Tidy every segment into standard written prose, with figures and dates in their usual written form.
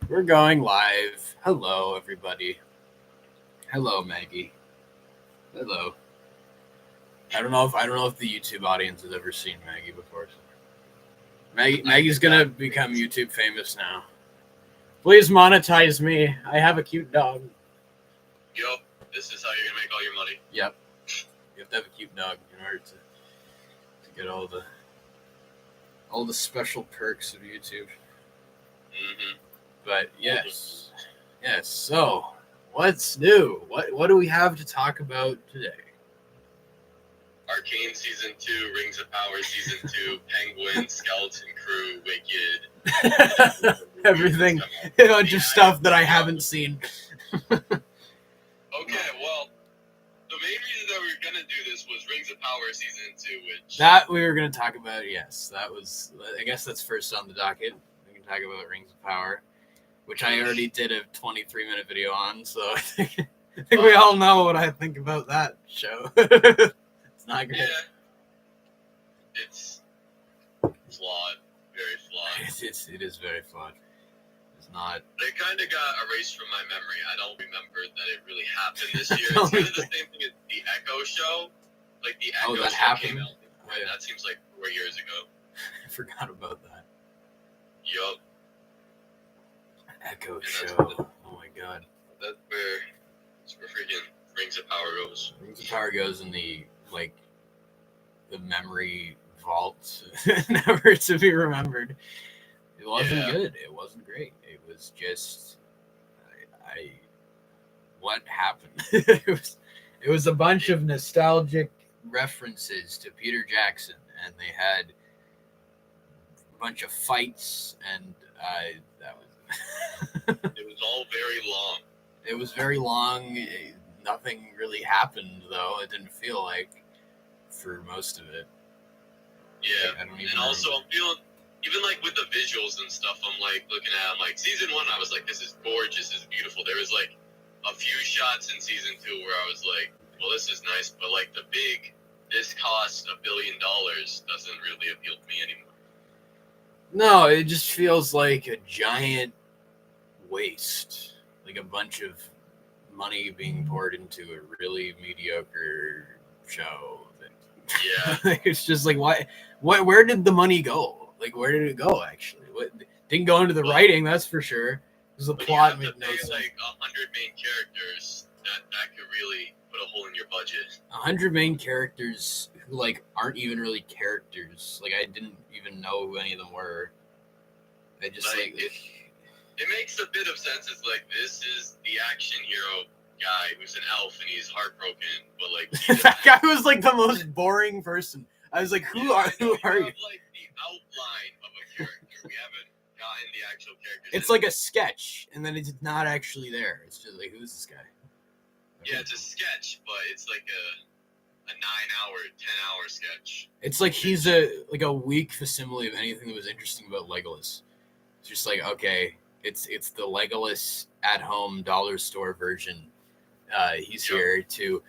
We're going live. Hello, everybody. Hello, Maggie. Hello. I don't know if the YouTube audience has ever seen Maggie before. So. Maggie's gonna become YouTube famous now. Please monetize me. I have a cute dog. Yup, this is how you're gonna make all your money. Yep. You have to have a cute dog in order to get all the special perks of YouTube. Mm-hmm. But yes. So, what's new? What do we have to talk about today? Arcane Season 2, Rings of Power Season 2, Penguin, Skeleton Crew, Wicked. Everything. A bunch of stuff that I haven't seen. Okay, well, the main reason that we were gonna do this was Rings of Power Season 2, which... That we were going to talk about, yes. That was... I guess that's first on the docket. We can talk about Rings of Power, which I already did a 23-minute video on, so I think we all know what I think about that show. It's not great. Yeah. It's flawed. Very flawed. It is very flawed. It's not... It kind of got erased from my memory. I don't remember that it really happened this year. It's kind of the same thing as the Echo show. Like, the Echo that show happened? came out. Right, that seems like 4 years ago. I forgot about that. Yup. Echo show. Oh my god. That's where freaking Rings of Power goes. Rings of Power goes in the memory vault, never to be remembered. It wasn't good. It wasn't great. It was just, what happened? it was a bunch of nostalgic references to Peter Jackson, and they had a bunch of fights, and that was. It was all very long. It was very long. Nothing really happened, though. It didn't feel like for most of it. Yeah, I don't even and also I'm feeling, even like with the visuals and stuff, I'm like looking at, I'm like, season 1, I was like, this is gorgeous, this is beautiful. There was like a few shots in season 2 where I was like, well, this is nice, but like the big, this costs $1 billion doesn't really appeal to me anymore. No, it just feels like a giant waste. Like a bunch of money being poured into a really mediocre show. Yeah. It's just like, where did the money go? Like, where did it go, actually? What didn't go into the writing, that's for sure. Because the plot made no sense. Like 100 main characters, that could really put a hole in your budget. 100 main characters who, like, aren't even really characters. Like, I didn't even know who any of them were. I just, like it makes a bit of sense. It's like, this is the action hero guy who's an elf and he's heartbroken, but like that guy was like the most boring person. I was like, who are you? Have like the outline of a character. We haven't gotten the actual characters. It's like a sketch, and then it's not actually there. It's just like, who's this guy? Yeah, it's a sketch, but it's like a 9-hour, 10-hour sketch. It's like he's a weak facsimile of anything that was interesting about Legolas. It's just like, okay, it's the Legolas at home dollar store version. He's here to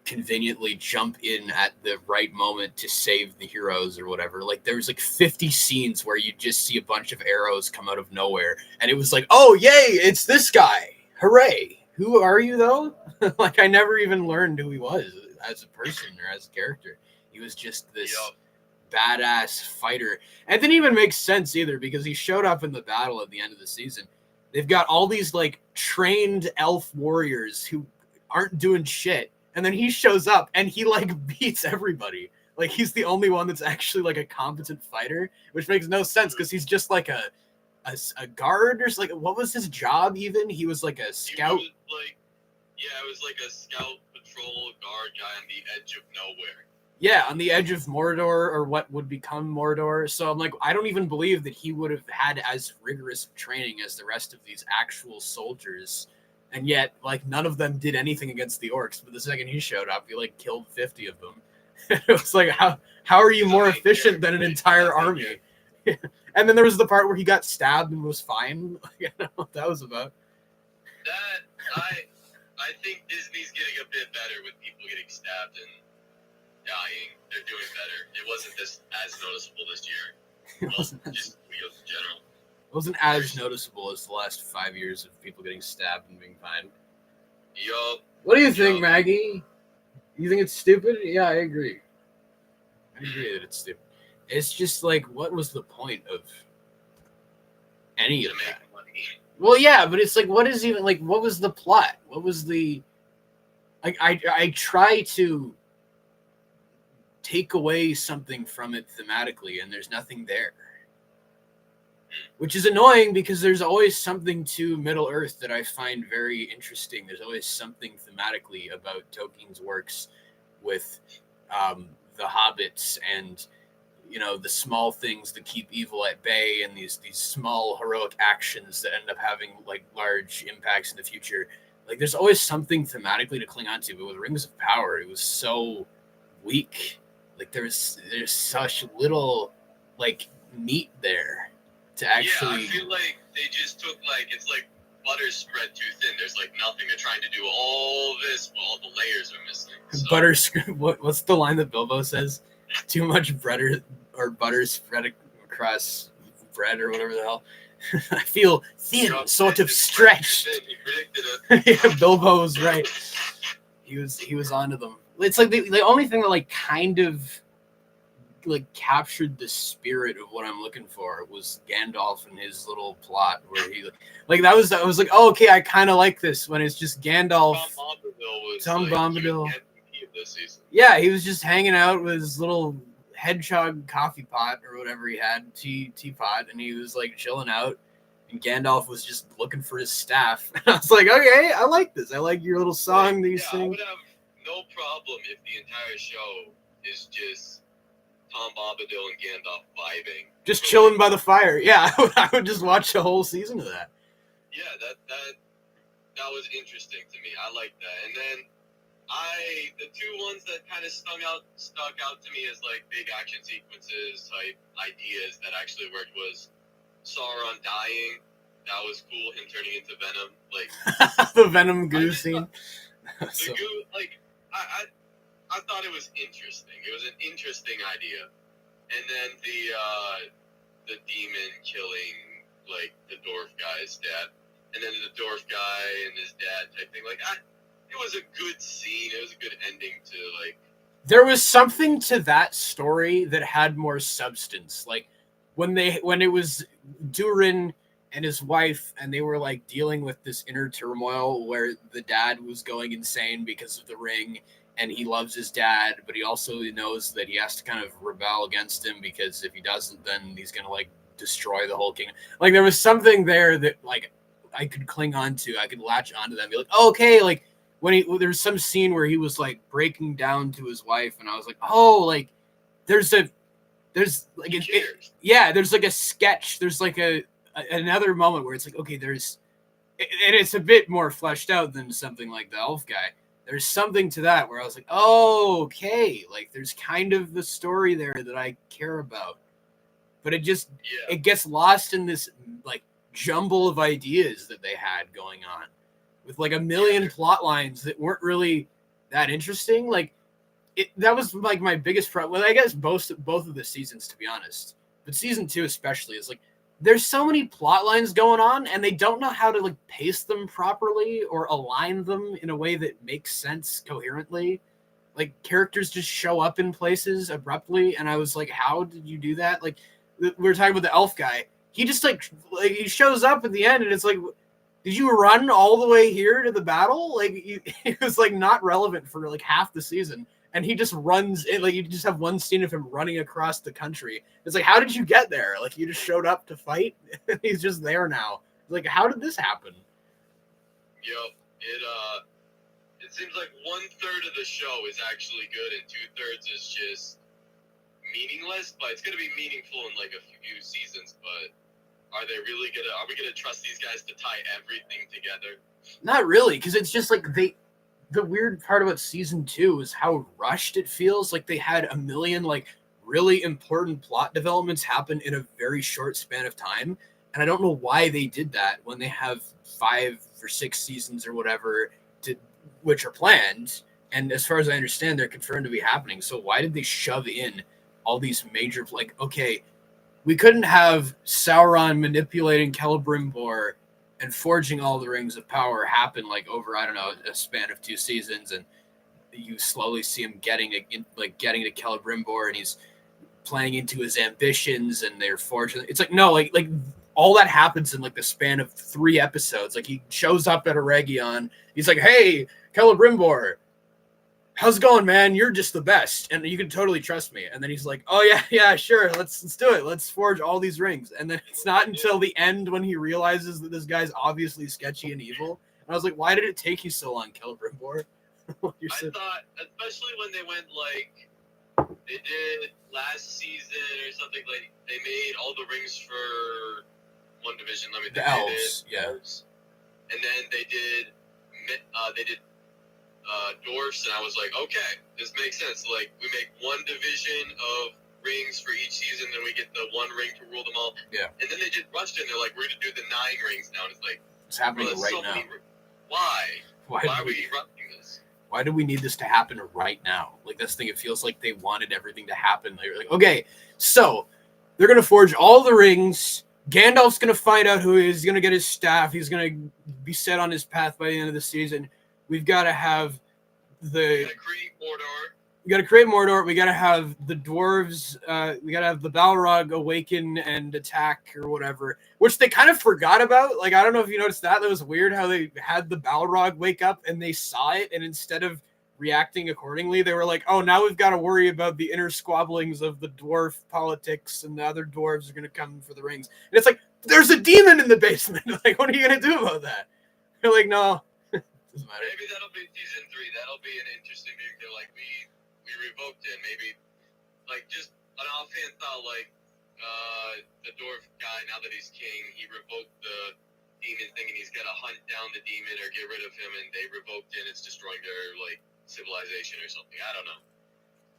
conveniently jump in at the right moment to save the heroes or whatever. Like, there was like 50 scenes where you just see a bunch of arrows come out of nowhere, and it was like, oh yay, it's this guy, hooray. Who are you, though? Like, I never even learned who he was as a person or as a character. He was just this badass fighter. And it didn't even make sense either, because he showed up in the battle at the end of the season. They've got all these like trained elf warriors who aren't doing shit, and then he shows up and he like beats everybody. Like, he's the only one that's actually like a competent fighter, which makes no sense because he's just like a guard or like, what was his job even? He was like a scout. It was like a scout patrol guard guy on the edge of nowhere. Yeah, on the edge of Mordor, or what would become Mordor. So I'm like, I don't even believe that he would have had as rigorous training as the rest of these actual soldiers. And yet, like, none of them did anything against the orcs. But the second he showed up, he, like, killed 50 of them. It was like, how are you more efficient than an entire army? And then there was the part where he got stabbed and was fine. I don't know what that was about. I think Disney's getting a bit better with people getting stabbed and dying. They're doing better. It wasn't as noticeable this year. Well, just videos in general. wasn't as noticeable as the last 5 years of people getting stabbed and being fined. Yup. What do you think, Maggie? You think it's stupid? Yeah, I agree. I agree that it's stupid. It's just like, what was the point of any of that? Money. Well, yeah, but it's like, what is even like? What was the plot? What was the like? I try to take away something from it thematically, and there's nothing there, which is annoying because there's always something to Middle Earth that I find very interesting. There's always something thematically about Tolkien's works with the hobbits and the small things that keep evil at bay, and these small heroic actions that end up having like large impacts in the future. Like there's always something thematically to cling on to, but with Rings of Power, it was so weak. Like there's such little like meat there to actually. Yeah, I feel like they just took like it's like butter spread too thin. There's like nothing. They're trying to do all this, but all the layers are missing. So. Butter. What's the line that Bilbo says? Too much butter spread across bread or whatever the hell. I feel thin, sort of stretched. He predicted it. Yeah, Bilbo was right. He was onto them. It's like the only thing that like kind of like captured the spirit of what I'm looking for was Gandalf and his little plot where he like that was I was like, oh, okay, I kind of like this when it's just Gandalf. Tom Bombadil. This season. Yeah, he was just hanging out with his little hedgehog coffee pot or whatever he had, teapot, and he was like chilling out. And Gandalf was just looking for his staff. And I was like, okay, I like this. I like your little song that you sing. I would have no problem if the entire show is just Tom Bombadil and Gandalf vibing. Just chilling by the fire. Yeah, I would just watch the whole season of that. Yeah, that was interesting to me. I like that. And then the two ones that kind of stuck out to me as like big action sequences type ideas that actually worked was Sauron dying. That was cool. Him turning into Venom, like the Venom goo scene. The goo, like I thought it was interesting. It was an interesting idea. And then the demon killing like the dwarf guy's dad, and then the dwarf guy and his dad type thing. Like it was a good scene. It was a good ending to like. There was something to that story that had more substance. Like when it was Durin and his wife, and they were like dealing with this inner turmoil where the dad was going insane because of the ring, and he loves his dad, but he also knows that he has to kind of rebel against him because if he doesn't, then he's gonna like destroy the whole kingdom. Like there was something there that like I could cling on to. I could latch onto that and be like, oh, okay, like. There was some scene where he was like breaking down to his wife, and I was like, oh, like there's like there's like a sketch. There's like another moment where it's like, okay, and it's a bit more fleshed out than something like the elf guy. There's something to that where I was like, oh, okay, like there's kind of the story there that I care about, but it gets lost in this like jumble of ideas that they had going on. With like a million plot lines that weren't really that interesting. Like that was like my biggest problem. Well, I guess both of the seasons, to be honest, but season 2 especially is like, there's so many plot lines going on and they don't know how to like pace them properly or align them in a way that makes sense coherently. Like characters just show up in places abruptly. And I was like, how did you do that? Like we were talking about the elf guy. He just like he shows up at the end and it's like, did you run all the way here to the battle? Like it was like not relevant for like half the season, and he just runs in. Like you just have one scene of him running across the country. It's like, how did you get there? Like you just showed up to fight. He's just there now. Like how did this happen? Yep. It seems like 1/3 of the show is actually good, and 2/3 is just meaningless. But it's gonna be meaningful in like a few seasons. But are we gonna trust these guys to tie everything together? Not really, because it's just like the weird part about season 2 is how rushed it feels. Like they had a million like really important plot developments happen in a very short span of time. And I don't know why they did that when they have 5 or 6 seasons or whatever which are planned. And as far as I understand, they're confirmed to be happening. So why did they shove in all these major, like, okay, we couldn't have Sauron manipulating Celebrimbor and forging all the rings of power happen like over, I don't know, a span of 2 seasons, and you slowly see him getting to Celebrimbor, and he's playing into his ambitions, and they're forging. It's like, no, like all that happens in like the span of 3 episodes. Like he shows up at Eregion, he's like, hey, Celebrimbor, how's it going, man? You're just the best, and you can totally trust me. And then he's like, oh yeah, sure, let's do it. Let's forge all these rings. And then it's not until the end when he realizes that this guy's obviously sketchy and evil. And I was like, why did it take you so long, Celebrimbor? I thought, especially when they went like they did last season or something, like they made all the rings for one division. Let me think. The elves, yeah. And then they did dwarfs, and I was like, okay, this makes sense. Like, we make one division of rings for each season, then we get the one ring to rule them all. Yeah. And then they did rushed in. They're like, we're gonna do the 9 rings now. And it's like, it's happening right now. Why? Why are we rushing this? Why do we need this to happen right now? Like, this thing, it feels like they wanted everything to happen. They're like, okay, so they're going to forge all the rings. Gandalf's going to find out who he is. He's going to get his staff. He's going to be set on his path by the end of the season. We've got to have We gotta create Mordor. We got to create Mordor. We got to have the dwarves. We got to have the Balrog awaken and attack or whatever, which they kind of forgot about. Like, I don't know if you noticed that. That was weird how they had the Balrog wake up and they saw it, and instead of reacting accordingly, they were like, oh, now we've got to worry about the inner squabblings of the dwarf politics, and the other dwarves are going to come for the rings. And it's like, there's a demon in the basement. Like, what are you going to do about that? They're like, no. Doesn't matter. Maybe that'll be season 3. That'll be an interesting thing. They're like, we revoked it. Maybe, like, just an offhand thought, like, the dwarf guy, now that he's king, he revoked the demon thing, and he's got to hunt down the demon or get rid of him, and they revoked it, and it's destroying their, like, civilization or something. I don't know.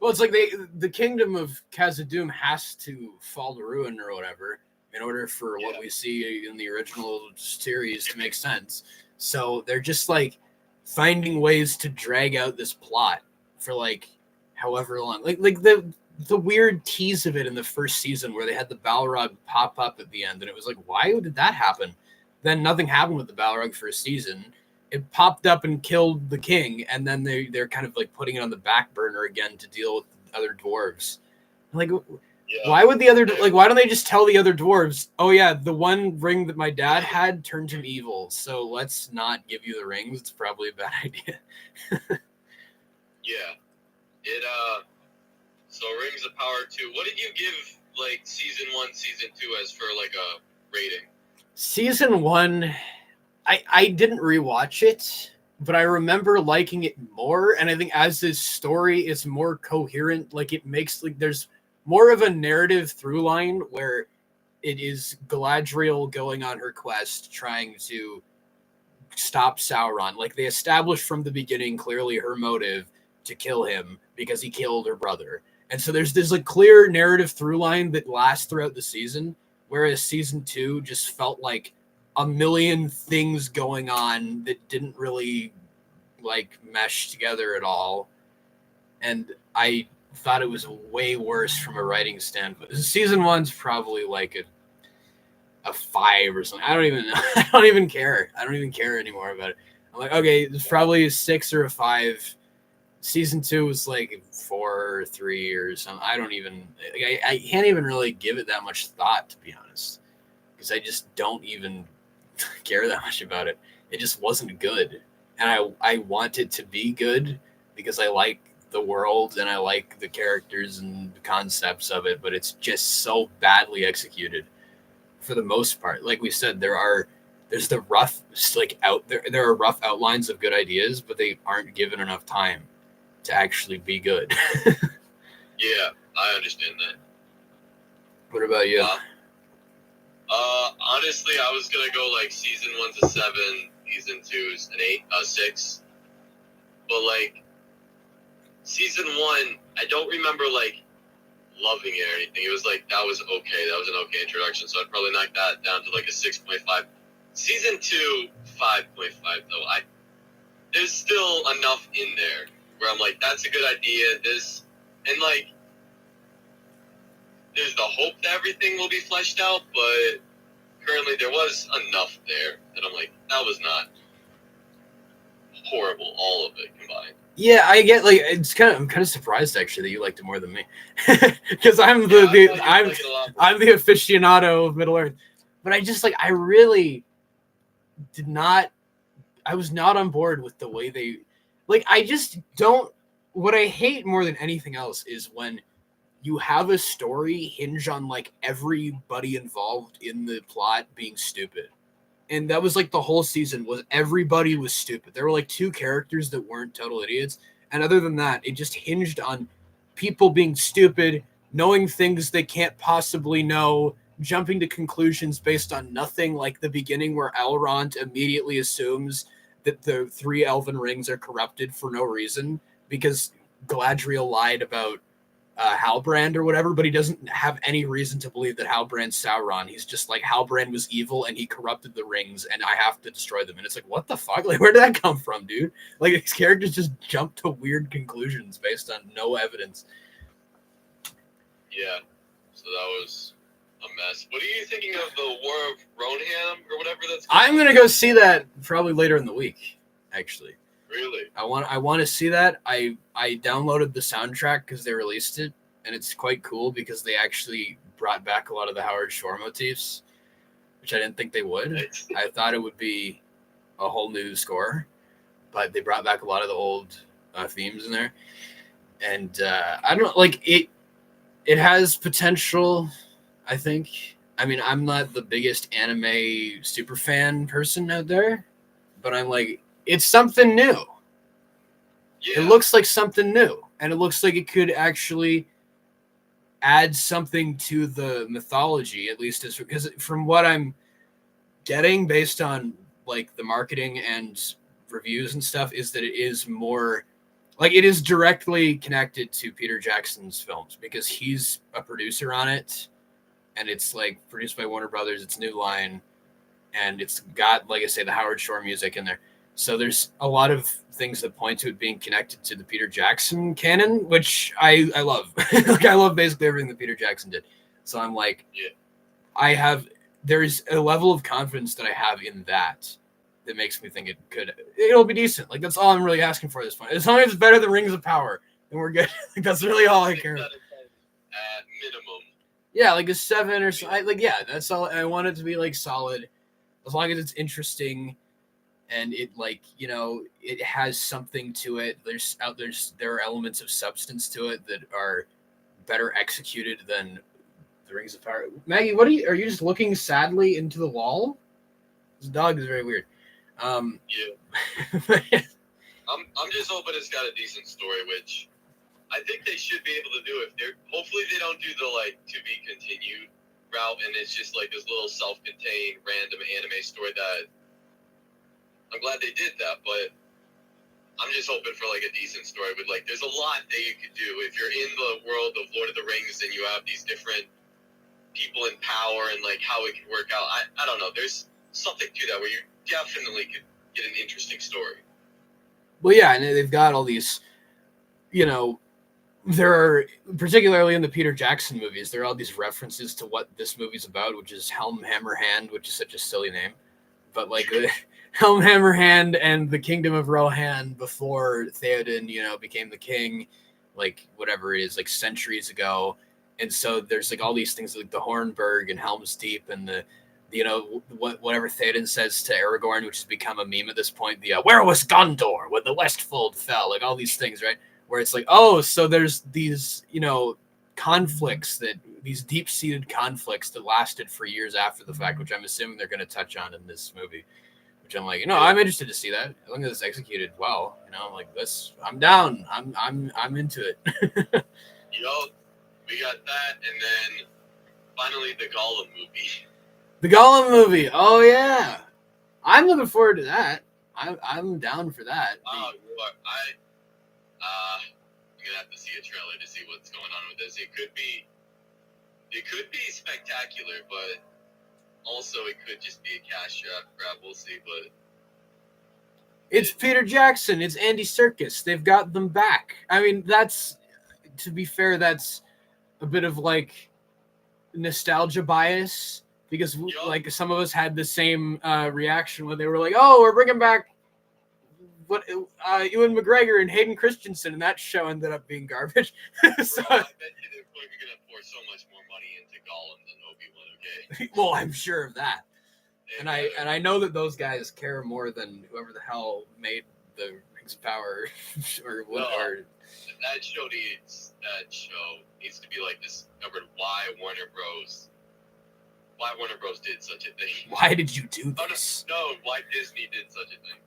Well, it's like the kingdom of Khazad-dûm has to fall to ruin or whatever in order for what we see in the original series to make sense. So they're just, like, finding ways to drag out this plot for, like, however long. Like the weird tease of it in the first season where they had the Balrog pop up at the end, and it was like, why did that happen? Then nothing happened with the Balrog for a season. It popped up and killed the king, and then they're kind of like putting it on the back burner again to deal with the other dwarves. Like, why would why don't they just tell the other dwarves, oh yeah, the one ring that my dad had turned him evil, so let's not give you the rings. It's probably a bad idea. Yeah. So Rings of Power 2. What did you give, like, season 1, season 2 as for, like, a rating? Season 1, I didn't rewatch it, but I remember liking it more, and I think as this story is more coherent, like, it makes, like, there's more of a narrative through line where it is Galadriel going on her quest, trying to stop Sauron. Like, they established from the beginning clearly her motive to kill him because he killed her brother. And so there's this, like, clear narrative through line that lasts throughout the season, whereas season 2 just felt like a million things going on that didn't really, like, mesh together at all. And I thought it was way worse from a writing standpoint. Season 1's probably like a 5 or something. I don't even know. I don't even care. I don't even care anymore about it. I'm like, okay, it's probably a 6 or a 5. Season 2 was like 4 or 3 or something. I don't even. I can't even really give it that much thought, to be honest, because I just don't even care that much about it. It just wasn't good, and I want it to be good because I like the world and I like the characters and the concepts of it, but it's just so badly executed for the most part. Like we said, there's the rough, like, there are rough outlines of good ideas, but they aren't given enough time to actually be good. Yeah, I understand that. What about you? Honestly, I was gonna go like season 1's a 7, season 2's an 8, 6. But like season 1, I don't remember like loving it or anything. It was like that was okay. That was an okay introduction. So I'd probably knock that down to like a 6.5. Season 2, 5.5 though. There's still enough in there where I'm like, that's a good idea. And like, there's the hope that everything will be fleshed out, but currently there was enough there that I'm like, that was not horrible, all of it combined. Yeah, I get like I'm kind of surprised actually that you liked it more than me, because I'm I'm the aficionado of Middle Earth, but I really did not. I was not on board with the way they I just don't. What I hate more than anything else is when you have a story hinge on everybody involved in the plot being stupid. And that was the whole season was everybody was stupid. There were 2 characters that weren't total idiots. And other than that, it just hinged on people being stupid, knowing things they can't possibly know, jumping to conclusions based on nothing, like the beginning where Elrond immediately assumes that the 3 elven rings are corrupted for no reason because Galadriel lied about Halbrand or whatever, but he doesn't have any reason to believe that Halbrand's Sauron. He's just Halbrand was evil and he corrupted the rings and I have to destroy them. And it's what the fuck? Where did that come from, dude? These characters just jump to weird conclusions based on no evidence. Yeah, so that was a mess. What are you thinking of the War of Rohirrim or whatever that's called? I'm going to go see that probably later in the week, actually. Really? I want to see that. I downloaded the soundtrack because they released it, and it's quite cool because they actually brought back a lot of the Howard Shore motifs, which I didn't think they would. Nice. I thought it would be a whole new score, but they brought back a lot of the old themes in there, and I don't it. It has potential, I think. I mean, I'm not the biggest anime super fan person out there, but I'm it's something new. Yeah. It looks like something new, and it looks like it could actually add something to the mythology, at least because from what I'm getting based on the marketing and reviews and stuff is that it is more it is directly connected to Peter Jackson's films because he's a producer on it, and it's produced by Warner Brothers. It's New Line, and it's got I say the Howard Shore music in there. So there's a lot of things that point to it being connected to the Peter Jackson canon, which I love. I love basically everything that Peter Jackson did. So I'm yeah. There's a level of confidence that I have in that makes me think it'll be decent. That's all I'm really asking for at this point. As long as it's better than Rings of Power, then we're good. That's really all I care about. At minimum. Yeah, a 7 or so. Yeah, that's all. I want it to be solid, as long as it's interesting. And it it has something to it. There are elements of substance to it that are better executed than the Rings of Power. Maggie, are you just looking sadly into the wall? This dog is very weird. Yeah. I'm just hoping it's got a decent story, which I think they should be able to do. Hopefully they don't do the to be continued route, and it's just this little self-contained random anime story that. I'm glad they did that, but I'm just hoping for a decent story with there's a lot that you could do if you're in the world of Lord of the Rings and you have these different people in power and how it could work out. I don't know. There's something to that where you definitely could get an interesting story. Well, yeah, and they've got all these, there are, particularly in the Peter Jackson movies, there are all these references to what this movie's about, which is Helm Hammer Hand, which is such a silly name. But Helm Hammer Hand and the Kingdom of Rohan before Theoden, became the king, whatever it is, centuries ago. And so there's all these things the Hornburg and Helm's Deep and the whatever Theoden says to Aragorn, which has become a meme at this point. Where was Gondor when the Westfold fell? All these things, right? Where it's so there's these conflicts these deep-seated conflicts that lasted for years after the fact, which I'm assuming they're going to touch on in this movie. Which I'm I'm interested to see that as long as it's executed well. I'm this. I'm down. I'm into it. We got that, and then finally the Gollum movie. The Gollum movie. Oh yeah, I'm looking forward to that. I'm down for that. Oh, I'm gonna have to see a trailer to see what's going on with this. It could be spectacular, but also it could just be a cash grab. We'll see, but it's Peter Jackson. It's Andy Serkis. They've got them back. I mean, to be fair, that's a bit of nostalgia bias because like some of us had the same reaction when they were like, "Oh, we're bringing back Ewan McGregor and Hayden Christensen," and that show ended up being garbage. Bro, I bet you they're gonna pour so much more money into Gollum than Obi-Wan. Okay. Well, I'm sure of that, and I know that those guys care more than whoever the hell made the Rings of Power or whatever. That show needs to be like discovered why Warner Bros. Did such a thing. Why did you do this? No, why Disney did such a thing.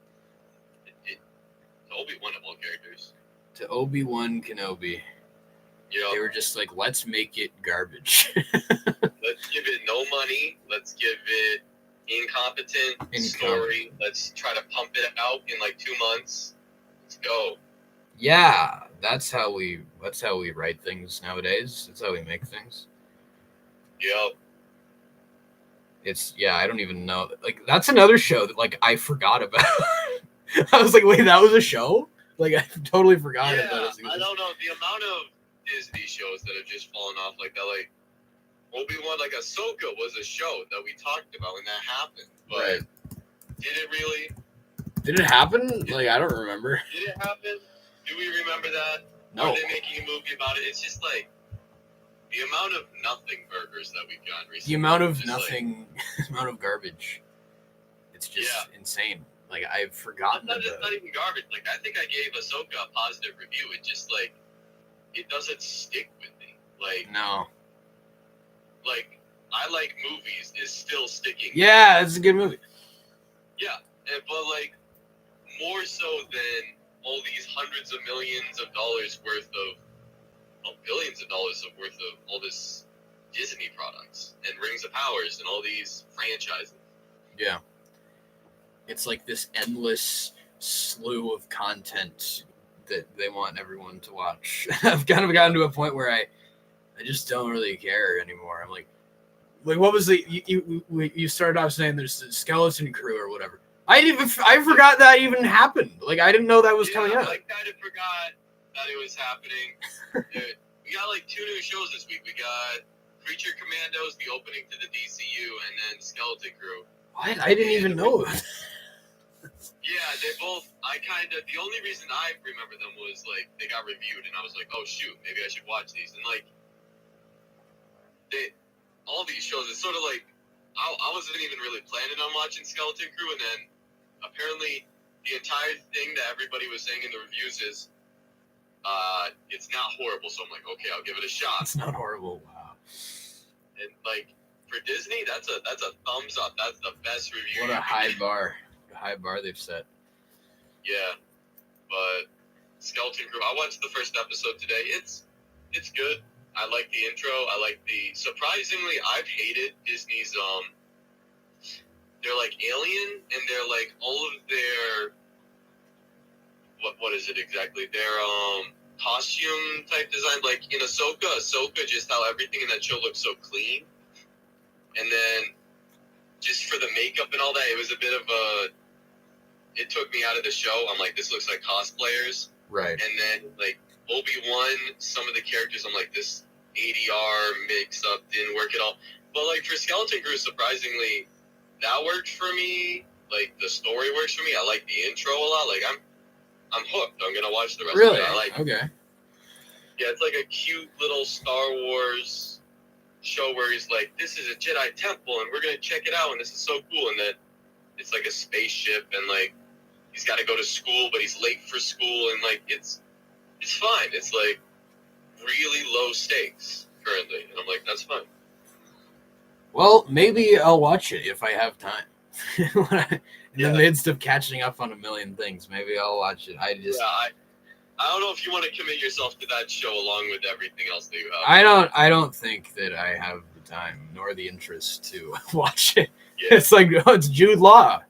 To Obi-Wan of all characters. To Obi-Wan Kenobi. You know, they were just like, let's make it garbage. Let's give it no money. Let's give it incompetent story. Let's try to pump it out in like 2 months. Let's go. Yeah, that's how we write things nowadays. That's how we make things. Yep. I don't even know. Like, that's another show that like I forgot about. I was like, wait, that was a show? Like, I totally forgot about it. I don't know. The amount of Disney shows that have just fallen off like that, like Obi-Wan, like Ahsoka was a show that we talked about when that happened. But did it really? Did it happen? Like, I don't remember. Did it happen? Do we remember that? No. Are they making a movie about it? It's just like the amount of nothing burgers that we've gotten recently. The amount of nothing, amount of garbage. It's just insane. Like, I've forgotten. It's not even garbage. Like, I think I gave Ahsoka a positive review. It just, like, it doesn't stick with me. Like, no. Like, I like movies is still sticking. Yeah, it's a good movie. Yeah, but, like, more so than all these hundreds of millions of dollars worth of, billions of dollars worth of all this Disney products and Rings of Powers and all these franchises. Yeah. It's like this endless slew of content that they want everyone to watch. I've kind of gotten to a point where I just don't really care anymore. I'm like what was you started off saying there's the Skeleton Crew or whatever. I forgot that even happened. Like, I didn't know that was coming out. I kind of forgot that it was happening. We got like 2 new shows this week. We got Creature Commandos, the opening to the DCU, and then Skeleton Crew. What? I didn't even know. Yeah, they both. The only reason I remember them was like they got reviewed, and I was like, oh shoot, maybe I should watch these. And like, all these shows, it's sort of like I wasn't even really planning on watching Skeleton Crew, and then apparently the entire thing that everybody was saying in the reviews is it's not horrible. So I'm like, okay, I'll give it a shot. It's not horrible. Wow. And like for Disney, that's a thumbs up. That's the best review. What a high bar. A high bar they've set. Yeah, but Skeleton Crew. I watched the first episode today. It's good. I like the intro. I like surprisingly, I've hated Disney's, they're like Alien, and they're like all of their, what is it exactly? Their, costume type design. Like in Ahsoka, just how everything in that show looks so clean. And then, just for the makeup and all that, it was a bit of it took me out of the show. I'm like, this looks like cosplayers. Right. And then, like, Obi-Wan, some of the characters, I'm like, this ADR mix-up didn't work at all. But, like, for Skeleton Crew, surprisingly, that worked for me. Like, the story works for me. I like the intro a lot. Like, I'm hooked. I'm going to watch the rest of it. Okay. Yeah, it's like a cute little Star Wars show where he's like, this is a Jedi temple, and we're going to check it out, and this is so cool. And then it's like a spaceship, and, like, he's got to go to school, but he's late for school, and, like, it's fine. It's, like, really low stakes currently, and I'm like, that's fine. Well, maybe I'll watch it if I have time. In the midst of catching up on a million things, maybe I'll watch it. I don't know if you want to commit yourself to that show along with everything else that you have. I don't think that I have the time nor the interest to watch it. Yeah. It's like, oh, it's Jude Law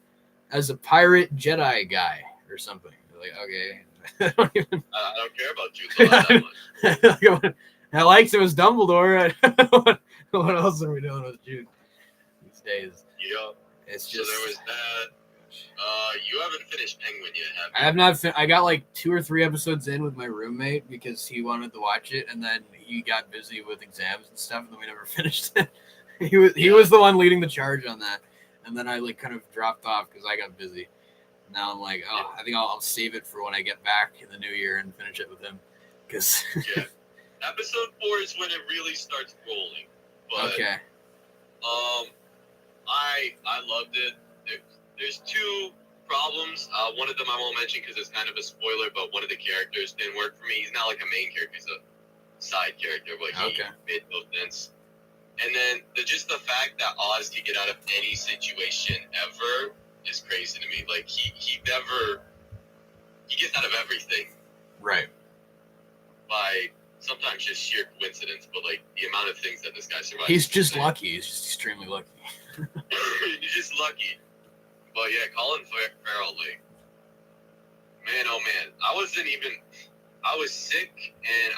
as a pirate Jedi guy or something. Like, okay. I don't care about Jude Law that much. I liked him as Dumbledore. What else are we doing with Jude these days? Yeah. It's just. So there was that. You haven't finished Penguin yet, have I you? have not. I got like 2 or 3 episodes in with my roommate because he wanted to watch it, and then he got busy with exams and stuff, and then we never finished it. He was the one leading the charge on that, and then I like kind of dropped off because I got busy. Now I'm like, oh, I think I'll save it for when I get back in the new year and finish it with him. Because Yeah. Episode 4 is when it really starts rolling. But okay, I loved it. There's 2 problems. One of them I won't mention because it's kind of a spoiler, but one of the characters didn't work for me. He's not like a main character; he's a side character, but he made no sense. And then just the fact that Oz could get out of any situation ever is crazy to me. Like he gets out of everything right. by sometimes just sheer coincidence, but like the amount of things that this guy survives. He's just lucky. He's just extremely lucky. He's just lucky. But yeah, Colin Farrell, like, man, oh man, I was sick and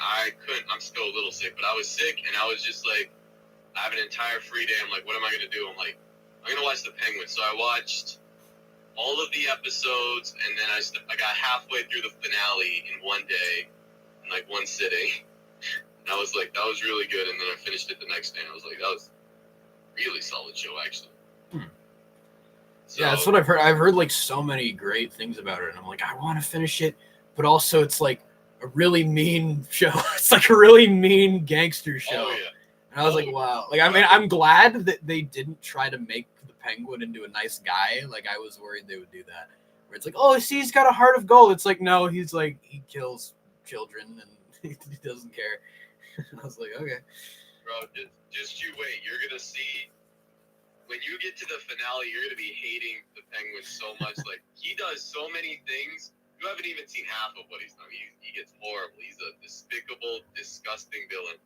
I'm still a little sick, but I was sick and I was just like, I have an entire free day. I'm like, what am I going to do? I'm like, I'm going to watch The Penguin. So I watched all of the episodes, and then I got halfway through the finale in one day, in like one sitting. And I was like, that was really good. And then I finished it the next day, and I was like, that was a really solid show, actually. So, yeah, that's what I've heard. I've heard like so many great things about it, and I'm like, I want to finish it, but also it's like a really mean show. It's like a really mean gangster show. Oh, yeah. And I was like, wow. Like, I mean, I'm glad that they didn't try to make the Penguin into a nice guy. Like, I was worried they would do that. Where it's like, oh, see, he's got a heart of gold. It's like, no, he's like, he kills children and he doesn't care. I was like, okay. Bro, just you wait. You're going to see, when you get to the finale, you're going to be hating the Penguin so much. Like, he does so many things. You haven't even seen half of what he's done. He gets horrible. He's a despicable, disgusting villain.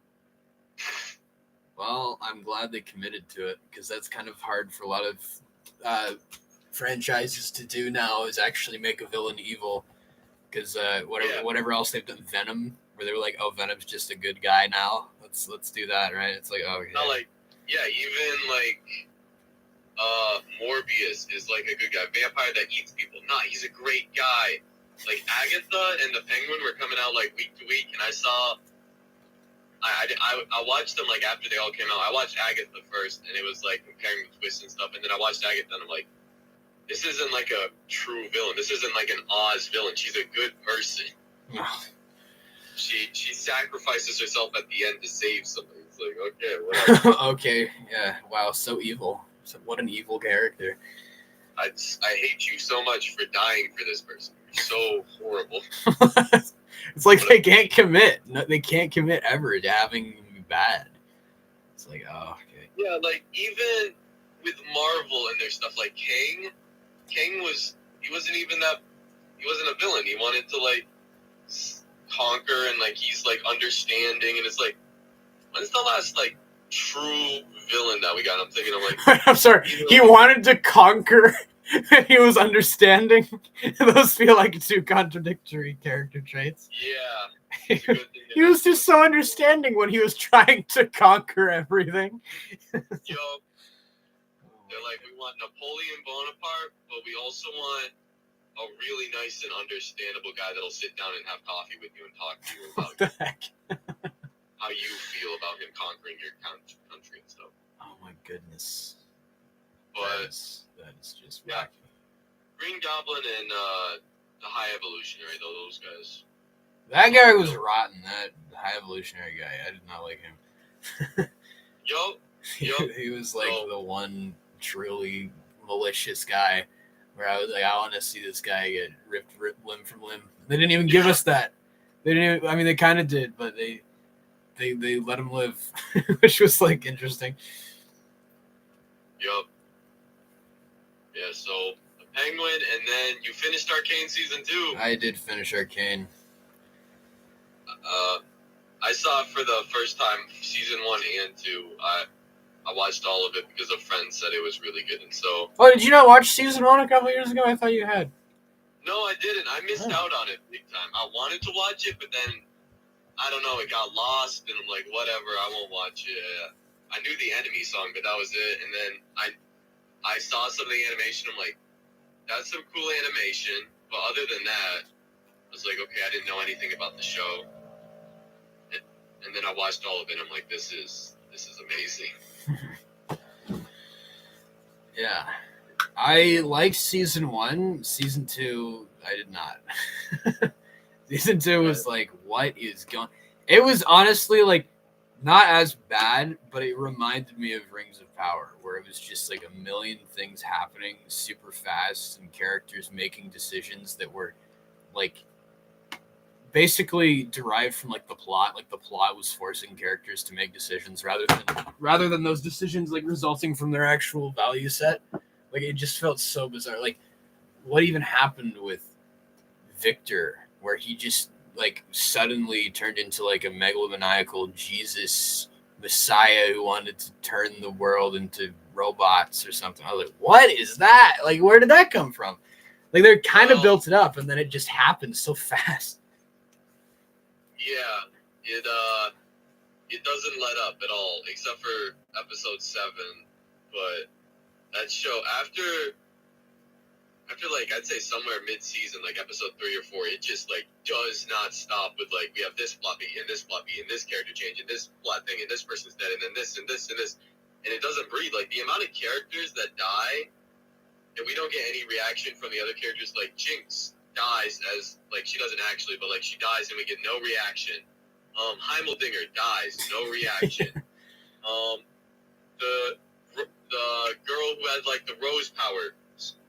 Well, I'm glad they committed to it because that's kind of hard for a lot of franchises to do now is actually make a villain evil. Because whatever else they've done, Venom, where they were like, oh, Venom's just a good guy now. Let's do that, right? It's like, oh, okay. Not like, yeah, even like Morbius is like a good guy. Vampire that eats people. Nah, he's a great guy. Like Agatha and the Penguin were coming out like week to week, and I saw. I watched them like after they all came out. I watched Agatha first, and it was like comparing the twists and stuff. And then I watched Agatha, and I'm like, this isn't like a true villain. This isn't like an Oz villain. She's a good person. She sacrifices herself at the end to save somebody. It's like, okay, whatever. Okay, yeah, wow, so evil. So what an evil character. I hate you so much for dying for this person. You're so horrible. It's like they can't commit. No, they can't commit ever to having him be bad. It's like, oh, okay. Yeah, like even with Marvel and their stuff, like Kang wasn't a villain. He wanted to like conquer and like he's like understanding, and it's like, when's the last like true villain that we got? I'm thinking of like I'm sorry. He wanted to conquer. He was understanding. Those feel like 2 contradictory character traits. Yeah. He was just so understanding when he was trying to conquer everything. Yo, they're like, we want Napoleon Bonaparte, but we also want a really nice and understandable guy that'll sit down and have coffee with you and talk to you about What the heck? how you feel about him conquering your country and stuff. Oh my goodness. But that is just yeah. wacky. Green Goblin and the High Evolutionary, though, those guys. That guy was rotten. That High Evolutionary guy. I did not like him. He was like the one truly malicious guy where I was like, I want to see this guy get ripped limb from limb. They didn't even give us that. They didn't even, I mean, they kind of did, but they let him live, which was like interesting. Yup. Yeah, so the Penguin, and then you finished Arcane Season 2. I did finish Arcane. I saw it for the first time, Season 1 and 2. I watched all of it because a friend said it was really good, and so... Oh, did you not watch Season 1 a couple years ago? I thought you had. No, I didn't. I missed out on it big time. I wanted to watch it, but then, I don't know, it got lost, and I'm like, whatever, I won't watch it. I knew the Enemy song, but that was it, and then I saw some of the animation, I'm like, that's some cool animation. But other than that, I was like, okay, I didn't know anything about the show. And then I watched all of it. And I'm like, this is amazing. Yeah. I liked season 1. Season 2, I did not. Season 2 was like, what is going? It was honestly like not as bad, but it reminded me of Rings of Power, where it was just like a million things happening super fast and characters making decisions that were like basically derived from like the plot. Like the plot was forcing characters to make decisions rather than those decisions like resulting from their actual value set. Like it just felt so bizarre. Like what even happened with Victor, where he just like suddenly turned into like a megalomaniacal Jesus Messiah who wanted to turn the world into robots or something. I was like, what is that? Like, where did that come from? Like, they kind of built it up, and then it just happened so fast. Yeah, it doesn't let up at all, except for episode 7. But that show after like I'd say somewhere mid-season, like episode 3 or 4, it just like does not stop with like we have this plot beat and this plot beat and this character change and this plot thing and this person's dead and then this and this and this, and it doesn't breathe. Like the amount of characters that die and we don't get any reaction from the other characters. Like Jinx dies as like she doesn't actually, but like she dies and we get no reaction. Heimeldinger dies, no reaction. The girl who had like the rose power,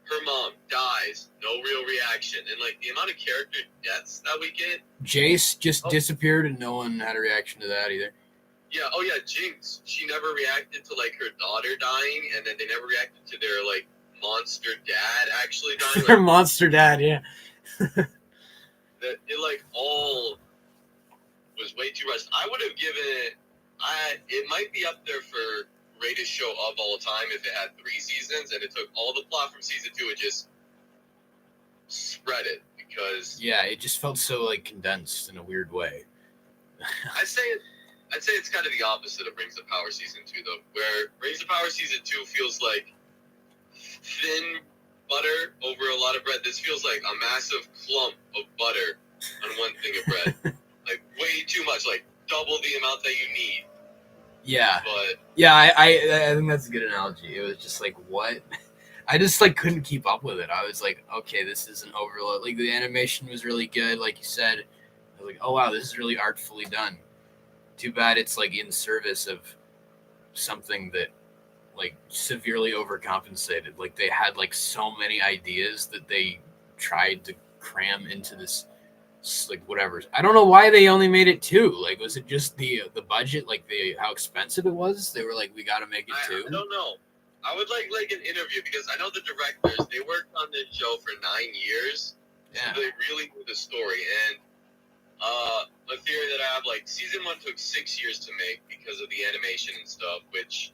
her mom dies, no real reaction. And like the amount of character deaths that we get. Jace just disappeared and no one had a reaction to that either. Yeah, Jinx. She never reacted to like her daughter dying, and then they never reacted to their like monster dad actually dying. Her monster dad, yeah. It like all was way too rushed. I would have given it might be up there for greatest show of all time if it had 3 seasons and it took all the plot from season 2 and just spread it, because it just felt so like condensed in a weird way. I'd say it's kind of the opposite of Rings of Power season 2 though, where Rings of Power season 2 feels like thin butter over a lot of bread. This feels like a massive clump of butter on one thing of bread. Like way too much, like double the amount that you need. Yeah. But I think that's a good analogy. It was just like, what? I just like couldn't keep up with it. I was like, okay, this is an overload. Like the animation was really good, like you said. I was like, oh wow, this is really artfully done. Too bad it's like in service of something that like severely overcompensated. Like they had like so many ideas that they tried to cram into this like whatever. I don't know why they only made it 2. Like was it just the budget, like how expensive it was? They were like, we got to make it 2. I don't know. I would like an interview, because I know the directors, they worked on this show for 9 years. Yeah. So they really knew the story. And a theory that I have, like season 1 took 6 years to make because of the animation and stuff, which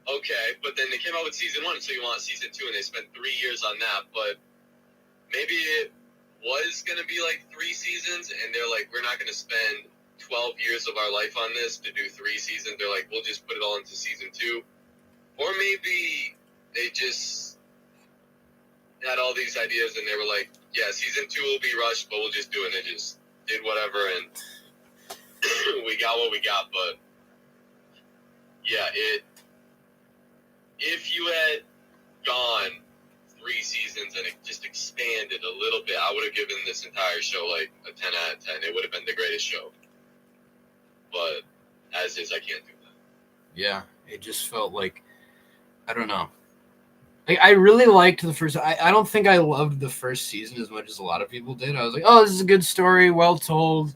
okay, but then they came out with season 1, so you want season 2, and they spent 3 years on that. But maybe it was going to be like 3 seasons, and they're like, we're not going to spend 12 years of our life on this to do 3 seasons. They're like, we'll just put it all into season 2. Or maybe they just had all these ideas, and they were like, yeah, season 2 will be rushed, but we'll just do it. And they just did whatever, and we got what we got. But yeah, if you had gone 3 seasons and it just expanded a little bit, I would have given this entire show like a 10 out of 10. It would have been the greatest show. But as is, I can't do that. Yeah, it just felt like, I don't know. Like, I really liked the first. I don't think I loved the first season as much as a lot of people did. I was like, oh, this is a good story, well told,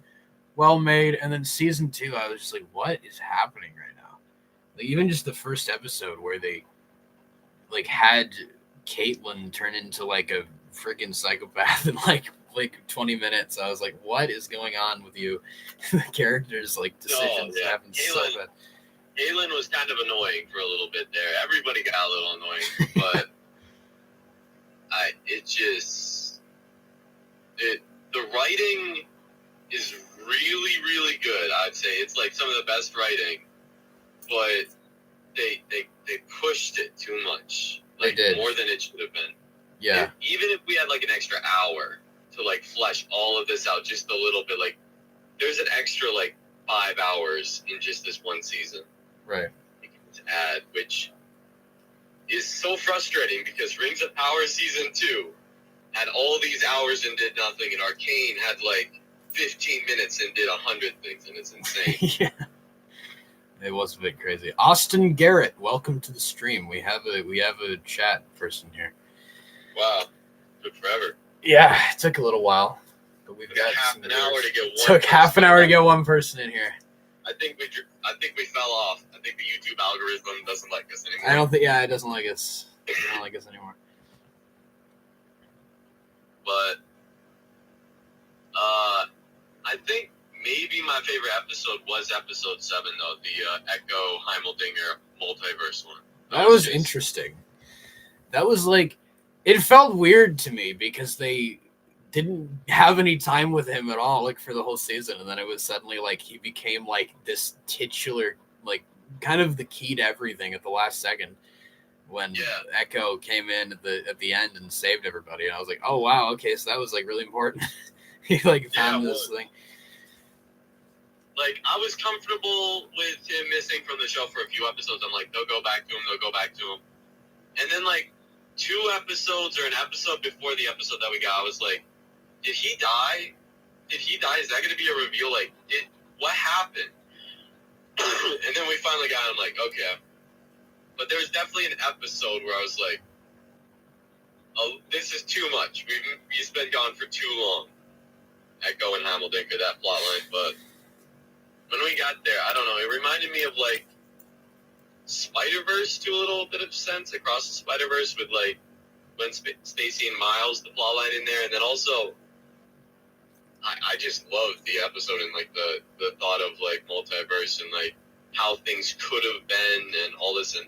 well made. And then season 2, I was just like, what is happening right now? Like, even just the first episode where they like had Caitlyn turn into like a freaking psychopath in like 20 minutes. I was like, what is going on with you? The characters like decisions happen so bad. Caitlyn was kind of annoying for a little bit there. Everybody got a little annoying, but the writing is really, really good. I'd say it's like some of the best writing, but they pushed it too much. Like, they did. More than it should have been. Yeah. Even if we had like an extra hour to like flesh all of this out just a little bit, like there's an extra like 5 hours in just this one season. Right. To add, which is so frustrating because Rings of Power Season 2 had all these hours and did nothing, and Arcane had like 15 minutes and did 100 things, and it's insane. Yeah. It was a bit crazy. Austin Garrett, welcome to the stream. We have a chat person here. Wow. Took forever. Yeah, it took a little while. But we've got half an hour to get one. Took half an hour to get one person in here. I think we fell off. I think the YouTube algorithm doesn't like us anymore. I don't think it doesn't like us. It doesn't like us anymore. But I think maybe my favorite episode was episode 7 though, the Echo Heimeldinger multiverse one. That was interesting. That was like, it felt weird to me because they didn't have any time with him at all, like for the whole season, and then it was suddenly like he became like this titular, like kind of the key to everything at the last second when Echo came in at the end and saved everybody, and I was like, oh wow, okay, so that was like really important. He like found this thing. Like I was comfortable with him missing from the show for a few episodes. I'm like, they'll go back to him, and then like 2 episodes or an episode before the episode that we got, I was like, did he die? Is that going to be a reveal? Like, what happened? And then we finally got him, like, okay. But there was definitely an episode where I was like, oh, this is too much. We've been gone for too long. Echo and Heimeldinger, that plotline. But when we got there, I don't know. It reminded me of, like, Spider-Verse to a little bit of sense. Across the Spider-Verse with, like, Gwen Stacy and Miles, the plotline in there. And then also, I just loved the episode and, like, the thought of, like, multiverse and, like, how things could have been and all this. And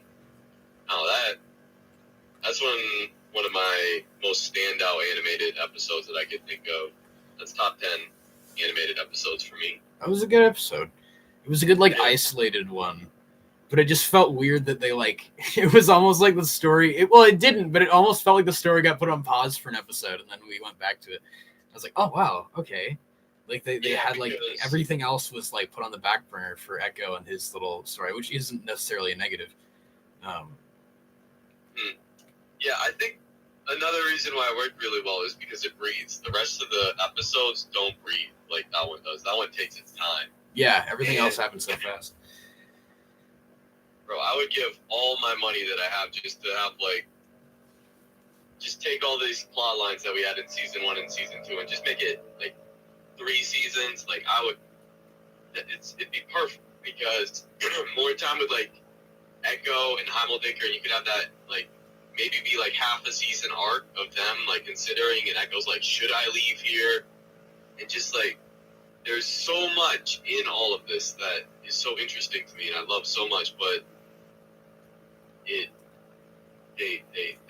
that's one of my most standout animated episodes that I could think of. That's top 10 animated episodes for me. That was a good episode. It was a good, like, isolated one. But it just felt weird that they, like, it was almost like the story. It didn't, but it almost felt like the story got put on pause for an episode, and then we went back to it. I was like, oh, wow, okay. Like, they had, like, everything else was, like, put on the back burner for Echo and his little story, which isn't necessarily a negative. Yeah, I think another reason why it worked really well is because it breathes. The rest of the episodes don't breathe like that one does. That one takes its time. Yeah, everything else happens so fast. Bro, I would give all my money that I have just to have, like, just take all these plot lines that we had in season 1 and season 2 and just make it, like, 3 seasons. Like, it'd be perfect because more time with, like, Echo and Heimeldinger, and you could have that, like, maybe be, like, half a season arc of them, like, considering, and Echo's like, should I leave here? And just, like, there's so much in all of this that is so interesting to me, and I love so much, but they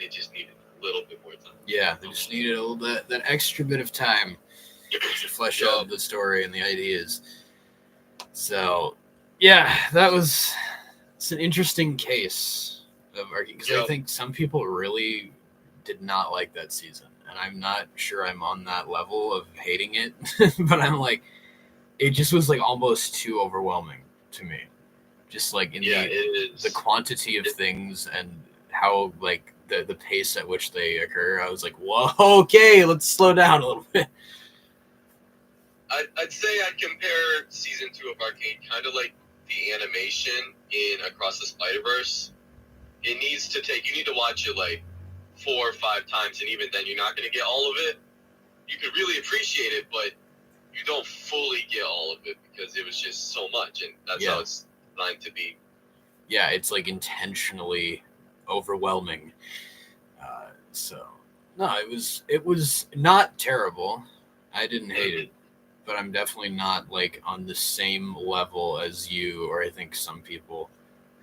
just needed a little bit more time. Yeah, they just needed a little bit, that extra bit of time to flesh out the story and the ideas. So, yeah, it's an interesting case of arguing, because I think some people really did not like that season, and I'm not sure I'm on that level of hating it, but I'm like, it just was like almost too overwhelming to me, just like in the quantity of things and how, like, the pace at which they occur. I was like, whoa, okay, let's slow down a little bit. I'd say I'd compare season 2 of Arcane kind of like the animation in Across the Spider-Verse. You need to watch it like 4 or 5 times, and even then you're not going to get all of it. You could really appreciate it, but you don't fully get all of it because it was just so much, and that's how it's designed to be. Yeah, it's like intentionally overwhelming. So no, it was not terrible. I didn't hate it, but I'm definitely not like on the same level as you, or I think some people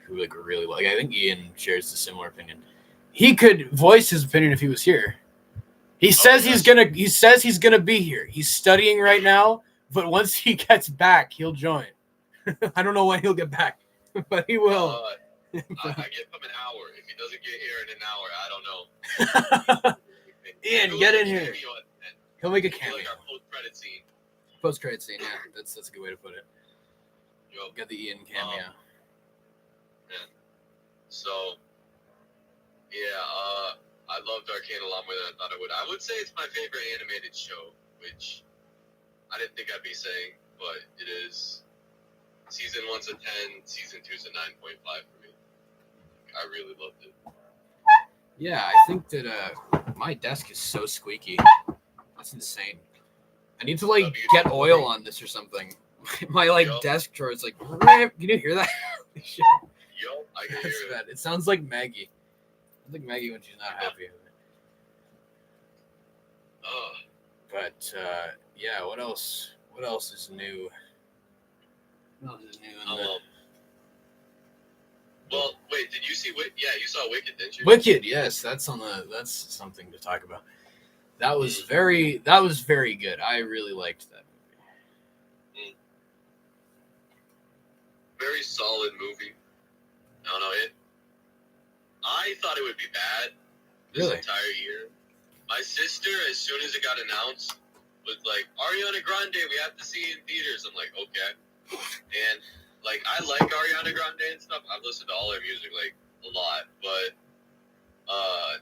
who like really like. I think Ian shares a similar opinion. He could voice his opinion if he was here. He says he's gonna be here. He's studying right now, but once he gets back, he'll join. I don't know when he'll get back, but he will. I give him an hour. If he doesn't get here in an hour, I don't know. Ian, get in here. He'll make a cameo. Like our post-credit scene. Post-credit scene, yeah. That's a good way to put it. Yep. Get the Ian cameo. So, yeah, I loved Arcane a lot more than I thought I would. I would say it's my favorite animated show, which I didn't think I'd be saying, but it is. Season 1's a 10, Season 2's a 9.5 for me. I really loved it. Yeah, I think that my desk is so squeaky. That's insane. I need to like get oil on this or something. My desk drawer is like. Can you hear that? Yo, I can hear it. Bad. It sounds like Maggie. It's like Maggie when she's not happy. But yeah, what else? What else is new? What else is new? Well, wait, did you see Wicked? Yeah, you saw Wicked, didn't you? Wicked, yes, that's something to talk about. That was very good. I really liked that movie. Very solid movie. I don't know it. I thought it would be bad this entire year. My sister, as soon as it got announced, was like, Ariana Grande, we have to see in theaters. I'm like, okay. And like, I like Ariana Grande and stuff. I've listened to all her music like a lot, but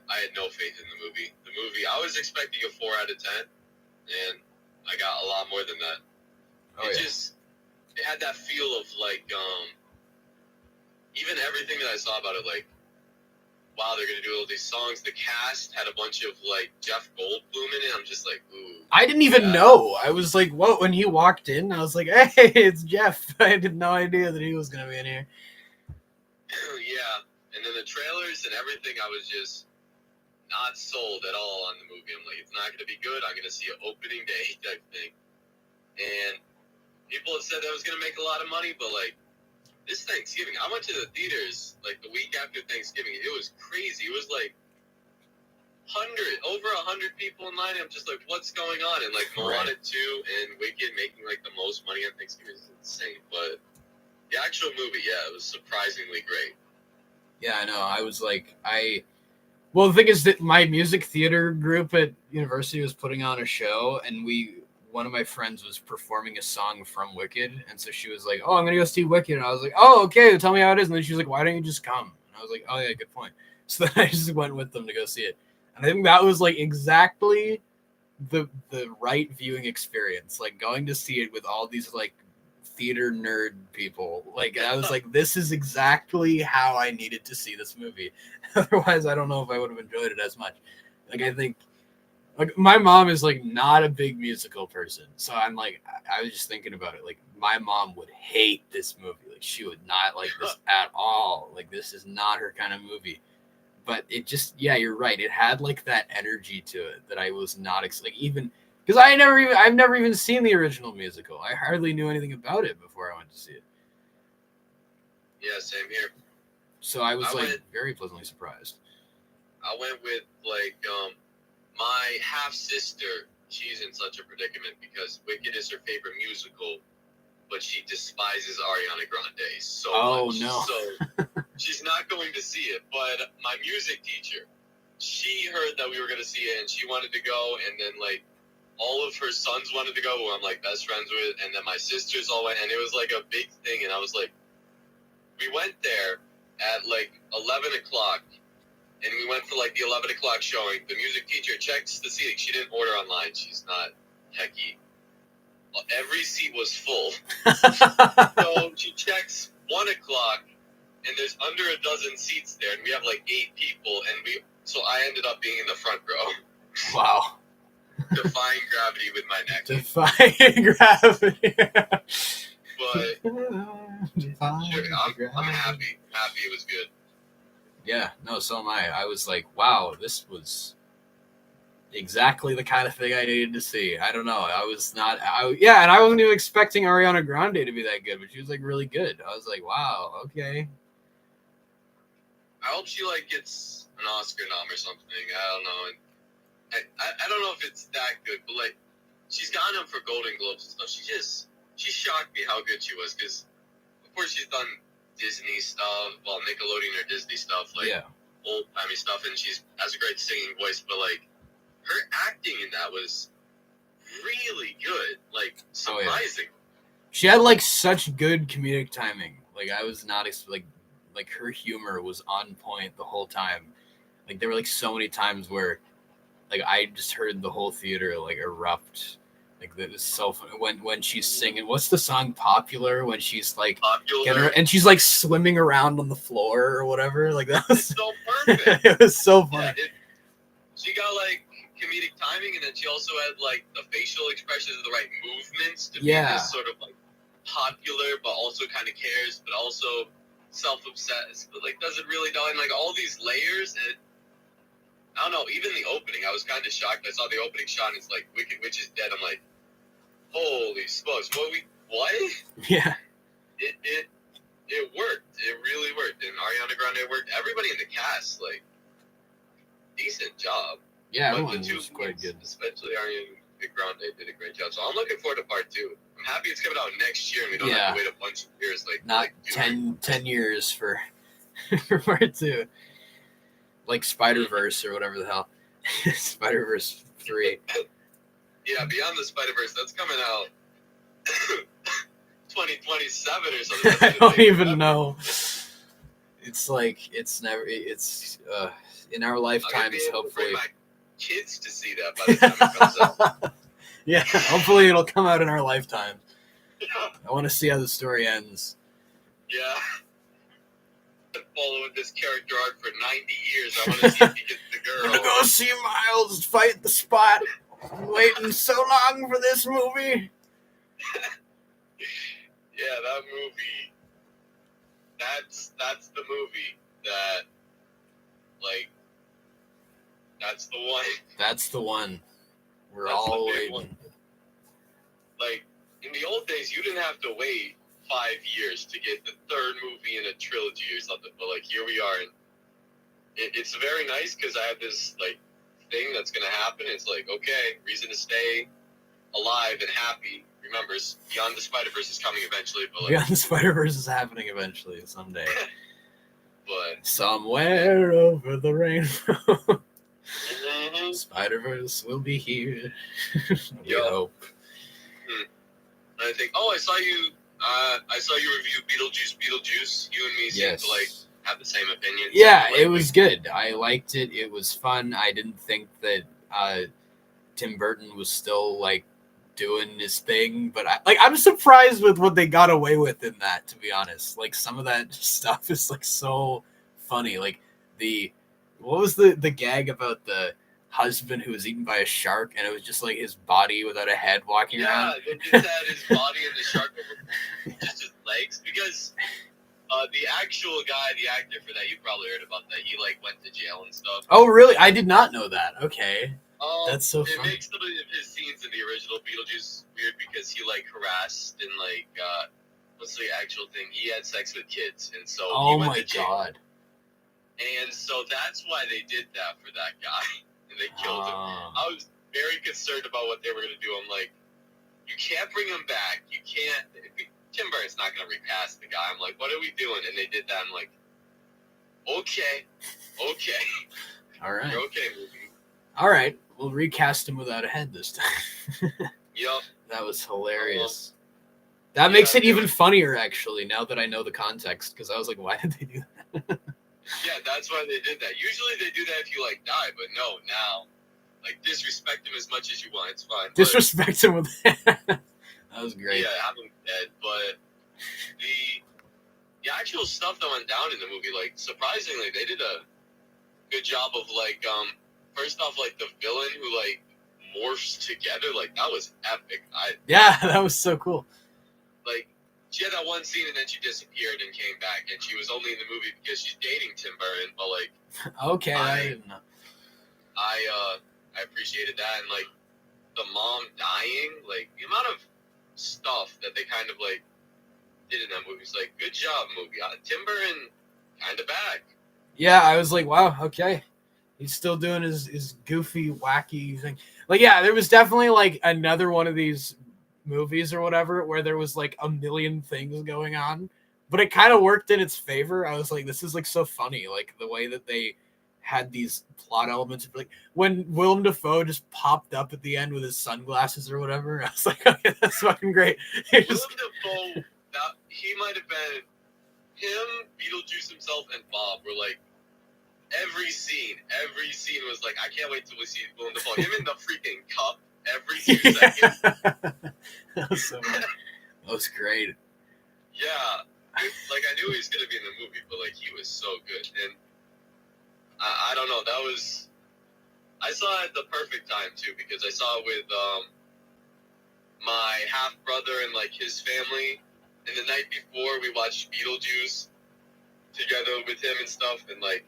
I had no faith in the movie. The movie, I was expecting a 4 out of 10, and I got a lot more than that. It had that feel of like, even everything that I saw about it, like, wow, they're gonna do all these songs. The cast had a bunch of like Jeff Goldblum in it. I'm just like, ooh. I didn't even know. I was like, what? When he walked in, I was like, hey, it's Jeff. I had no idea that he was gonna be in here. Yeah, and then the trailers and everything, I was just not sold at all on the movie. I'm like, it's not gonna be good. I'm gonna see an opening day type thing. And people have said that was gonna make a lot of money, but like, this Thanksgiving, I went to the theaters like the week after Thanksgiving. It was crazy. It was like over 100 people in line. I'm just like, what's going on? And like Moana 2 and Wicked making like the most money on Thanksgiving is insane. But the actual movie, yeah, it was surprisingly great. Yeah, I know. I was like, well, the thing is that my music theater group at university was putting on a show, and one of my friends was performing a song from Wicked, and so she was like, oh, I'm going to go see Wicked, and I was like, oh, okay, tell me how it is, and then she was like, why don't you just come? And I was like, oh, yeah, good point. So then I just went with them to go see it, and I think that was, like, exactly the right viewing experience, like, going to see it with all these, like, theater nerd people. Like, I was like, this is exactly how I needed to see this movie. Otherwise, I don't know if I would have enjoyed it as much. Like, I think like, my mom is, like, not a big musical person. So I'm, like, I was just thinking about it. Like, my mom would hate this movie. Like, she would not like this at all. Like, this is not her kind of movie. But it just, yeah, you're right. It had, like, that energy to it that I was not, like, even, because I've never even seen the original musical. I hardly knew anything about it before I went to see it. Yeah, same here. So I was very pleasantly surprised. I went with, like, my half-sister, she's in such a predicament because Wicked is her favorite musical, but she despises Ariana Grande so much. No. So she's not going to see it. But my music teacher, she heard that we were going to see it, and she wanted to go, and then, like, all of her sons wanted to go, who I'm, like, best friends with, and then my sisters all went, and it was, like, a big thing, and I was like, we went there at, like, 11 o'clock, and we went for, like, the 11 o'clock showing. The music teacher checks the seating. She didn't order online. She's not techie. Every seat was full. So she checks 1 o'clock, and there's under a dozen seats there, and we have, like, 8 people, so I ended up being in the front row. Wow. Defying gravity with my neck. Defying gravity. But I'm happy. Happy it was good. Yeah, no, so am I. I was like, wow, this was exactly the kind of thing I needed to see. I don't know. And I wasn't even expecting Ariana Grande to be that good, but she was, like, really good. I was like, wow, okay. I hope she, like, gets an Oscar nom or something. I don't know. And I don't know if it's that good, but, like, she's gotten them for Golden Globes and stuff. She shocked me how good she was, because, of course, she's done Disney stuff, well, Nickelodeon or Disney stuff, like, old-timey stuff, and she has a great singing voice, but, like, her that was really good, like surprising. She had like such good comedic timing. Like I was not like her humor was on point the whole time. Like there were like so many times where like I just heard the whole theater like erupt. Like that was so funny when she's singing. What's the song Popular? When she's like and she's like swimming around on the floor or whatever. Like that was so perfect. It was so funny. Yeah, she got like comedic timing, and then she also had like the facial expressions, the right movements to be this sort of like popular, but also kind of cares, but also self-obsessed, but like doesn't really know, and like all these layers. And I don't know, even the opening, I was kind of shocked. I saw the opening shot, and it's like Wicked Witch is dead. I'm like, holy smokes, what? Yeah. It worked. It really worked, and Ariana Grande worked. Everybody in the cast, like, decent job. Yeah, but everyone the two was quite good. Especially Ariana Grande did a great job. So I'm looking forward to part 2. I'm happy it's coming out next year, and we don't have to wait a bunch of years. Like not like 10 years for for part 2. Like Spider-Verse or whatever the hell. Spider-Verse 3. Yeah, Beyond the Spider-Verse, that's coming out 2027 or something. I don't even know. It's like it's in our lifetimes, hopefully. My kids to see that by the time it comes out. Yeah, hopefully it'll come out in our lifetime. I want to see how the story ends. Yeah. Following this character arc for 90 years. I want to see if he gets the girl. I'm gonna go see Miles fight the Spot. I'm waiting so long for this movie. Yeah, that movie. That's the movie that, like, that's the one. That's the one. We're all waiting. One. Like, in the old days, you didn't have to wait 5 years to get the third movie in a trilogy or something, but like here we are, and it's very nice because I have this like thing that's gonna happen. It's like, okay, reason to stay alive and happy. Remember, Beyond the Spider-Verse is coming eventually, but like, Beyond the Spider-Verse is happening eventually someday. But somewhere over the rainbow, Spider-Verse will be here. We hope. I think. Oh, I saw you. I saw you review Beetlejuice. You and me seem to like have the same opinion. Yeah, it was good. I liked it. It was fun. I didn't think that Tim Burton was still like doing his thing, but I'm surprised with what they got away with in that, to be honest. Like some of that stuff is like so funny. Like what was the gag about the husband who was eaten by a shark, and it was just like his body without a head walking around? Yeah, they just had his body and the shark over just his legs, because the actual guy, the actor for that, you probably heard about that. He like went to jail and stuff. Oh, really? I did not know that. Okay. That's so funny. It makes some of his scenes in the original Beetlejuice weird because he like harassed and like what's the actual thing? He had sex with kids, and so he went to jail. God. And so that's why they did that for that guy, and they killed him. I was very concerned about what they were going to do. I'm like, you can't bring him back. You can't. Tim Burton's not going to recast the guy. I'm like, what are we doing? And they did that. I'm like, okay. All right. You're okay, movie. All right. We'll recast him without a head this time. Yep. That was hilarious. That makes it even funnier, actually, now that I know the context, because I was like, why did they do that? Yeah, that's why they did that. Usually they do that if you, like, die, but no, now, like, disrespect him as much as you want. It's fine. Disrespect him with that. That was great. Yeah, have him dead, but the actual stuff that went down in the movie, like, surprisingly, they did a good job of, like, first off, like, the villain who, like, morphs together, like, that was epic. Yeah, that was so cool. Like, she had that one scene and then she disappeared and came back, and she was only in the movie because she's dating Tim Burton, but, like... Okay, I didn't know. I appreciated that, and, like, the mom dying, like, the amount of stuff that they kind of, like, did in that movie is like, good job, movie. Tim Burton, kind of back. Yeah, I was like, wow, okay. He's still doing his goofy, wacky thing. Like, yeah, there was definitely, like, another one of these movies or whatever where there was, like, a million things going on. But it kind of worked in its favor. I was like, this is, like, so funny. Like, the way that they had these plot elements. Like when Willem Dafoe just popped up at the end with his sunglasses or whatever, I was like, okay, that's fucking great. Willem Dafoe, he might have been him, Beetlejuice himself, and Bob were like every scene was like, I can't wait till we see Willem Dafoe. Him in the freaking cup every 2 seconds. That was so funny. That was great. Yeah, like I knew he was gonna be in the movie, but like he was so good, and I don't know. I saw it at the perfect time too, because I saw it with my half brother and like his family, and the night before we watched Beetlejuice together with him and stuff, and like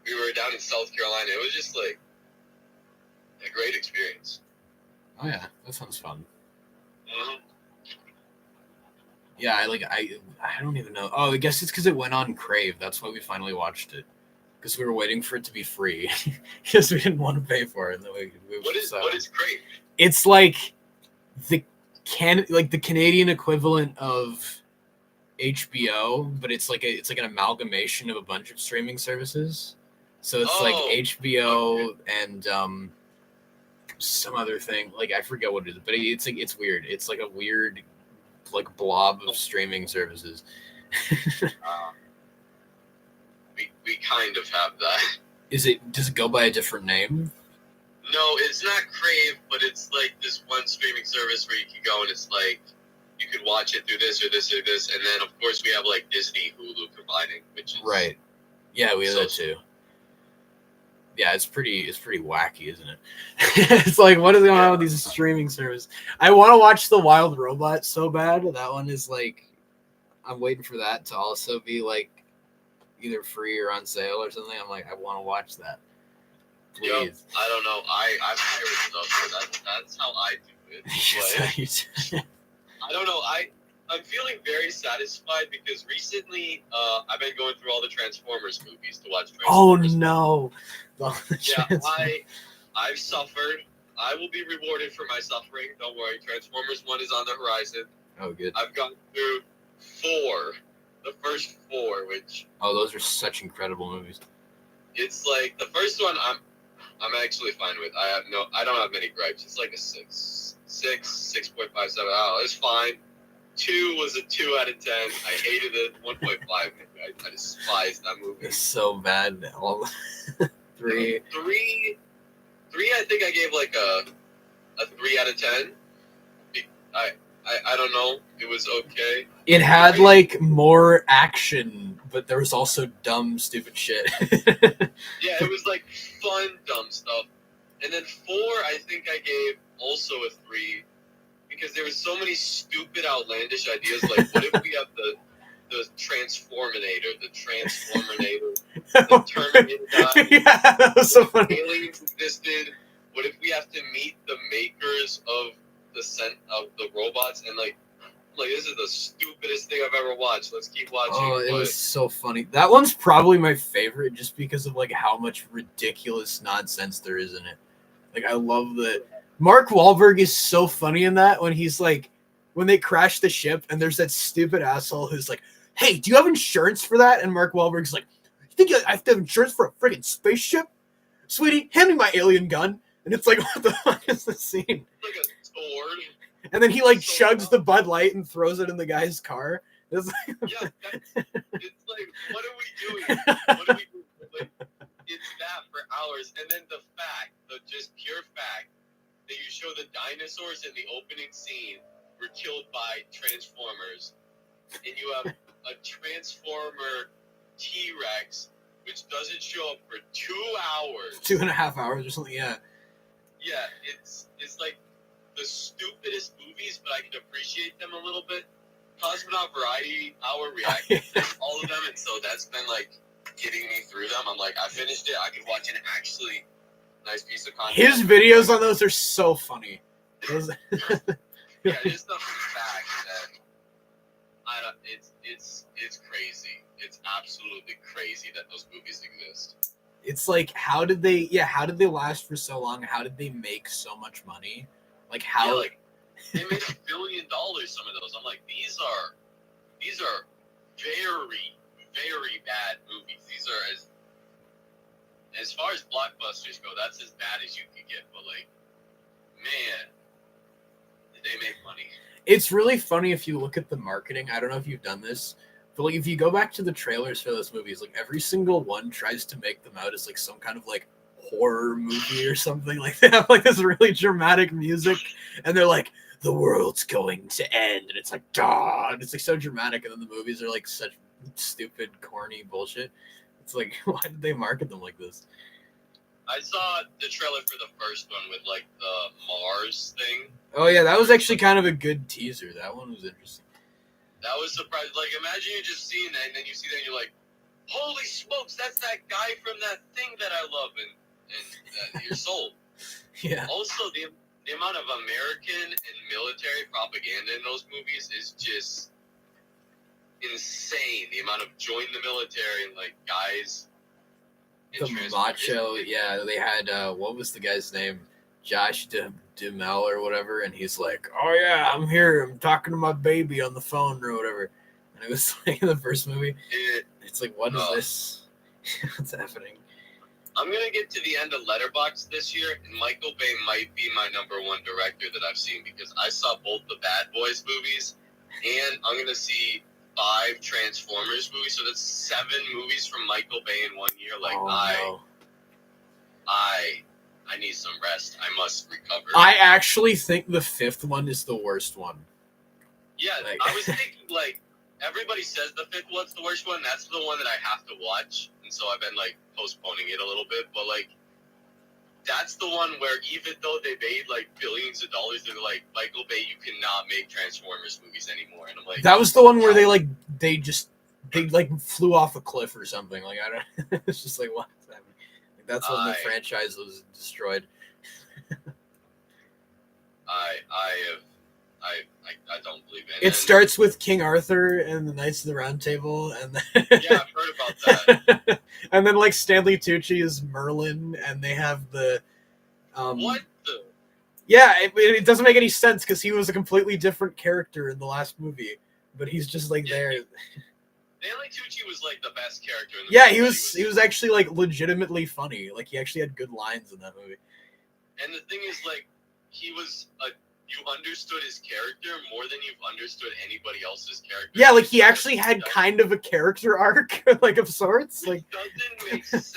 we were down in South Carolina. It was just like a great experience. Oh yeah, that sounds fun. Mm-hmm. Yeah, I don't even know. Oh, I guess it's because it went on Crave. That's why we finally watched it. Because we were waiting for it to be free. Because we didn't want to pay for it. And then what is Crave? It's like the Canadian equivalent of HBO, but it's like an amalgamation of a bunch of streaming services. So it's like HBO and some other thing. Like I forget what it is, but it's weird. It's like a weird like blob of streaming services. We kind of have that. Does it go by a different name? No, it's not Crave, but it's like this one streaming service where you can go and it's like you could watch it through this or this or this, and then of course we have like Disney, Hulu combining, which is right. Yeah, we have that too. Yeah, it's pretty wacky, isn't it? It's like, what is going on with these streaming services? I want to watch The Wild Robot so bad. That one is like, I'm waiting for that to also be like either free or on sale or something. I'm like, I want to watch that. Please. Yep. I don't know. I've pirate stuff, so that's how I do it. I don't know. I'm feeling very satisfied because recently I've been going through all the Transformers movies to watch Transformers. Oh no. Yeah, I've suffered. I will be rewarded for my suffering. Don't worry. Transformers 1 is on the horizon. Oh, good. I've gone through 4. The first 4, which... Oh, those are such incredible movies. It's like, the first one I'm actually fine with. I don't have many gripes. It's like a 6.57. Oh, it's fine. 2 was a 2 out of 10. I hated it. 1.5. I despised that movie. It's so bad. All 3. 3, I think I gave like a 3 out of 10. I don't know. It was okay. It had like more action, but there was also dumb, stupid shit. Yeah, it was like fun, dumb stuff. And then 4, I think I gave also a 3 because there was so many stupid, outlandish ideas. Like, what if we have the Transforminator, the Terminator guy? Yeah, that was so funny. Aliens existed. What if we have to meet the makers of the robots, and like this is the stupidest thing I've ever watched. Let's keep watching. Oh, it was so funny. That one's probably my favorite just because of like how much ridiculous nonsense there is in it. Like I love that Mark Wahlberg is so funny in that when he's like when they crash the ship and there's that stupid asshole who's like, "Hey, do you have insurance for that?" And Mark Wahlberg's like, "You think I have to have insurance for a friggin' spaceship? Sweetie, hand me my alien gun." And it's like, what the fuck is this scene? Like a sword. And then he like chugs the Bud Light and throws it in the guy's car. It's like, yeah, it's like, what are we doing? What are we doing? Like, it's that for hours. And then the just pure fact, that you show the dinosaurs in the opening scene were killed by Transformers. And you have a Transformer T-Rex, which doesn't show up for 2 hours. 2.5 hours or something, yeah. Yeah, it's like the stupidest movies, but I can appreciate them a little bit. Cosmonaut Variety Hour reacted to all of them, and so that's been like getting me through them. I'm like, I finished it. I could watch an actually nice piece of content. His videos on those are so funny. Yeah, just the fact that it's crazy. It's absolutely crazy that those movies exist. It's like, how did they last for so long? How did they make so much money? Like how? Yeah, like they made $1 billion. Some of those. I'm like, these are very, very bad movies. These are As far as blockbusters go, that's as bad as you could get. But like, man, did they make money? It's really funny if you look at the marketing. I don't know if you've done this, but like if you go back to the trailers for those movies, like every single one tries to make them out as like some kind of like horror movie or something. Like they have like this really dramatic music, and they're like, "The world's going to end," and it's like, "God!" It's like so dramatic, and then the movies are like such stupid, corny bullshit. It's like, why did they market them like this? I saw the trailer for the first one with like the Mars thing. Oh yeah, that was actually kind of a good teaser. That one was interesting. That was surprising. Like, imagine you just seeing that, and then you see that, and you're like, "Holy smokes, that's that guy from that thing that I love," and you're sold. Yeah. Also, the amount of American and military propaganda in those movies is just insane. The amount of join the military and like guys. The macho, yeah. They had what was the guy's name? Josh Duhamel or whatever, and he's like, "Oh yeah, I'm here. I'm talking to my baby on the phone or whatever." And it was like in the first movie. It's like, what is this? What's happening? I'm gonna get to the end of Letterboxd this year, and Michael Bay might be my number one director that I've seen because I saw both the Bad Boys movies, and I'm gonna see 5 Transformers movies. So that's 7 movies from Michael Bay in 1 year. Like, I need some rest. I must recover. I actually think the 5th one is the worst one. Yeah, like, I was thinking, like, everybody says the 5th one's the worst one. That's the one that I have to watch. And so I've been, like, postponing it a little bit. But, like, that's the one where even though they made, like, billions of dollars, they're like, Michael Bay, you cannot make Transformers movies anymore. And I'm like... That was the one where they flew off a cliff or something. Like, I don't... It's just like, what's happening? Like, that's when the franchise was destroyed. I don't believe it. It starts with King Arthur and the Knights of the Round Table, and then yeah, I've heard about that. And then like Stanley Tucci is Merlin, and they have the what the? Yeah, it doesn't make any sense because he was a completely different character in the last movie, but he's just like there. Stanley Tucci was like the best character in the movie. He was actually like legitimately funny. Like he actually had good lines in that movie. And the thing is, like, you understood his character more than you've understood anybody else's character. Yeah, like he actually had kind of a character arc, like of sorts. Like it doesn't make sense.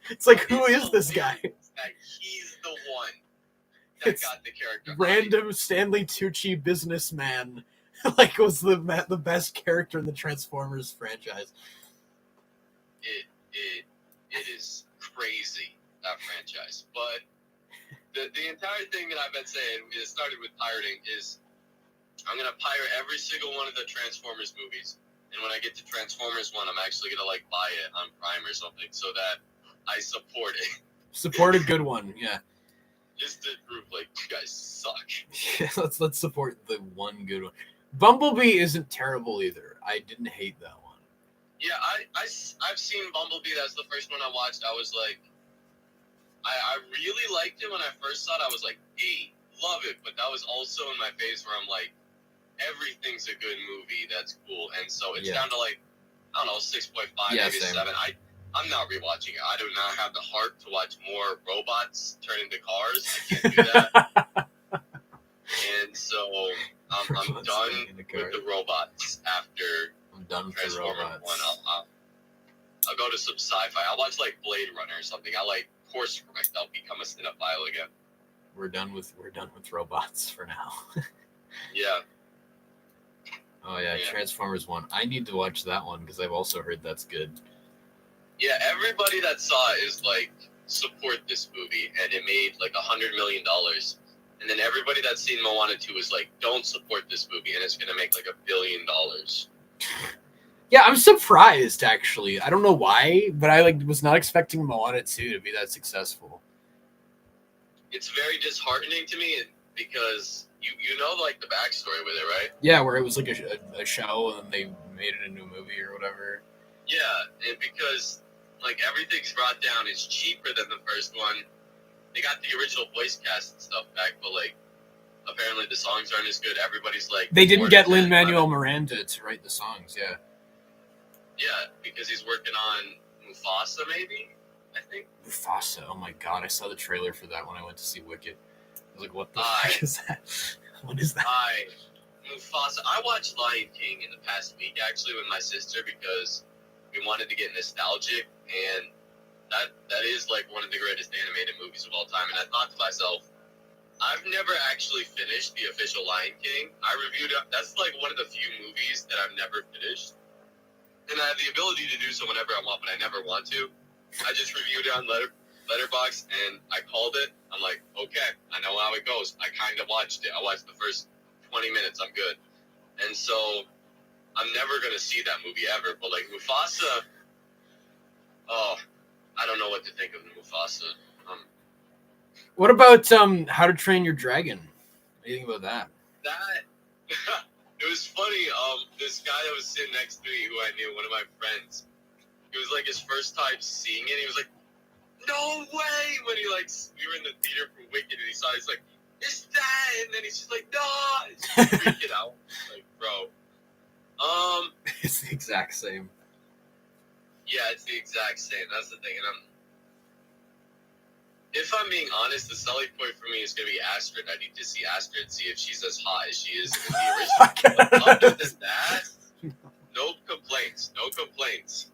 It's like, who is this guy? That he's the one that got the character. Random Stanley Tucci businessman, like was the best character in the Transformers franchise. It is crazy, that franchise, but. The entire thing that I've been saying, it started with pirating, is I'm going to pirate every single one of the Transformers movies. And when I get to Transformers 1, I'm actually going to, like, buy it on Prime or something so that I support it. Support a good one, yeah. Just to prove, like, you guys suck. Yeah, let's support the one good one. Bumblebee isn't terrible either. I didn't hate that one. Yeah, I've seen Bumblebee. That's the first one I watched. I was like... I really liked it when I first saw it. I was like, hey, love it. But that was also in my phase where I'm like, everything's a good movie. That's cool. And so it's down to like, I don't know, 6.5, maybe same. 7. I'm not rewatching it. I do not have the heart to watch more robots turn into cars. I can't do that. And so I'm done with the robots after I'm done with Transformers 1. I'll go to some sci-fi. I'll watch like Blade Runner or something. I like Course Correct. I'll become a cinephile again. We're done with robots for now. Yeah. Oh yeah, Transformers 1. I need to watch that one because I've also heard that's good. Yeah, everybody that saw it is like, support this movie, and it made like $100 million. And then everybody that's seen Moana 2 is like, don't support this movie, and it's gonna make like $1 billion. Yeah, I'm surprised actually. I don't know why, but I was not expecting Moana 2 to be that successful. It's very disheartening to me because you know like the backstory with it, right? Yeah, where it was like a show and they made it a new movie or whatever. Yeah, and because like everything's brought down, it's cheaper than the first one. They got the original voice cast and stuff back, but like apparently the songs aren't as good. Everybody's like, they didn't get Lin-Manuel Miranda to write the songs. Yeah. Yeah, because he's working on Mufasa, maybe? I think. Mufasa. Oh my god, I saw the trailer for that when I went to see Wicked. I was like, what the I- fuck is that? What is that? Mufasa. I watched Lion King in the past week actually with my sister because we wanted to get nostalgic, and that is like one of the greatest animated movies of all time. And I thought to myself, I've never actually finished the official Lion King. I reviewed it. That's like one of the few movies that I've never finished, and I have the ability to do so whenever I want, but I never want to. I just reviewed it on Letterboxd, and I called it. I'm like, okay, I know how it goes. I kind of watched it. I watched the first 20 minutes. I'm good. And so I'm never going to see that movie ever. But like Mufasa, oh, I don't know what to think of Mufasa. What about How to Train Your Dragon? What do you think about that? That, it was funny. This guy that was sitting next to me who I knew, one of my friends, it was like his first time seeing it. He was like, no way! When we were in the theater for Wicked, and he saw it, he's like, it's that! And then he's just like, no! He's just freaking out. Like, bro. It's the exact same. Yeah, it's the exact same. That's the thing. And if I'm being honest, the selling point for me is going to be Astrid. I need to see Astrid, see if she's as hot as she is in the original. But other than that, no complaints. No complaints.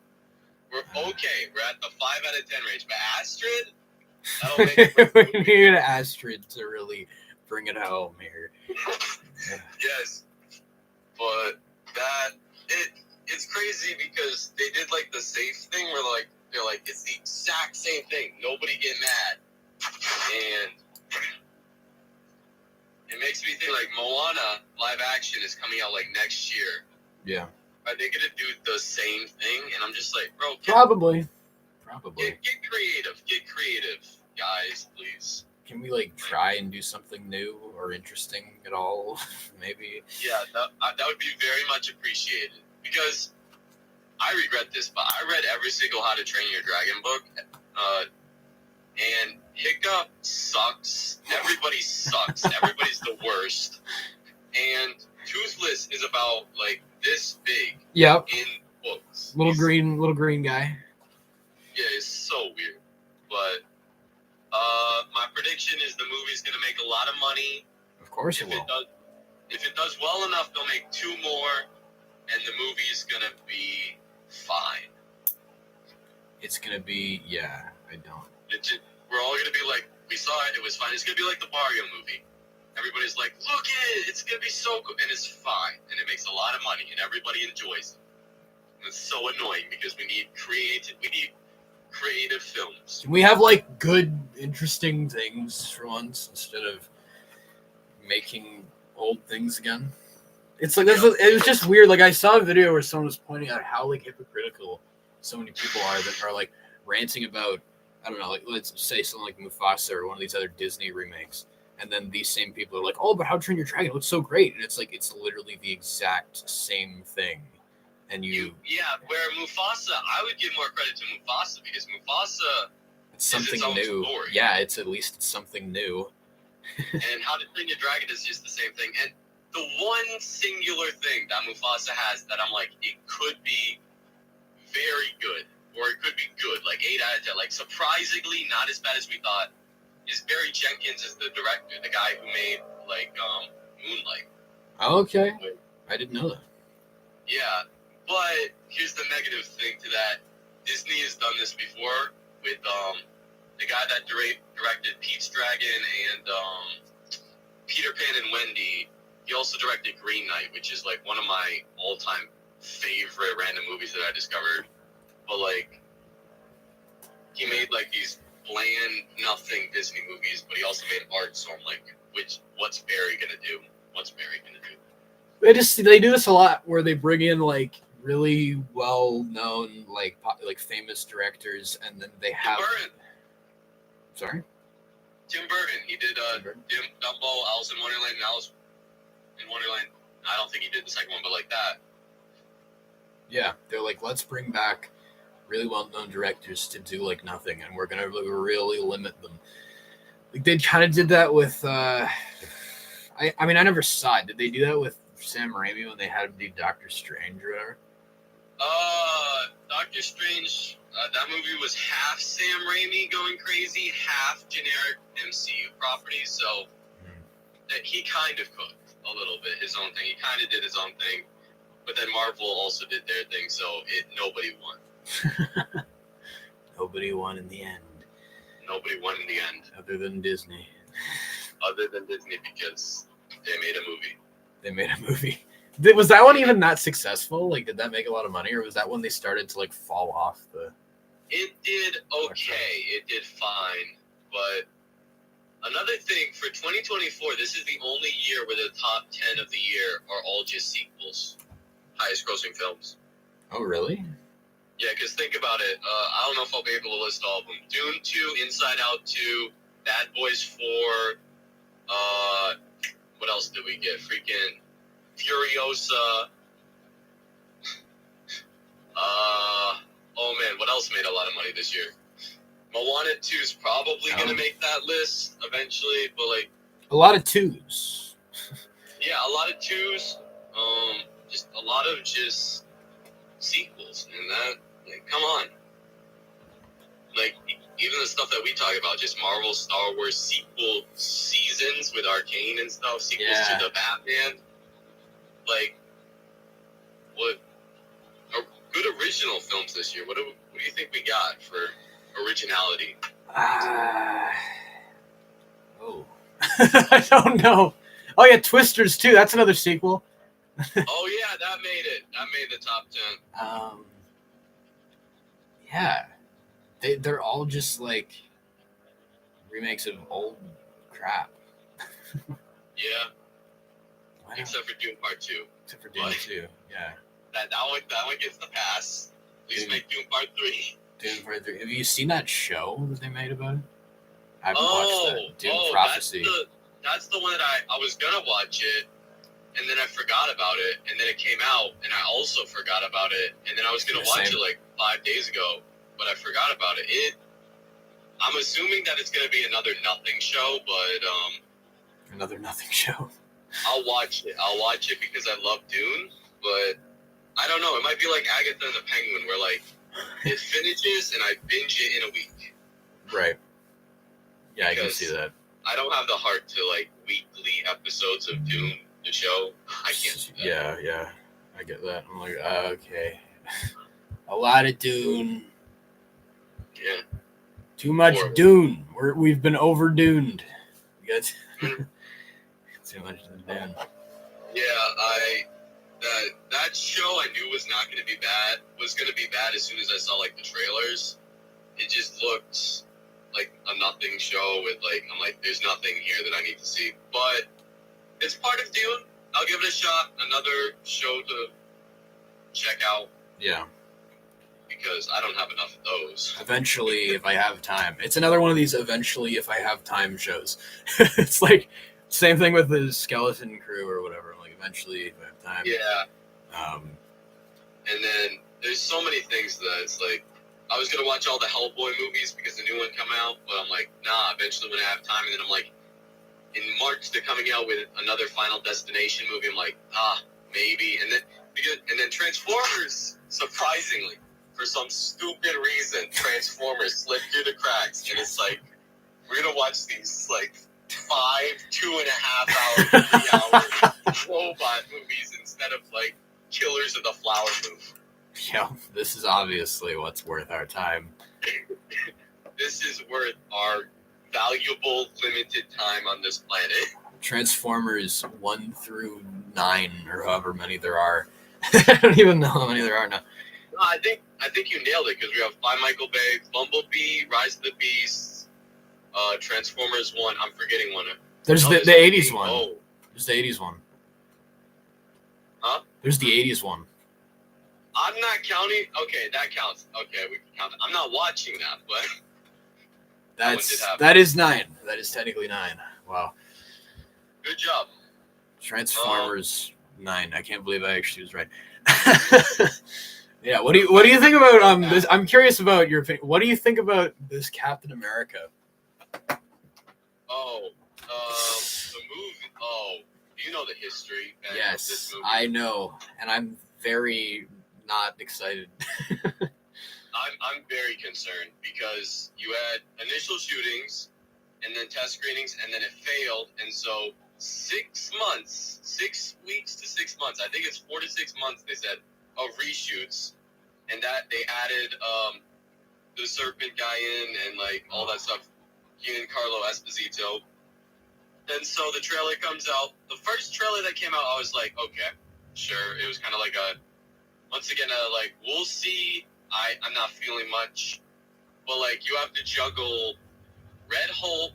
We're okay. We're at the 5 out of 10 range. But Astrid, that'll make it. We need Astrid to really bring it home here. Yes. But it's crazy because they did like the safe thing where like they're like it's the exact same thing. Nobody get mad. And it makes me think like Moana live action is coming out like next year. Yeah. Are they gonna do the same thing? And I'm just like, bro, Probably. Get creative, guys, please. Can we like try and do something new or interesting at all? Maybe. Yeah, that would be very much appreciated. Because I regret this, but I read every single How to Train Your Dragon book, and Hiccup sucks. Everybody sucks. Everybody's the worst. And Toothless is about like this big. Yep. In books. Little green guy. Yeah, it's so weird. But my prediction is the movie's gonna make a lot of money. Of course it will. If it does well enough, they'll make 2 more, and the movie's gonna be fine. It's gonna be I don't. We're all gonna be like, we saw it, it was fine. It's gonna be like the Mario movie. Everybody's like, look at it, it's gonna be so good, and it's fine, and it makes a lot of money, and everybody enjoys it. And it's so annoying because we need creative films. Can we have like good, interesting things for once instead of making old things again? It's like it was just weird. Like I saw a video where someone was pointing out how like hypocritical so many people are that are like ranting about, I don't know, like let's say something like Mufasa or one of these other Disney remakes, and then these same people are like, oh, but How to Train Your Dragon looks so great, and it's like it's literally the exact same thing. And where Mufasa, I would give more credit to Mufasa because Mufasa it's something is its own new. Story. Yeah, it's at least something new. And How to Train Your Dragon is just the same thing. And the one singular thing that Mufasa has that I'm like, it could be very good, or it could be good, like 8 out of 10, like surprisingly not as bad as we thought, is Barry Jenkins is the director, the guy who made like Moonlight. Okay, I didn't know that. Yeah, but here's the negative thing to that. Disney has done this before with the guy that directed Pete's Dragon and Peter Pan and Wendy. He also directed Green Knight, which is like one of my all-time favorite random movies that I discovered. But like, he made like these bland, nothing Disney movies, but he also made art. So I'm like, what's Barry gonna do? What's Barry gonna do? They do this a lot where they bring in like really well-known like famous directors, and then they have. Tim Burton. Sorry. Tim Burton. He did Dumbo, Alice in Wonderland, and Alice in Wonderland. I don't think he did the second one, but like that. Yeah, they're like, let's bring back really well-known directors to do like nothing, and we're gonna really limit them. Like they kind of did that with. I mean, I never saw it. Did they do that with Sam Raimi when they had him do Doctor Strange or whatever? Doctor Strange. that movie was half Sam Raimi going crazy, half generic MCU property. So he kind of cooked a little bit his own thing. He kind of did his own thing, but then Marvel also did their thing. So nobody won. Nobody won in the end. Nobody won in the end. Other than Disney. Other than Disney, because they made a movie. They made a movie. Was that one even that successful? Like, did that make a lot of money, or was that when they started to like fall off the? It did okay. It did fine, but another thing for 2024, this is the only year where the top 10 of the year are all just sequels, highest grossing films. Oh, really? Yeah, because think about it. I don't know if I'll be able to list all of them. Dune 2, Inside Out 2, Bad Boys 4. What else did we get? Freaking Furiosa. Oh man, what else made a lot of money this year? Moana 2 is probably gonna make that list eventually, but like a lot of twos. Yeah, a lot of twos. Just a lot of just sequels, and that like, come on. Like even the stuff that we talk about, just Marvel, Star Wars sequel seasons with Arcane and stuff, sequels to the Batman. Like, what are good original films this year? What do you think we got for originality? I don't know. Oh yeah, Twisters too. That's another sequel. Oh yeah, that made it. That made the top 10. Yeah, they're all just like remakes of old crap. Yeah. Except for Dune Part 2. Except for Dune 2, yeah. That one gets the pass. Please make Dune Part 3. Dune Part 3. Have you seen that show that they made about it? I haven't watched that. Dune Prophecy. That's the one that I was going to watch it, and then I forgot about it, and then it came out, and I also forgot about it, and then I was going to watch it like 5 days ago, but I forgot about it. I'm assuming that it's going to be another nothing show, but... Another nothing show. I'll watch it. I'll watch it because I love Dune, but I don't know. It might be like Agatha and the Penguin, where like it finishes and I binge it in a week. Right. Yeah, I can see that. I don't have the heart to like weekly episodes of Dune, the show. I can't do that. Yeah. I get that. I'm like, okay. A lot of Dune. Yeah. Too much Dune. We've been over-duned. You got too much Dune. Yeah, that show I knew was not going to be bad. Was going to be bad as soon as I saw like the trailers. It just looked like a nothing show with like I'm like there's nothing here that I need to see. But it's part of Dune. I'll give it a shot. Another show to check out. Yeah. Because I don't have enough of those. Eventually, if I have time. It's another one of these eventually if I have time shows. It's like same thing with the Skeleton Crew or whatever. Like eventually if I have time. Yeah. And then there's so many things that it's like I was gonna watch all the Hellboy movies because the new one come out, but I'm like, nah, eventually when I have time. And then I'm like, in March they're coming out with another Final Destination movie. I'm like, maybe. And then Transformers, surprisingly, for some stupid reason, Transformers slipped through the cracks, and it's like we're gonna watch these like 5 2.5 hour, 3 hour robot movies instead of like Killers of the Flower Moon. Yeah, this is obviously what's worth our time. This is worth our valuable limited time on this planet. Transformers 1 through 9, or however many there are. I don't even know how many there are now. No, I think you nailed it because we have by Michael Bay, Bumblebee, Rise of the Beasts, Transformers 1. I'm forgetting one. There's the 80s one. Oh. There's the 80s one. Huh? There's the 80s one. I'm not counting. Okay, that counts. Okay, we can count it. I'm not watching that, but that is 9. That is technically 9. Wow. Good job. Transformers 9. I can't believe I actually was right. Yeah. What do you think about this? I'm curious about your opinion. What do you think about this Captain America? Oh, the movie. Oh, do you know the history? Yes, of this movie? I know, and I'm very not excited. I'm very concerned because you had initial shootings and then test screenings and then it failed, and so 6 months, 6 weeks to 6 months, I think it's 4 to 6 months, they said, of reshoots, and that they added the Serpent guy in and like all that stuff, Giancarlo Esposito. And so the trailer comes out. The first trailer that came out, I was like, okay, sure. It was kind of like once again, like, we'll see. I'm not feeling much. But, like, you have to juggle Red Hulk,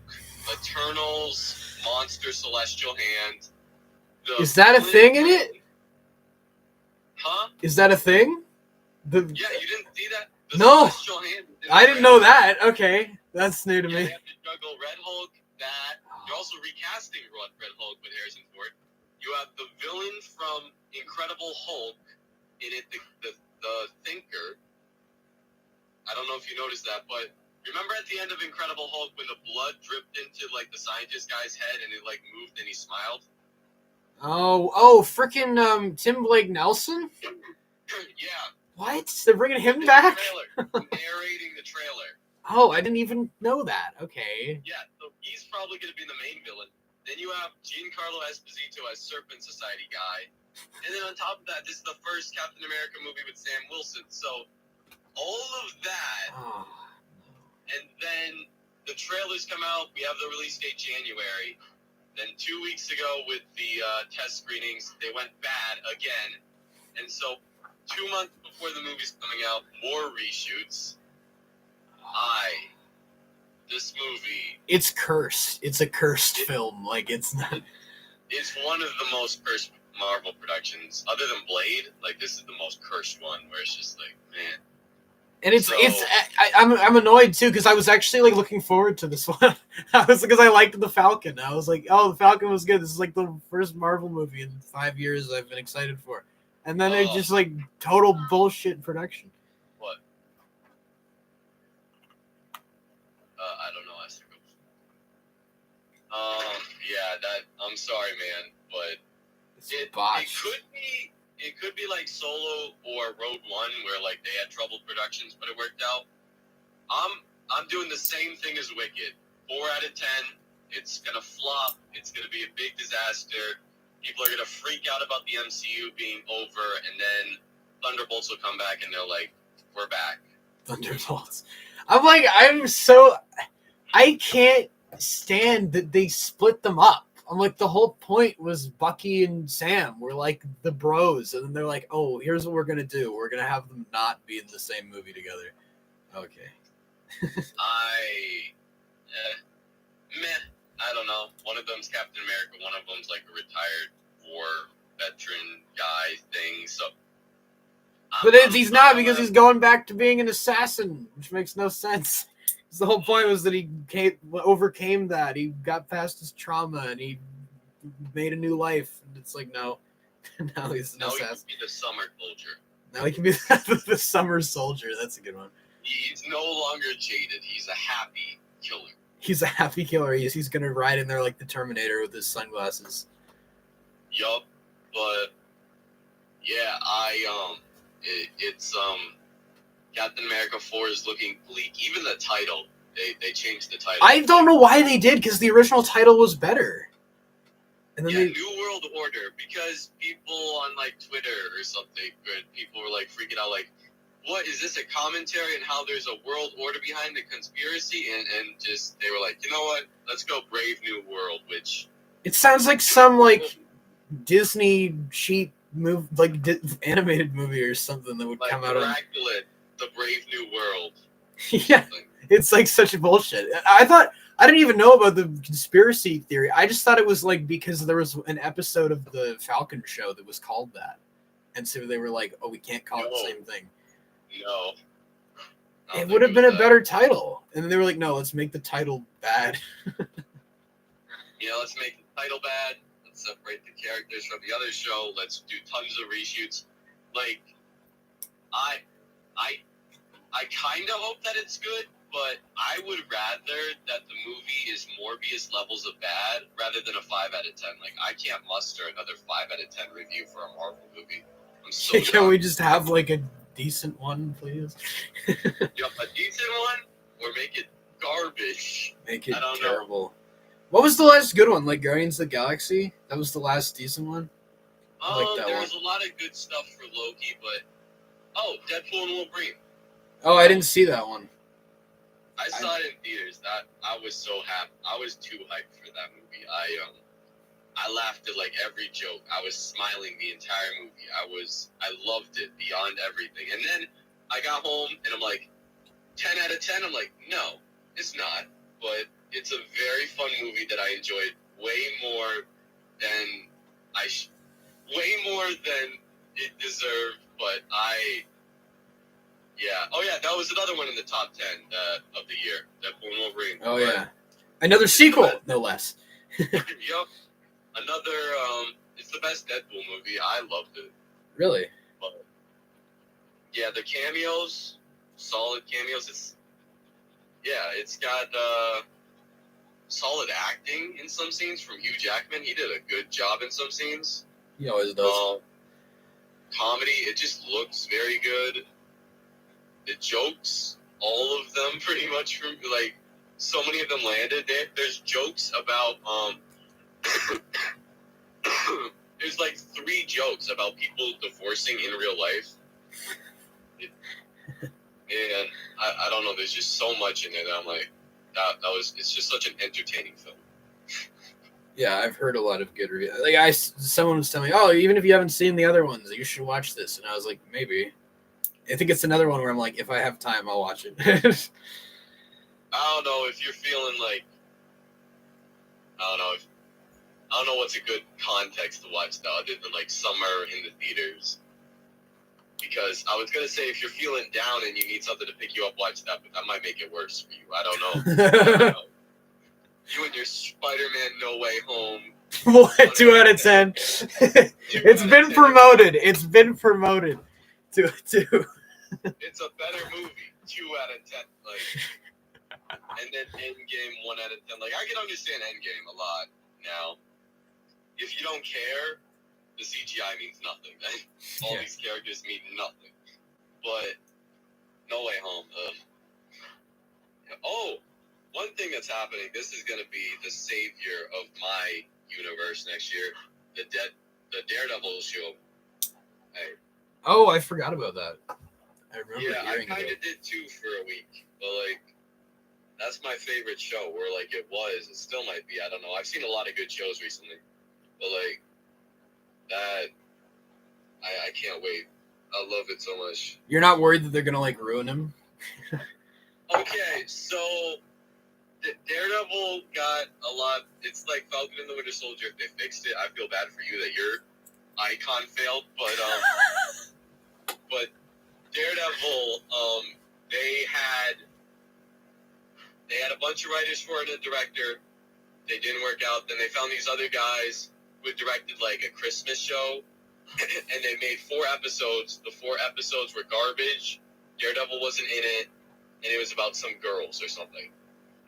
Eternals, Monster Celestial Hand. Is that a thing in it? Huh? Is that a thing? Yeah, you didn't see that? The No. Celestial Hand I didn't know that. Okay. That's new to me. They have to juggle Red Hulk, that. You're also recasting Red Hulk with Harrison Ford. You have the villain from Incredible Hulk in it, the Thinker. I don't know if you noticed that, but remember at the end of Incredible Hulk when the blood dripped into like the scientist guy's head and it like moved and he smiled? Oh, freaking Tim Blake Nelson? Yeah. What? They're bringing him back? Narrating the trailer. Oh, I didn't even know that. Okay. Yeah, so he's probably going to be the main villain. Then you have Giancarlo Esposito as Serpent Society guy. And then on top of that, this is the first Captain America movie with Sam Wilson. So all of that, and then the trailers come out. We have the release date January. Then 2 weeks ago with the test screenings, they went bad again. And so 2 months before the movie's coming out, more reshoots. This movie... It's cursed. It's a cursed film. Like, it's not... It's one of the most cursed Marvel productions. Other than Blade, like, this is the most cursed one, where it's just like, man... And I'm annoyed too because I was actually like looking forward to this one. Because I liked the Falcon. I was like, oh, the Falcon was good. This is like the first Marvel movie in 5 years I've been excited for. And then it's just like total bullshit production. What? I don't know. Yeah, I'm sorry, man, but it could be like Solo or Rogue One, where like they had troubled productions, but it worked out. I'm doing the same thing as Wicked. 4 out of 10. It's gonna flop. It's gonna be a big disaster. People are gonna freak out about the MCU being over, and then Thunderbolts will come back, and they're like, "We're back." Thunderbolts. I can't stand that they split them up. I'm like, the whole point was Bucky and Sam were like the bros, and then they're like, oh, here's what we're gonna do. We're gonna have them not be in the same movie together. Okay. I don't know. One of them's Captain America. One of them's like a retired war veteran guy thing. So, but he's not because he's going back to being an assassin, which makes no sense. The whole point was that he overcame that. He got past his trauma and he made a new life. And it's like, no. Now he's an assassin. He can be the summer soldier. Now he can be the summer soldier. That's a good one. He's no longer jaded. He's a happy killer. He's a happy killer. He's going to ride in there like the Terminator with his sunglasses. Yup. But, yeah, it's Captain America 4 is looking bleak. Even the title, they changed the title. I don't know why they did, because the original title was better. And then New World Order, because people on like Twitter or something, people were like freaking out, like, what is this, a commentary on how there's a world order behind the conspiracy? And just they were like, you know what? Let's go Brave New World, which it sounds like some like Disney cheap move, like animated movie or something that would like come out of the Brave New World. Yeah, it's like such bullshit. I didn't even know about the conspiracy theory. I just thought it was like because there was an episode of the Falcon show that was called that, and so they were like, "Oh, we can't call it the same thing." No, it would have been a better title, and then they were like, "No, let's make the title bad." Yeah, let's make the title bad. Let's separate the characters from the other show. Let's do tons of reshoots. Like, I kind of hope that it's good, but I would rather that the movie is Morbius levels of bad rather than a 5 out of 10. Like, I can't muster another 5 out of 10 review for a Marvel movie. I'm so Can we just have like a decent one, please. Yep, a decent one, or make it garbage. Make it I don't terrible. Know. What was the last good one? Like Guardians of the Galaxy? That was the last decent one? I like that there was a lot of good stuff for Loki, but... Oh, Deadpool and Wolverine. Oh, I didn't see that one. I saw it in theaters. I was so happy. I was too hyped for that movie. I laughed at like every joke. I was smiling the entire movie. I loved it beyond everything. And then I got home and I'm like, 10 out of 10. I'm like, no, it's not. But it's a very fun movie that I enjoyed way more than it deserved. But oh yeah, that was another one in the top 10 of the year. Deadpool and Wolverine. Oh yeah, another sequel, no less. Yep. Another, it's the best Deadpool movie. I loved it. Really? But, yeah, the cameos, solid cameos. It's got solid acting in some scenes from Hugh Jackman. He did a good job in some scenes. He always does. Comedy, it just looks very good. The jokes, all of them pretty much, from like, so many of them landed. There's jokes about, there's like 3 jokes about people divorcing in real life. And I don't know, there's just so much in there that I'm like, it's just such an entertaining film. Yeah, I've heard a lot of good reviews. Like someone was telling me, oh, even if you haven't seen the other ones, you should watch this. And I was like, maybe. I think it's another one where I'm like, if I have time, I'll watch it. I don't know if you're feeling like, I don't know what's a good context to watch that other than like summer in the theaters. Because I was going to say, if you're feeling down and you need something to pick you up, watch that, but that might make it worse for you. I don't know. You and your Spider-Man No Way Home. What? 2 out of 10. It's been promoted. It's been promoted. To. It's a better movie. 2 out of 10. Like, and then Endgame 1 out of 10. Like, I can understand Endgame a lot now. If you don't care, the CGI means nothing. All these characters mean nothing. But No Way Home. One thing that's happening. This is going to be the savior of my universe next year. The Daredevil show. Oh, I forgot about that. I remember. Yeah, I kind of did too for a week, but like, that's my favorite show. Where like it still might be. I don't know. I've seen a lot of good shows recently, but like that, I can't wait. I love it so much. You're not worried that they're gonna like ruin him? Okay, so Daredevil got a lot. It's like Falcon and the Winter Soldier. If they fixed it, I feel bad for you that your icon failed, but Daredevil, they had a bunch of writers for it and a director. They didn't work out. Then they found these other guys who had directed like a Christmas show, and they made 4 episodes. The 4 episodes were garbage. Daredevil wasn't in it, and it was about some girls or something.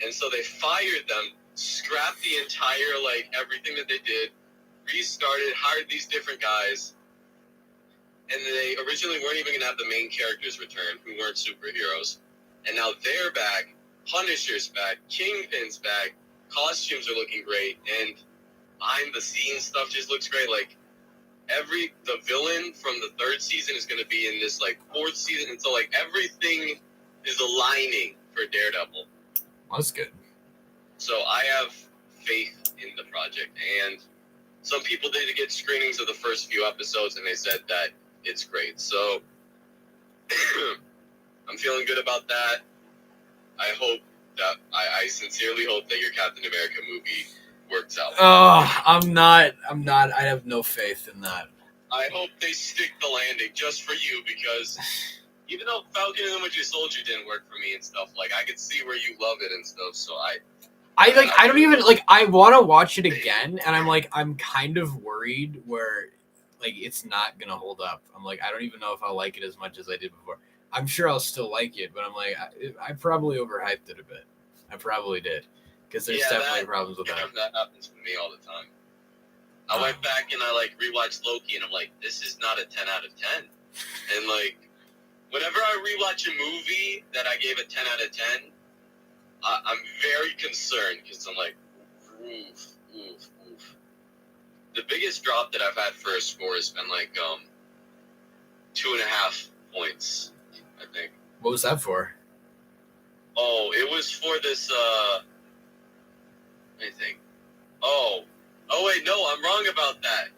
And so they fired them, scrapped the entire, like, everything that they did, restarted, hired these different guys, and they originally weren't even going to have the main characters return, who weren't superheroes. And now they're back, Punisher's back, Kingpin's back, costumes are looking great, and behind the scenes stuff just looks great. Like, the villain from the 3rd season is going to be in this, like, 4th season, and so, like, everything is aligning for Daredevil. That's good. So I have faith in the project, and some people did get screenings of the first few episodes, and they said that it's great. So I'm feeling good about that. I sincerely hope that your Captain America movie works out. Oh, I'm not. I have no faith in that. I hope they stick the landing just for you, because even though Falcon and the Winter Soldier didn't work for me and stuff, like, I could see where you love it and stuff, so I don't even, like, I want to watch it again, and I'm kind of worried where, like, it's not going to hold up. I'm like, I don't even know if I'll like it as much as I did before. I'm sure I'll still like it, but I'm like, I probably overhyped it a bit. I probably did, because there's definitely problems with that. That happens with me all the time. I went back and I, like, rewatched Loki, and I'm like, this is not a 10 out of 10. And, like, whenever I rewatch a movie that I gave a 10 out of 10, I'm very concerned because I'm like, oof. The biggest drop that I've had for a score has been like 2.5 points, I think. What was that for? Oh, it was for this, let me think. Oh wait, no, I'm wrong about that.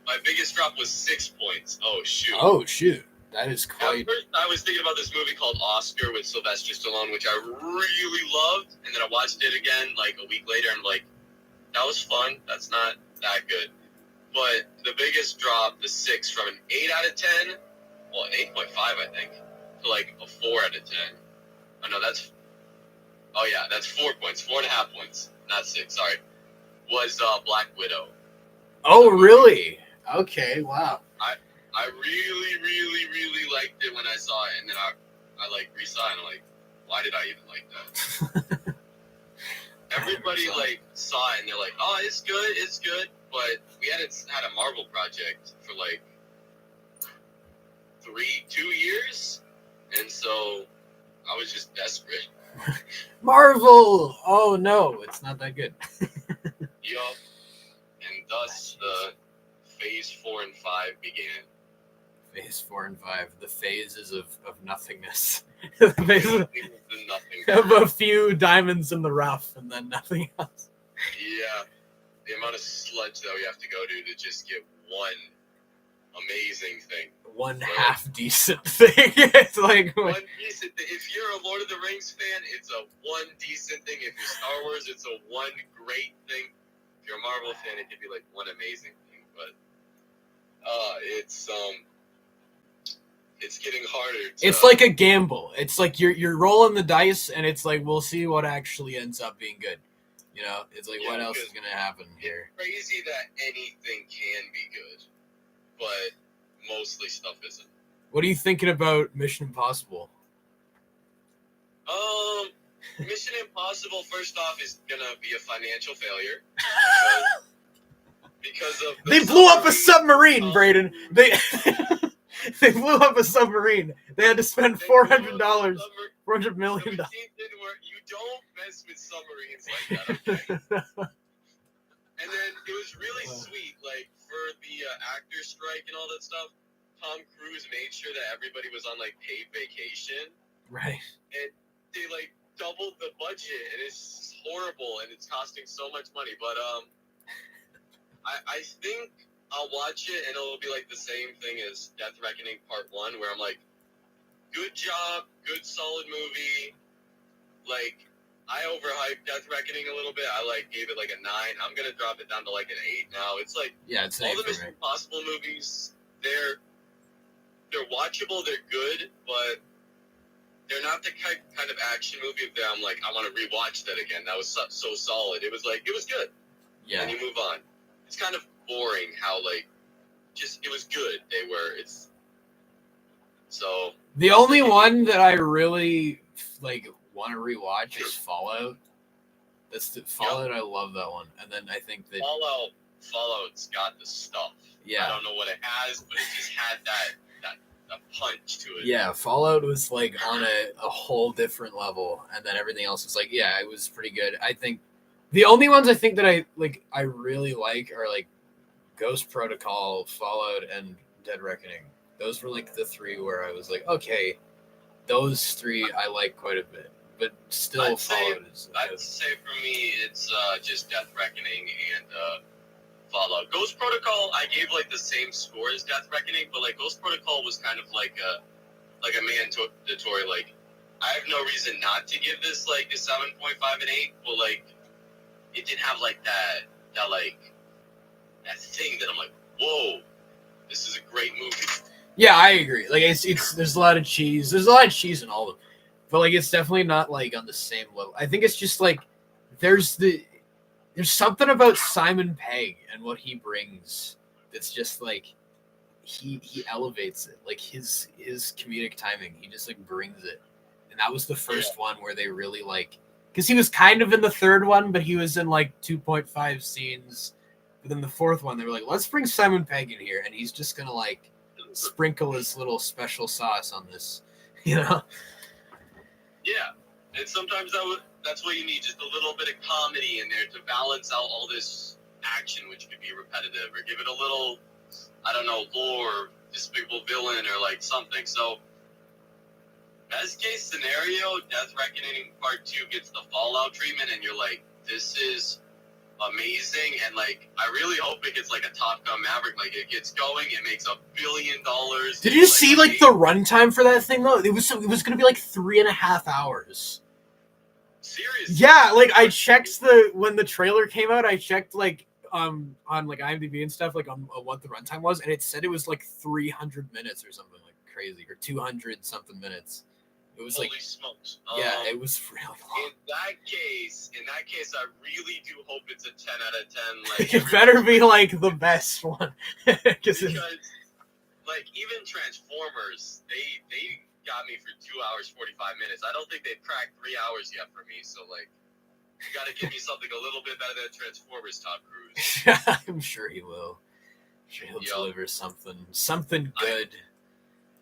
My biggest drop was 6 points. Oh, shoot. That is At quite... first, I was thinking about this movie called Oscar with Sylvester Stallone, which I really loved, and then I watched it again like a week later, and I'm like, that was fun. That's not that good. But the biggest drop, the 6 from an 8 out of 10, well, an 8.5, I think, to like a 4 out of 10. Oh, no, that's 4 points, 4.5 points, not 6, sorry, was Black Widow. Oh, really? Okay, wow. I really liked it when I saw it, and then I like re-saw it, and I'm like, why did I even like that? Everybody like saw it, and they're like, oh, it's good, but we hadn't had a Marvel project for like 2 years, and so I was just desperate. Marvel! Oh, no, it's not that good. Yup. And thus the Phase 4 and 5 began. Phase 4 and 5, the phases of nothingness. The phases of a few diamonds in the rough and then nothing else. Yeah. The amount of sludge that we have to go to just get one amazing thing. One half decent thing. It's like one decent thing. If you're a Lord of the Rings fan, it's a one decent thing. If you're Star Wars, it's a one great thing. If you're a Marvel fan, it could be like one amazing thing. But it's getting harder. It's like a gamble. It's like you're rolling the dice, and it's like we'll see what actually ends up being good. You know, it's like what else is gonna happen here? It's crazy that anything can be good, but mostly stuff isn't. What are you thinking about Mission Impossible? Mission Impossible, first off, is gonna be a financial failure because of they blew up a submarine, Brayden. They blew up a submarine. They had to spend $400 million. You don't mess with submarines like that, okay? And then it was really sweet, like for the actor strike and all that stuff. Tom Cruise made sure that everybody was on like paid vacation. Right. And they like doubled the budget, and it's horrible, and it's costing so much money. But I think I'll watch it, and it'll be like the same thing as Death Reckoning Part 1, where I'm like, good job, good solid movie. Like, I overhyped Death Reckoning a little bit. I like gave it like a 9. I'm gonna drop it down to like an 8 now. It's like it's all the Mission Impossible movies. They're watchable. They're good, but they're not the kind of action movie that I'm like, I want to rewatch that again. That was so solid. It was like, it was good. Yeah. And you move on. It's kind of boring how like just it was good. They were. It's so the only one that I really like want to rewatch is Fallout. That's the Fallout. Yep. I love that one. And then I think that Fallout's got the stuff. Yeah. I don't know what it has, but it just had that punch to it. Yeah, Fallout was like on a whole different level, and then everything else was like, yeah, it was pretty good. I think the only ones I think that I really like are like Ghost Protocol, Fallout, and Dead Reckoning. Those were like the 3 where I was like, okay, those 3 I like quite a bit, but still I'd Fallout is. I'd say for me, it's just Death Reckoning and Fallout. Ghost Protocol, I gave like the same score as Death Reckoning, but like Ghost Protocol was kind of like a mandatory. Like, I have no reason not to give this like a 7.5 and 8, but like it didn't have like that thing that I'm like, whoa, this is a great movie. Yeah, I agree. Like it's there's a lot of cheese. There's a lot of cheese in all of them, but like it's definitely not like on the same level. I think it's just like there's something about Simon Pegg and what he brings that's just like he elevates it. Like his comedic timing, he just like brings it. And that was the first one where they really like, because he was kind of in the third one, but he was in like 2.5 scenes. But then the fourth one, they were like, let's bring Simon Pegg in here, and he's just gonna like sprinkle his little special sauce on this, you know? Yeah, and sometimes that's what you need, just a little bit of comedy in there to balance out all this action, which could be repetitive, or give it a little, I don't know, lore, despicable villain, or like something. So, best case scenario, Death Reckoning Part 2 gets the Fallout treatment, and you're like, this is amazing, and like, I really hope it gets like a Top Gun Maverick, like it gets going, it makes $1 billion. Did you see like the runtime for that thing though? It was gonna be like 3.5 hours. Seriously? Yeah, like I checked when the trailer came out, I checked like on like IMDb and stuff, like on what the runtime was, and it said it was like 300 minutes or something like crazy, or 200 something minutes. It was Holy like, smokes. yeah, it was really long. In that case, I really do hope it's a 10 out of 10. Like, It better be like the best one. because, like, even Transformers, they got me for 2 hours 45 minutes. I don't think they've cracked 3 hours yet for me. So, like, you got to give me something a little bit better than Transformers, Tom Cruise. I'm sure he will. I'm sure he'll deliver something good.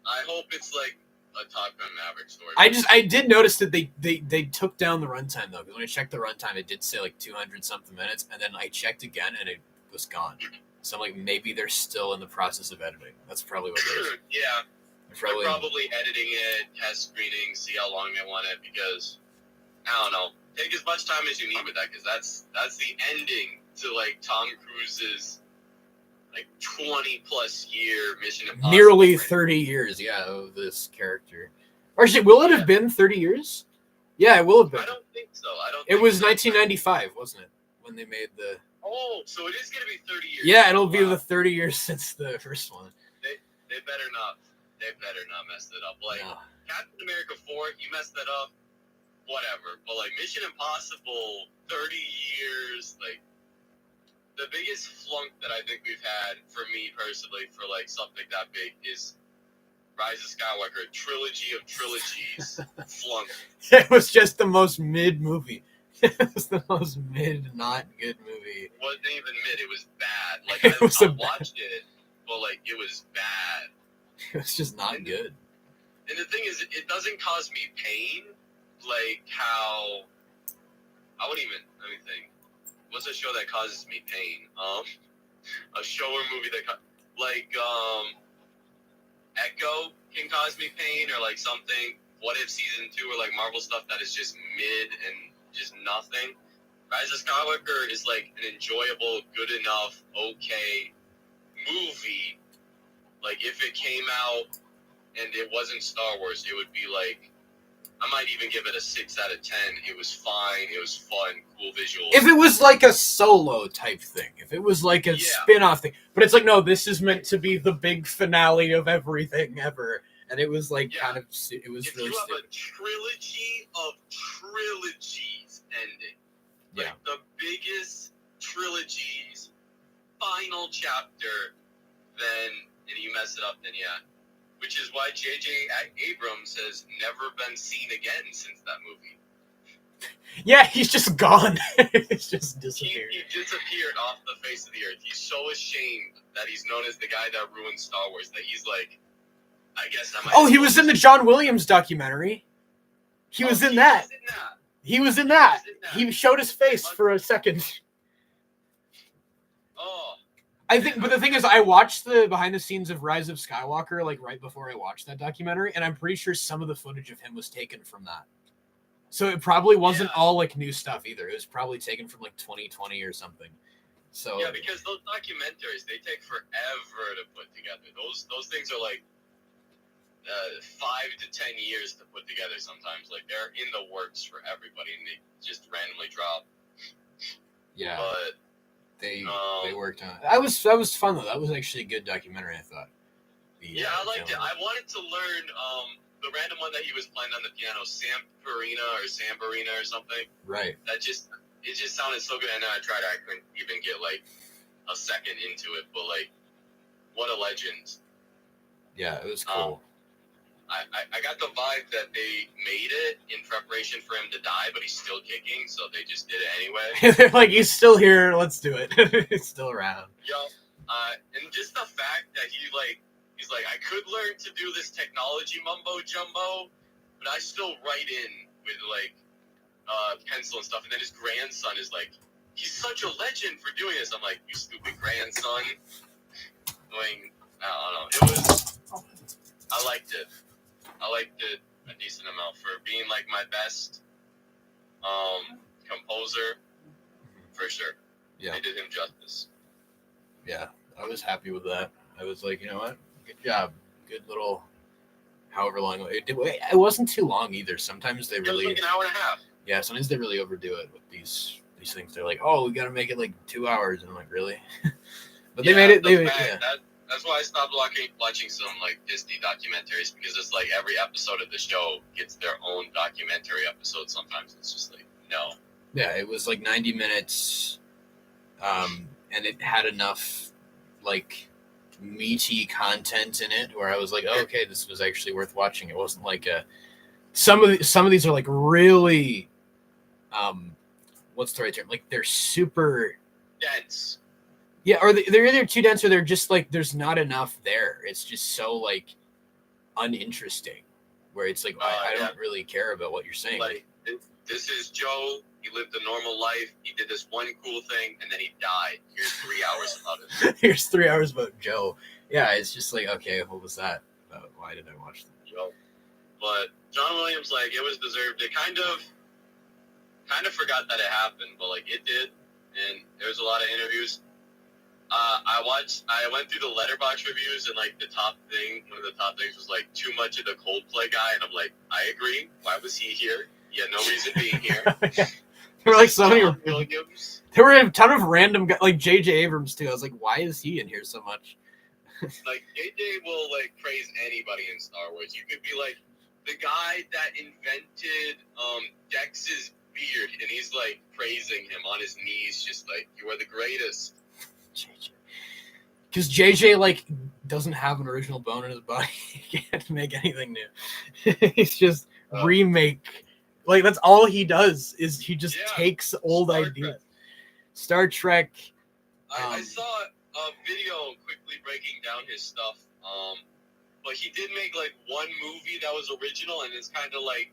I hope it's like a Top Gun Maverick story. I did notice that they took down the runtime though, because when I checked the runtime, it did say like 200 something minutes, and then I checked again and it was gone. So I'm like, maybe they're still in the process of editing. That's probably what it is. Yeah, they're probably editing it, test screening, see how long they want it, because I don't know. Take as much time as you need with that, because that's the ending to like Tom Cruise's like 20 plus year Mission Impossible. Nearly 30 years, yeah, of this character. Or actually, will it have been 30 years? Yeah, it will have been. I don't think so. It was 1995, wasn't it, when they made the... Oh, so it is going to be 30 years. Yeah, it'll be the 30 years since the first one. They better not. They better not mess it up. Like, no. Captain America 4, you messed that up, whatever. But, like, Mission Impossible, 30 years, like, the biggest flunk that I think we've had, for me personally, for, like, something that big is Rise of Skywalker, trilogy of trilogies, flunk. It was just the most mid movie. It was the most mid, not good movie. It wasn't even mid, it was bad. Like, I watched it, but, like, it was bad. It was just not good. And the thing is, it doesn't cause me pain, like how... I wouldn't even... Let me think. What's a show that causes me pain? A show or movie that... Echo can cause me pain, or, like, something. What If Season 2, or, like, Marvel stuff that is just mid and just nothing. Rise of Skywalker is, like, an enjoyable, good enough, okay movie. Like, if it came out and it wasn't Star Wars, it would be like, I might even give it a 6 out of 10. It was fine. It was fun. Cool visuals. If it was like a solo type thing, if it was like a spin-off thing, but it's like, no, this is meant to be the big finale of everything ever. And it was like kind of, it was if really you have stupid. A trilogy of trilogies ending, like the biggest trilogies, final chapter, then, and you mess it up, then which is why J.J. Abrams has never been seen again since that movie. Yeah, he's just gone. He's just disappeared. He disappeared off the face of the earth. He's so ashamed that he's known as the guy that ruined Star Wars that he's like, I guess I might... Oh, he was in the John Williams documentary. He was in that. He was in that. He showed his face for a second. Oh. I think, but the thing is, I watched the behind the scenes of Rise of Skywalker, like right before I watched that documentary, and I'm pretty sure some of the footage of him was taken from that. So it probably wasn't all like new stuff either. It was probably taken from like 2020 or something. So yeah, because those documentaries, they take forever to put together. Those things are like 5 to 10 years to put together sometimes. Like, they're in the works for everybody, and they just randomly drop. Yeah. But they worked on it. That was fun though. That was actually a good documentary, I thought. I liked it. I wanted to learn the random one that he was playing on the piano, Samperina or something. Right. It just sounded so good. And then I tried it, I couldn't even get like a second into it. But like, what a legend. Yeah, it was cool. I got the vibe that they made it in preparation for him to die, but he's still kicking, so they just did it anyway. They're like, he's still here, let's do it. He's still around. And just the fact that he's He's like, I could learn to do this technology mumbo jumbo, but I still write in with like pencil and stuff. And then his grandson is like, he's such a legend for doing this. I'm like, you stupid grandson. Doing, I don't know. It was, I liked it. I liked it a decent amount for being like my best composer, for sure. Yeah. They did him justice. Yeah, I was happy with that. I was like, you know what? Good job. Good little, however long. It wasn't too long either. Sometimes they really. It was like an hour and a half. Yeah, sometimes they really overdo it with these things. They're like, oh, we got to make it like 2 hours. And I'm like, really? But they made it. That's why I stopped watching some like Disney documentaries, because it's like every episode of the show gets their own documentary episode. Sometimes it's just like, no. Yeah, it was like 90 minutes, and it had enough like meaty content in it where I was like, oh, okay, this was actually worth watching. It wasn't like some of these are like really, what's the right term? Like they're super dense. Yeah, or they're either too dense or they're just like there's not enough there. It's just so like uninteresting, where it's like I don't really care about what you're saying. Like this is Joe. He lived a normal life. He did this one cool thing, and then he died. Here's 3 hours about it. Here's 3 hours about Joe. Yeah, it's just like, okay, what was that about? Why did I watch that? Joe. But John Williams, like, it was deserved. It kind of forgot that it happened, but like it did. And there was a lot of interviews. I went through the Letterboxd reviews, and like one of the top things was like too much of the Coldplay guy, and I'm like, I agree. Why was he here? He had no reason being here. There were like so many. Williams. There were a ton of random guys, like J.J. Abrams too. I was like, why is he in here so much? Like J.J. will like praise anybody in Star Wars. You could be like the guy that invented Dex's beard, and he's like praising him on his knees, just like, you are the greatest. JJ. Because JJ like doesn't have an original bone in his body. He can't make anything new. He's just remake. Like that's all he does is he just takes old ideas. Star Trek. I saw a video quickly breaking down his stuff. But he did make like one movie that was original, and it's kind of like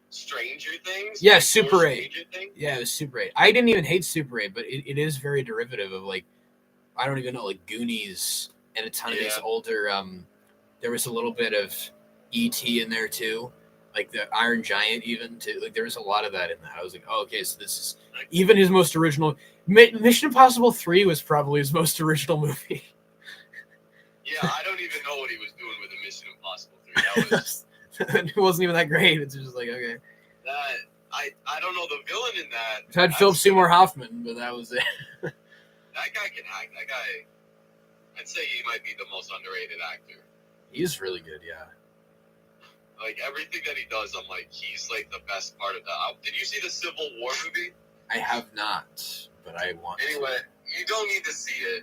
Stranger Things. Yeah, like Super 8. Yeah, it was Super 8. I didn't even hate Super 8, but it is very derivative of like, I don't even know, like Goonies and a ton of these older. There was a little bit of E.T. in there too, like the Iron Giant even too. Like there was a lot of that in that. I was like, oh, okay, so this is even his most original. Mission Impossible 3 was probably his most original movie. Yeah, I don't even know what he was doing with the Mission Impossible 3. That was. It wasn't even that great. It's just like, okay. I don't know the villain in that. It had Philip Seymour Hoffman, but that was it. That guy can act. That guy, I'd say he might be the most underrated actor. He's really good, yeah. Like everything that he does, I'm like, he's like the best part of that. Did you see the Civil War movie? I have not, but I want. Anyway, you don't need to see it.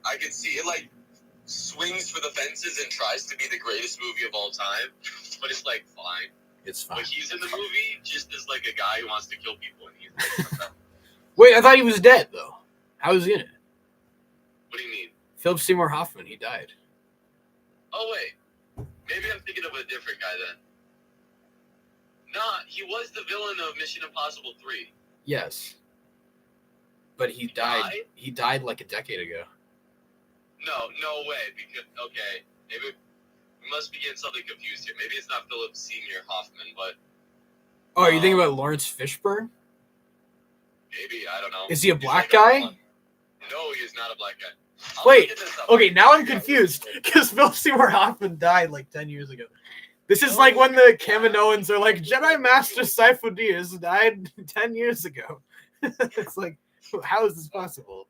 I can see it like swings for the fences and tries to be the greatest movie of all time, but it's like fine. It's fine. But he's in the movie just as like a guy who wants to kill people, and he's like, wait, I thought he was dead though. How was he in it? What do you mean? Philip Seymour Hoffman, he died. Oh wait, maybe I'm thinking of a different guy then. Nah, he was the villain of Mission Impossible 3. Yes, but he died. He died like a decade ago. No way. Because okay, maybe we must be getting something confused here. Maybe it's not Philip Seymour Hoffman, but oh, are you thinking about Lawrence Fishburne? Maybe, I don't know. Is he a black guy? No, he is not a black guy. Wait, okay, now I'm confused because Philip Seymour Hoffman died like 10 years ago. This is like when the Kaminoans are like, Jedi Master Sifo Dyas died 10 years ago. It's like, how is this possible?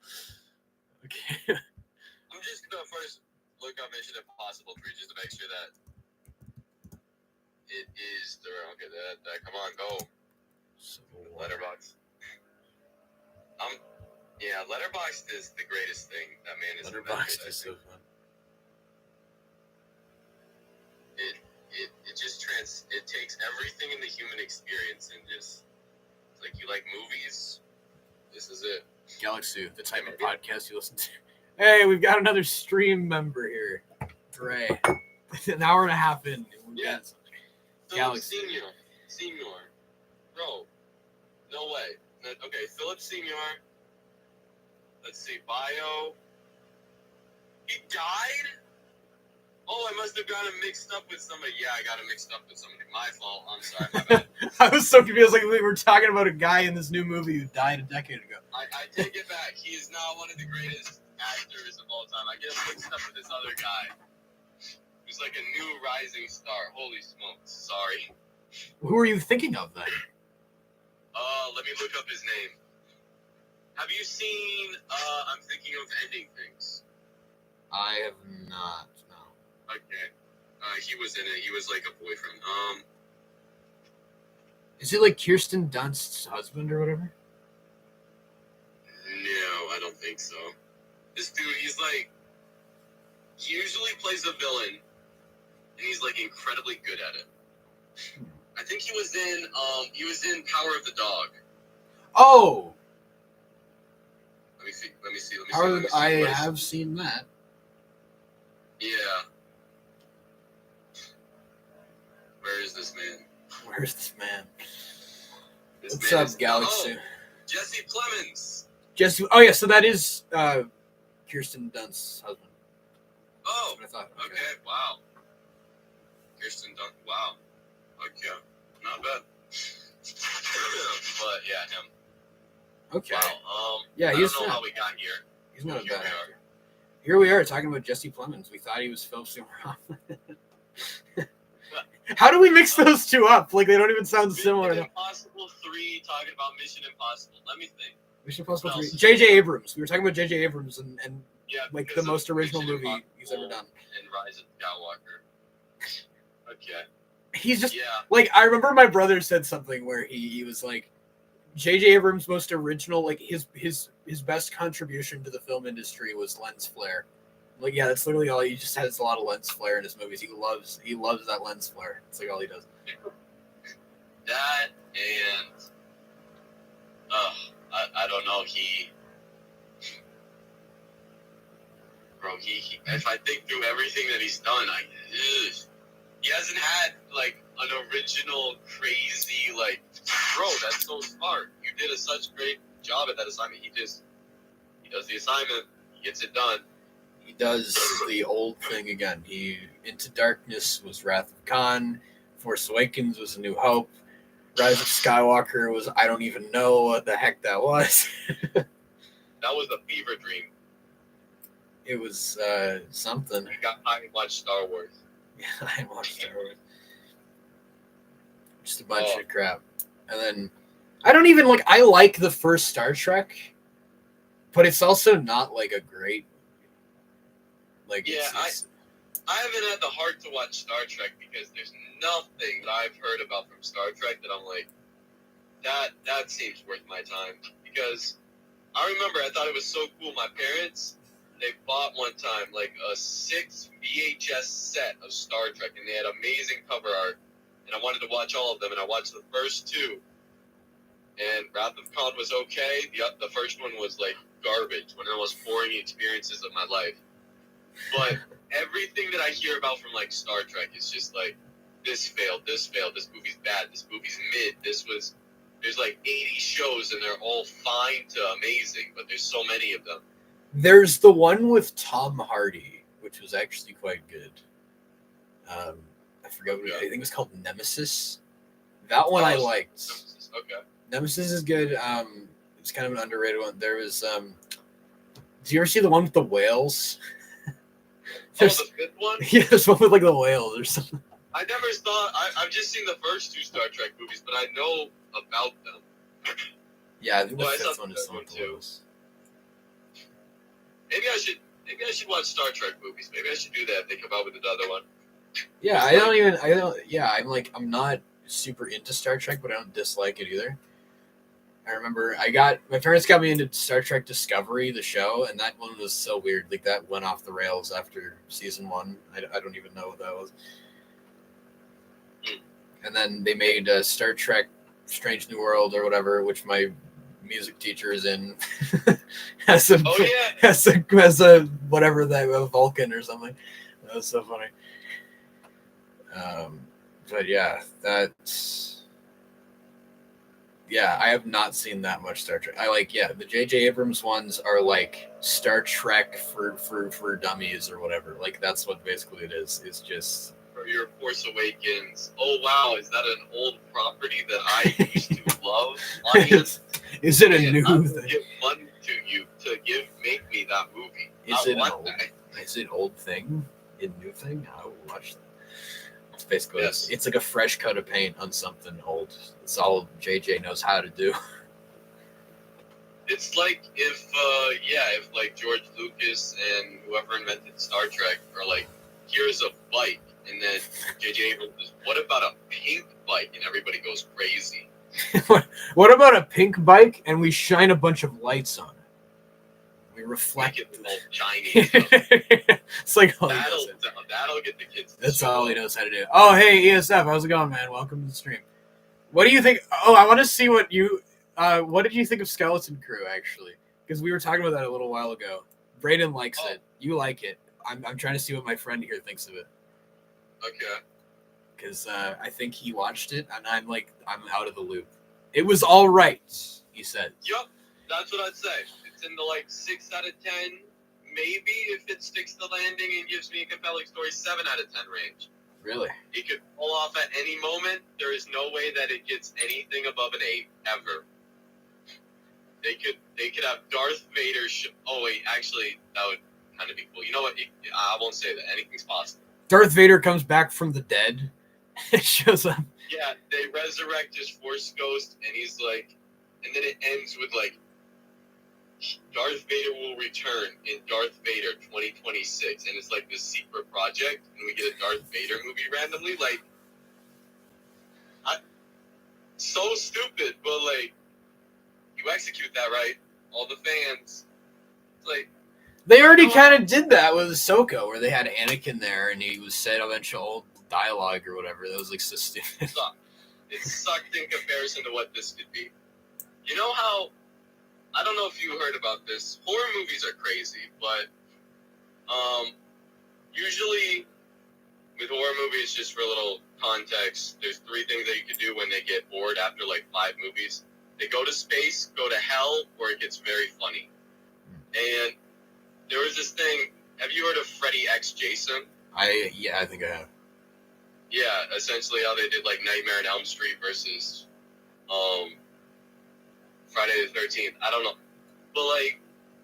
Okay. I'm just going to first look up Mission Impossible 3 just to make sure that it is the... Okay, that come on, go. Letterboxd. Yeah, Letterboxd is the greatest thing that man has Letterboxd is so fun. It just it takes everything in the human experience and just like, you like movies, this is it. Galaxy, the type of podcast you listen to. Hey, we've got another stream member here. Dre. An hour and a half in. Yeah. Philip Galaxy. Senior. Bro. No way. Okay, Philip Senior. Let's see. Bio. He died? Oh, I must have gotten him mixed up with somebody. Yeah, I got him mixed up with somebody. My fault. I'm sorry. My bad. I was so confused. Like we were talking about a guy in this new movie who died a decade ago. I take it back. He is not one of the greatest actors of all time. I get him mixed up with this other guy who's like a new rising star. Holy smokes. Sorry. Who are you thinking of then? Let me look up his name. Have you seen I'm Thinking of Ending Things? I have not. No. Okay. He was in it. He was like a boyfriend. Is he like Kirsten Dunst's husband or whatever? No, I don't think so. This dude, he's like, he usually plays a villain, and he's like incredibly good at it. I think he was in Power of the Dog. Oh! Let me see. I have seen that. Yeah. Where is this man? Where's this man? This What's man up, is- Galaxy? Oh, Jesse Plemons. Jesse. Oh yeah, so that is Kirsten Dunst's husband. Oh, That's what I thought. okay. Wow. Kirsten Dunst. Wow. Okay. Not bad. But yeah, him. Okay. Wow. Yeah, I he's don't know not- how we got here. He's not a Here bad we are. actor. Here we are talking about Jesse Plemons. We thought he was Philip Seymour Hoffman. How do we mix those two up? Like they don't even sound similar. Mission Impossible 3, talking about Mission Impossible. Let me think. Mission Impossible What 3. else? J.J. Abrams. We were talking about J.J. Abrams and Yeah, like because the of most original Mission movie he's ever Impossible done. And Rise of Skywalker. Okay. He's just Yeah. like I remember my brother said something where he was like J.J. Abrams' most original, like his best contribution to the film industry was lens flare. Like yeah, that's literally all. He just has a lot of lens flare in his movies. He loves that lens flare. It's like all he does. That and I don't know. He if I think through everything that he's done, he hasn't had like an original crazy like, bro, that's so smart. You did such great job at that assignment. He does the assignment, he gets it done. He does the old thing again. He Into Darkness was Wrath of Khan. Force Awakens was A New Hope. Rise of Skywalker was I don't even know what the heck that was. That was a fever dream. It was something. He got high and watched Star Wars. Yeah, I watched Star Wars. Just a bunch of crap. And then I don't even like I like the first Star Trek, but it's also not like a great like Yeah, I haven't had the heart to watch Star Trek because there's nothing that I've heard about from Star Trek that I'm like, that seems worth my time. Because I remember I thought it was so cool. My parents, they bought one time like a 6 VHS set of Star Trek, and they had amazing cover art. And I wanted to watch all of them, and I watched the first two. And Wrath of Khan was okay. The first one was like garbage, one of the most boring experiences of my life. But everything that I hear about from like Star Trek is just like, this failed, this movie's bad, this movie's mid, there's like 80 shows and they're all fine to amazing, but there's so many of them. There's the one with Tom Hardy, which was actually quite good. I forgot what I think it was called Nemesis. That one I liked. Okay. Nemesis is good. It's kind of an underrated one. There was did you ever see the one with the whales? The fifth one? Yeah, there's one with like the whales or something. I never saw. I've just seen the first two Star Trek movies, but I know about them. Yeah, I think the I fifth saw one the is third the one one with the too. whales. Maybe I should watch Star Trek movies. Maybe I should do that. They come out with another one. Yeah, I'm not super into Star Trek, but I don't dislike it either. I remember my parents got me into Star Trek Discovery, the show, and that one was so weird. Like that went off the rails after season 1. I don't even know what that was. And then they made Star Trek Strange New World or whatever, which my music teacher is in. as a whatever that a Vulcan or something. That's so funny. But yeah, I have not seen that much Star Trek. The J.J. Abrams ones are like Star Trek for dummies or whatever. Like that's what basically it is. It's just For your Force Awakens. Oh wow, is that an old property that I used to love? Audience, is it a man, new I will thing? give money to you to make me that movie. Is it old thing? A new thing? I will watch that. It's basically Yes. it's like a fresh coat of paint on something old. It's all JJ knows how to do. It's like if like George Lucas and whoever invented Star Trek are like, here's a bike, and then J.J. Abrams says, what about a pink bike? And everybody goes crazy. What about a pink bike and we shine a bunch of lights on it? We reflect it all shiny. It's like that'll get the kids. That's all he knows how to do. Oh, hey ESF, how's it going, man? Welcome to the stream. What do you think? Oh, I want to see what you. What did you think of Skeleton Crew actually? Because we were talking about that a little while ago. Brayden likes it. You like it. I'm trying to see what my friend here thinks of it. Okay. Because I think he watched it, and I'm out of the loop. It was all right, he said. Yup, that's what I'd say. It's in the 6 out of 10. Maybe if it sticks the landing and gives me a compelling story, 7 out of 10 range. Really? It could fall off at any moment. There is no way that it gets anything above an 8 ever. They could have Darth Vader. Oh wait, actually, that would kind of be cool. You know what? I won't say that. Anything's possible. Darth Vader comes back from the dead. It shows up. Yeah, they resurrect his Force ghost, and he's like, and then it ends with Darth Vader will return in Darth Vader 2026, and it's like this secret project, and we get a Darth Vader movie randomly. So stupid, but you execute that right, all the fans. It's they already kind of did that with Ahsoka, where they had Anakin there, and he was said a bunch of old dialogue or whatever. That was so stupid. It sucked in comparison to what this could be. You know how? I don't know if you heard about this. Horror movies are crazy, but usually with horror movies, just for a little context, there's 3 things that you can do when they get bored after 5 movies. They go to space, go to hell, or it gets very funny. And there was this thing. Have you heard of Freddy X Jason? I think I have. Yeah, essentially how they did Nightmare on Elm Street versus Friday the 13th. I don't know. But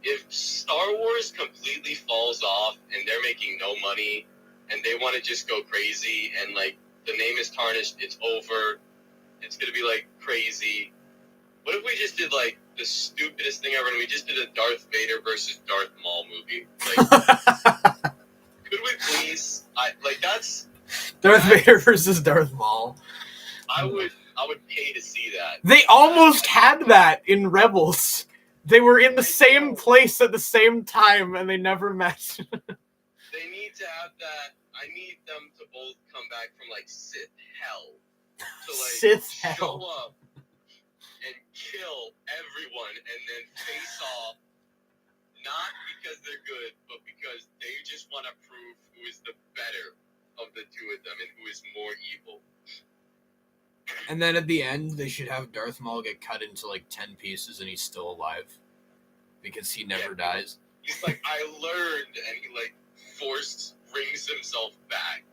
if Star Wars completely falls off and they're making no money and they want to just go crazy and the name is tarnished, it's over, it's gonna be crazy. What if we just did the stupidest thing ever and we just did a Darth Vader versus Darth Maul movie? Could we please? That's Darth Vader versus Darth Maul. I would pay to see that. They almost had that in Rebels. They were in the same place at the same time, and they never met. They need to have that. I need them to both come back from Sith hell. To Sith show hell. up and kill everyone and then face off. Not because they're good, but because they just want to prove who is the better of the 2 of them and who is more evil. And then at the end, they should have Darth Maul get cut into 10 pieces and he's still alive. Because he never dies. He's I learned, and he force brings himself back.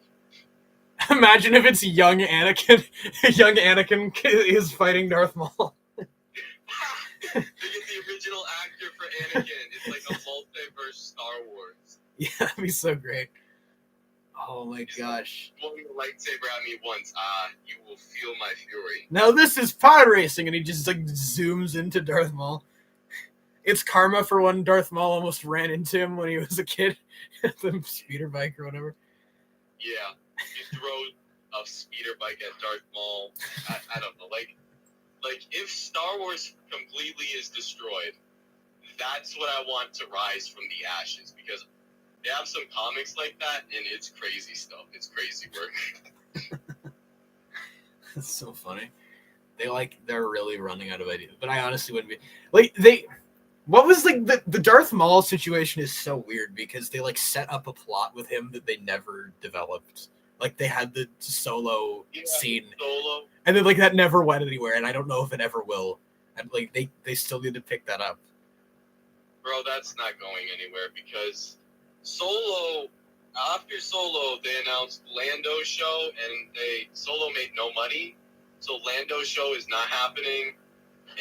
Imagine if it's young Anakin. Young Anakin is fighting Darth Maul. They get the original actor for Anakin. It's a multiverse Star Wars. Yeah, that'd be so great. Oh my gosh. Blowing the lightsaber at me once. You will feel my fury. Now this is pod racing, and he just zooms into Darth Maul. It's karma for when Darth Maul almost ran into him when he was a kid. The speeder bike or whatever. Yeah. You throw a speeder bike at Darth Maul. I don't know. If Star Wars completely is destroyed, that's what I want to rise from the ashes, because they have some comics like that, and it's crazy stuff. It's crazy work. That's so funny. They're really running out of ideas. But I honestly wouldn't be What was like the Darth Maul situation is so weird because they like set up a plot with him that they never developed. Like they had the solo scene, and then like that never went anywhere, and I don't know if it ever will. And like they still need to pick that up. Bro, that's not going anywhere because after Solo, they announced Lando's show, and Solo made no money, so Lando's show is not happening,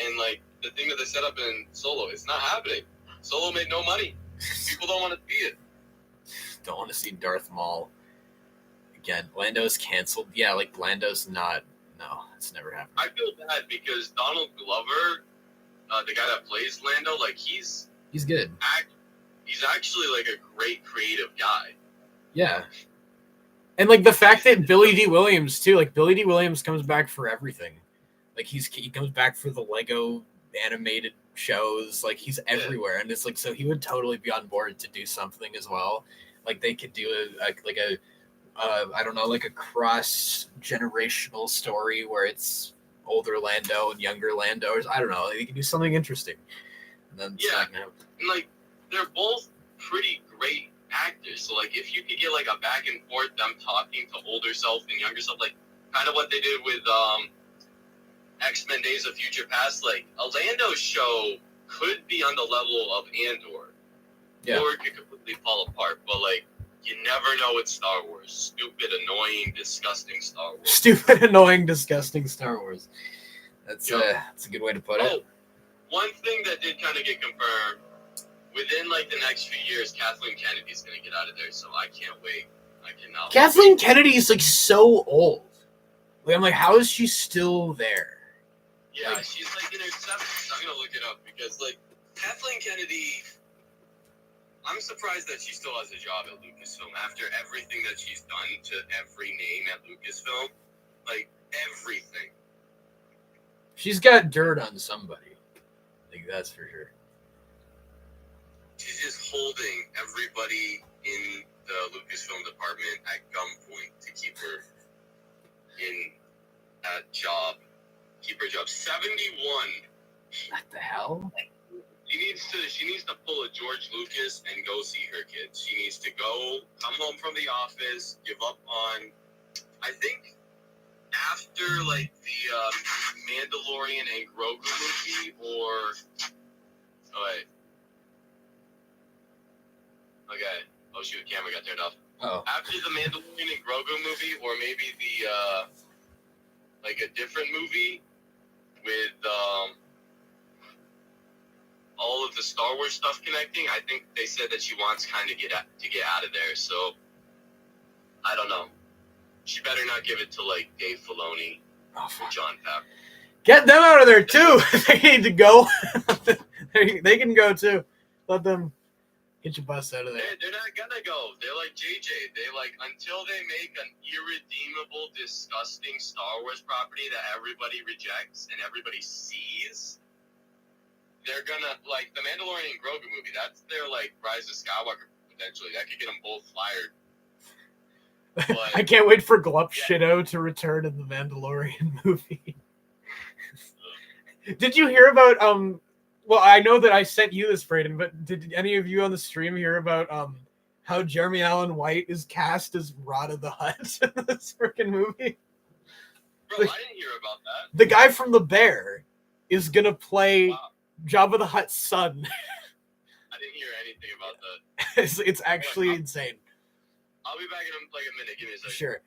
and like the thing that they set up in Solo, it's not happening. Solo made no money. People don't want to see it. Don't want to see Darth Maul again. Lando's canceled. Yeah, like Lando's not. No, it's never happened. I feel bad because Donald Glover, the guy that plays Lando, like he's good. He's actually like a great creative guy. Yeah. And like the fact that Billy D. Williams too, like Billy D. Williams comes back for everything. Like he comes back for the Lego animated shows, like he's everywhere, and it's like so he would totally be on board to do something as well. Like they could do a I don't know, like a cross generational story where it's older Lando and younger Lando, or I don't know, they can do something interesting. And then and like they're both pretty great actors, so like if you could get like a back and forth, them talking to older self and younger self, like kind of what they did with X-Men Days of Future Past, like a Lando show could be on the level of Andor, or it could completely fall apart, but like you never know with Star Wars. Stupid, annoying, disgusting Star Wars. Stupid, annoying, disgusting Star Wars. That's a good way to put it. One thing that did kind of get confirmed, within like the next few years, Kathleen Kennedy's going to get out of there, so I can't wait. I cannot Kathleen wait. Kennedy is like so old. Like I'm like, how is she still there? Yeah, like, she's like in her 70s. I'm going to look it up because like Kathleen Kennedy, I'm surprised that she still has a job at Lucasfilm after everything that she's done to every name at Lucasfilm. Like, everything. She's got dirt on somebody. Like, that's for sure. She's just holding everybody in the Lucasfilm department at gunpoint to keep her in that job. Keep her job. 71. What the hell? She needs to pull a George Lucas and go see her kids. She needs to go, come home from the office, give up on, I think, after like the Mandalorian and Grogu movie, or oh shoot, camera got turned off. After the Mandalorian and Grogu movie, or maybe the like a different movie with all of the Star Wars stuff connecting. I think they said that she wants kind of get out of there. So I don't know. She better not give it to like Dave Filoni or Jon Favreau. Get them out of there too. They need to go. They can go too. Let them get your bus out of there. They're not gonna go. They're like JJ. They like until they make an irredeemable, disgusting Star Wars property that everybody rejects and everybody sees. They're gonna, like, the Mandalorian and Grogu movie, that's their, like, Rise of Skywalker, potentially. That could get them both fired. But, I can't wait for Glup Shido to return in the Mandalorian movie. Did you hear about, well, I know that I sent you this, Brayden, but did any of you on the stream hear about, how Jeremy Allen White is cast as Rod of the Hutt in this freaking movie? Bro, I didn't hear about that. The guy from The Bear is gonna play... Wow. Jabba the Hutt's son. I didn't hear anything about that. It's actually insane. I'll be back in like a minute. Give me a second. Sure.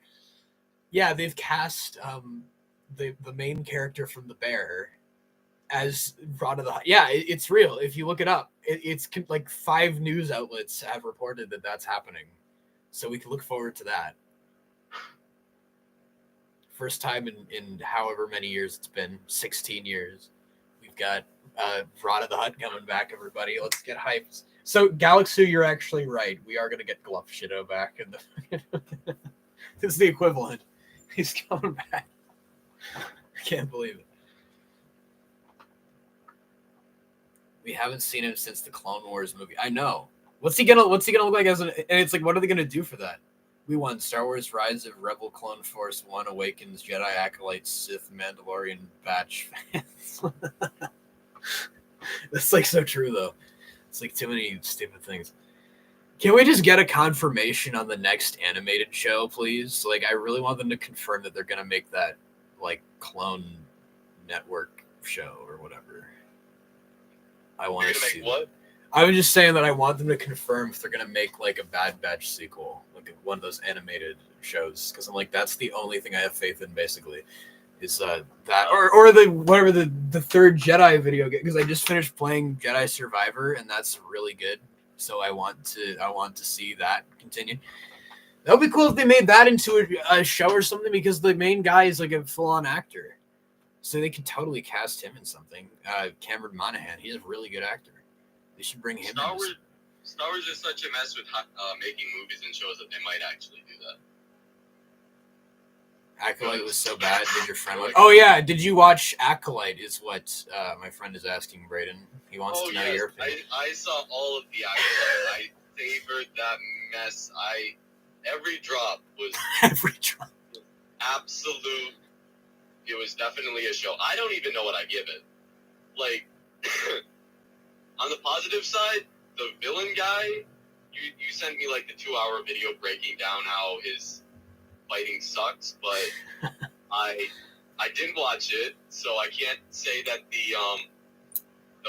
Yeah, they've cast the main character from The Bear as Rod of the Hutt. Yeah, it's real. If you look it up, it's like 5 news outlets have reported that that's happening. So we can look forward to that. First time in however many years it's been, 16 years. We've got Rod of the Hutt coming back, everybody. Let's get hyped. So, Galaxy, you're actually right. We are going to get Glup Shido back. This is the equivalent. He's coming back. I can't believe it. We haven't seen him since the Clone Wars movie. I know. What's he gonna look like as and it's like, what are they gonna do for that? We won Star Wars Rise of Rebel Clone Force 1 Awakens Jedi Acolytes Sith Mandalorian Batch fans. That's like so true though. It's like too many stupid things. Can we just get a confirmation on the next animated show, please? Like, I really want them to confirm that they're gonna make that like clone network show or whatever. I want to see what? I was just saying that I want them to confirm if they're gonna make like a Bad Batch sequel, like one of those animated shows, because I'm like, that's the only thing I have faith in, basically, is that or the whatever the third Jedi video game, because I just finished playing Jedi Survivor and that's really good. So I want to see that continue. That would be cool if they made that into a show or something, because the main guy is like a full-on actor, so they could totally cast him in something. Cameron Monaghan, he's a really good actor. They should bring him Star in. Wars is such a mess with making movies and shows that they might actually do that. Acolyte was so bad. Did your friend watch? Oh yeah, did you watch Acolyte? Is what my friend is asking Brayden. He wants to know your opinion. I saw all of the Acolyte. I favored that mess. Every drop was absolute. It was definitely a show. I don't even know what I give it. Like, on the positive side, the villain guy, you sent me like the 2-hour video breaking down how his fighting sucks, but I didn't watch it, so I can't say that the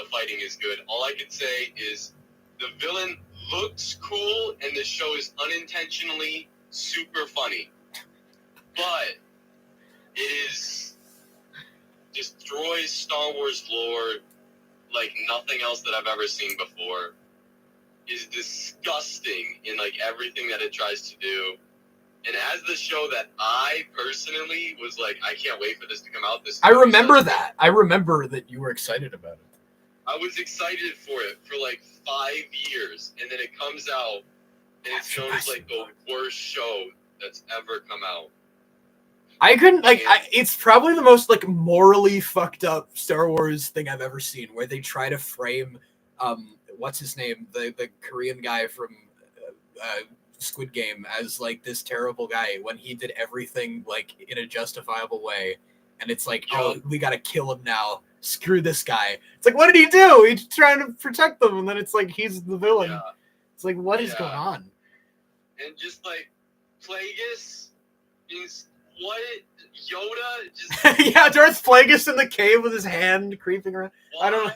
fighting is good. All I can say is the villain looks cool and the show is unintentionally super funny. But it is destroys Star Wars lore like nothing else that I've ever seen before. Is disgusting in like everything that it tries to do. And as the show that I personally was like, I can't wait for this to come out. I remember that. I remember that you were excited about it. I was excited for it for like 5 years, and then it comes out, and it's known as like the worst show that's ever come out. I couldn't like. It's probably the most like morally fucked up Star Wars thing I've ever seen, where they try to frame, what's his name, the Korean guy from Squid Game as like this terrible guy when he did everything like in a justifiable way, and it's like, oh, we gotta kill him now. Screw this guy. It's like, what did he do? He's trying to protect them, and then it's like he's the villain. Yeah. It's like, what is going on? And just like Plagueis is what Yoda just yeah, Darth Plagueis in the cave with his hand creeping around. Why? I don't know.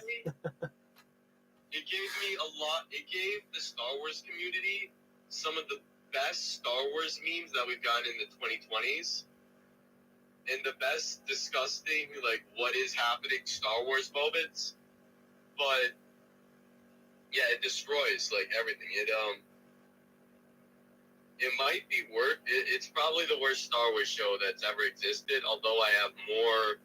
It gave me a lot. It gave the Star Wars community some of the best Star Wars memes that we've gotten in the 2020s. And the best disgusting, like, what is happening Star Wars moments. But, yeah, it destroys, like, everything. It might be worse. It's probably the worst Star Wars show that's ever existed, although I have more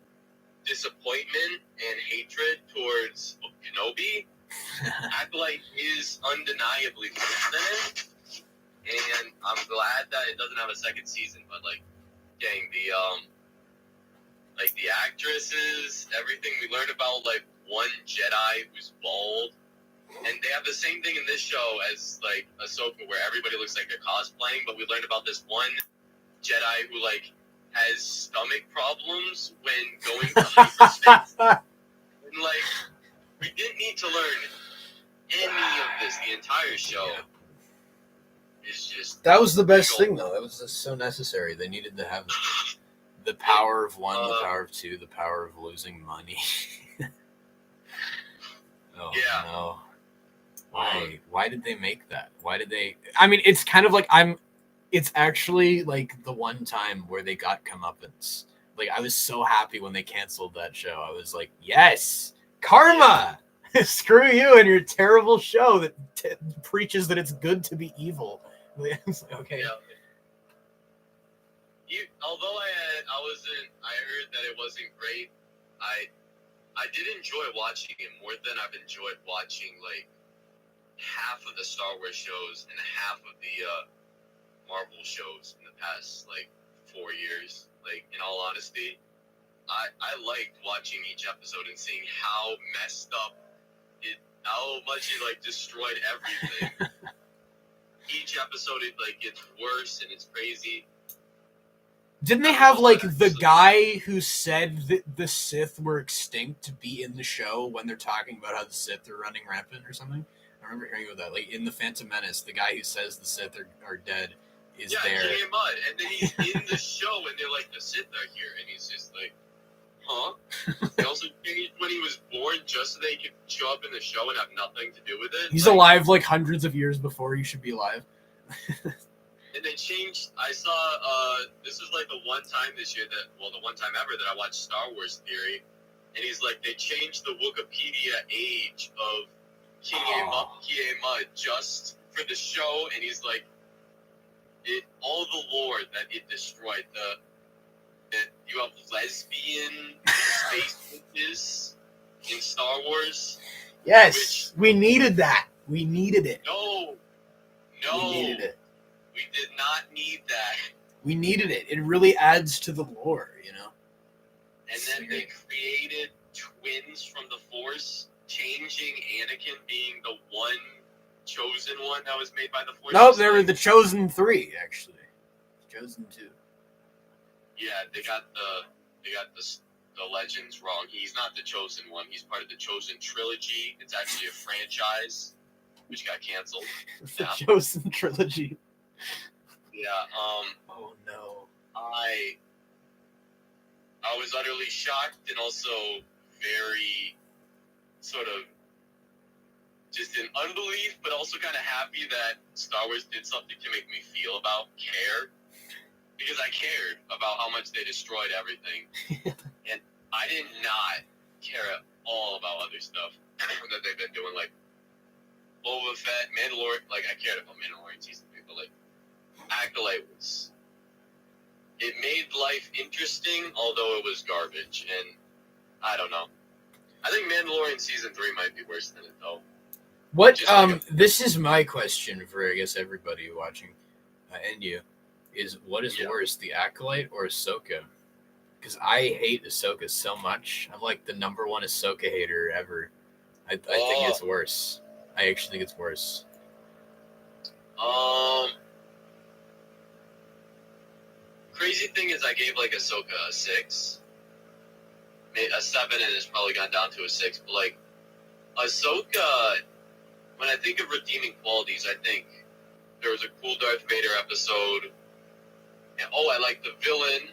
disappointment and hatred towards Kenobi. Acolyte is undeniably worse than it. And I'm glad that it doesn't have a second season, but, like, dang, the actresses, everything we learned about, like, one Jedi who's bald, and they have the same thing in this show as, like, Ahsoka, where everybody looks like they're cosplaying, but we learned about this one Jedi who, like, has stomach problems when going to hyperspace. And, like, we didn't need to learn any of this. The entire show is just... That was the best thing, though. That was just so necessary. They needed to have the power of one, the power of two, the power of losing money. No. Why did they make that? Why did they... I mean, it's kind of like it's actually like the one time where they got comeuppance. Like, I was so happy when they canceled that show. I was like, yes, karma! Screw you and your terrible show that preaches that it's good to be evil. It's like, okay. Yeah. Although I heard that it wasn't great, I did enjoy watching it more than I've enjoyed watching, like, half of the Star Wars shows and half of the Marvel shows in the past, like, 4 years. Like, in all honesty, I liked watching each episode and seeing how messed up how much it, like, destroyed everything. Each episode, it, like, gets worse and it's crazy. Didn't they have like the guy who said that the Sith were extinct to be in the show when they're talking about how the Sith are running rampant or something? I remember hearing about that. Like in the Phantom Menace, the guy who says the Sith are dead is there. Yeah, King Mud, and then he's in the show, and they're like, the Sith are here, and he's just like, huh? They also changed when he was born just so they could show up in the show and have nothing to do with it. He's alive like hundreds of years before he should be alive. And they changed. I saw. This was like the one time this year the one time ever that I watched Star Wars Theory, and he's like, they changed the Wikipedia age of King Mud just for the show, and he's like, all the lore that it destroyed. That you have lesbian space witches in Star Wars. Yes, we needed that. We needed it. No, we needed it. We did not need that. We needed it. It really adds to the lore, you know. And then they created twins from the Force, changing Anakin being the one chosen one that was made by the Force. No, they were the chosen 3, actually. Chosen 2. Yeah, they got the legends wrong. He's not the chosen one. He's part of the chosen trilogy. It's actually a franchise, which got canceled. The chosen trilogy. Yeah. Oh no. I was utterly shocked and also very sort of just in unbelief, but also kind of happy that Star Wars did something to make me feel about care. Because I cared about how much they destroyed everything. And I did not care at all about other stuff that they've been doing, like Boba Fett, Mandalorian. Like, I cared about Mandalorian Season 3, but, like, Acolyte was... It made life interesting, although it was garbage, and I don't know. I think Mandalorian Season 3 might be worse than it, though. What, this is my question for, I guess, everybody watching, and you. Is what is worse, the Acolyte or Ahsoka? Because I hate Ahsoka so much. I'm like the number one Ahsoka hater ever. I think it's worse. I actually think it's worse. Crazy thing is, I gave like Ahsoka a 6, a 7, and it's probably gone down to a 6. But like Ahsoka, when I think of redeeming qualities, I think there was a cool Darth Vader episode. And, I like the villain.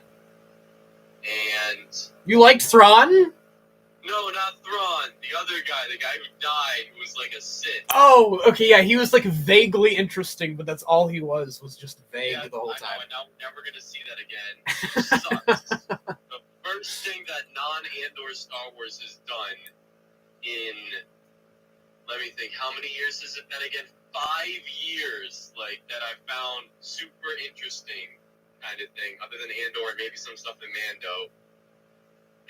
And you liked Thrawn? No, not Thrawn. The other guy, the guy who died, who was like a Sith. Oh, okay, yeah, he was like vaguely interesting, but that's all he was just vague the whole time. I know, I'm never gonna see that again. It sucks. The first thing that non-Andor Star Wars has done in, let me think, how many years has it been again? 5 years, like, that I found super interesting kind of thing, other than Andor, maybe some stuff in Mando.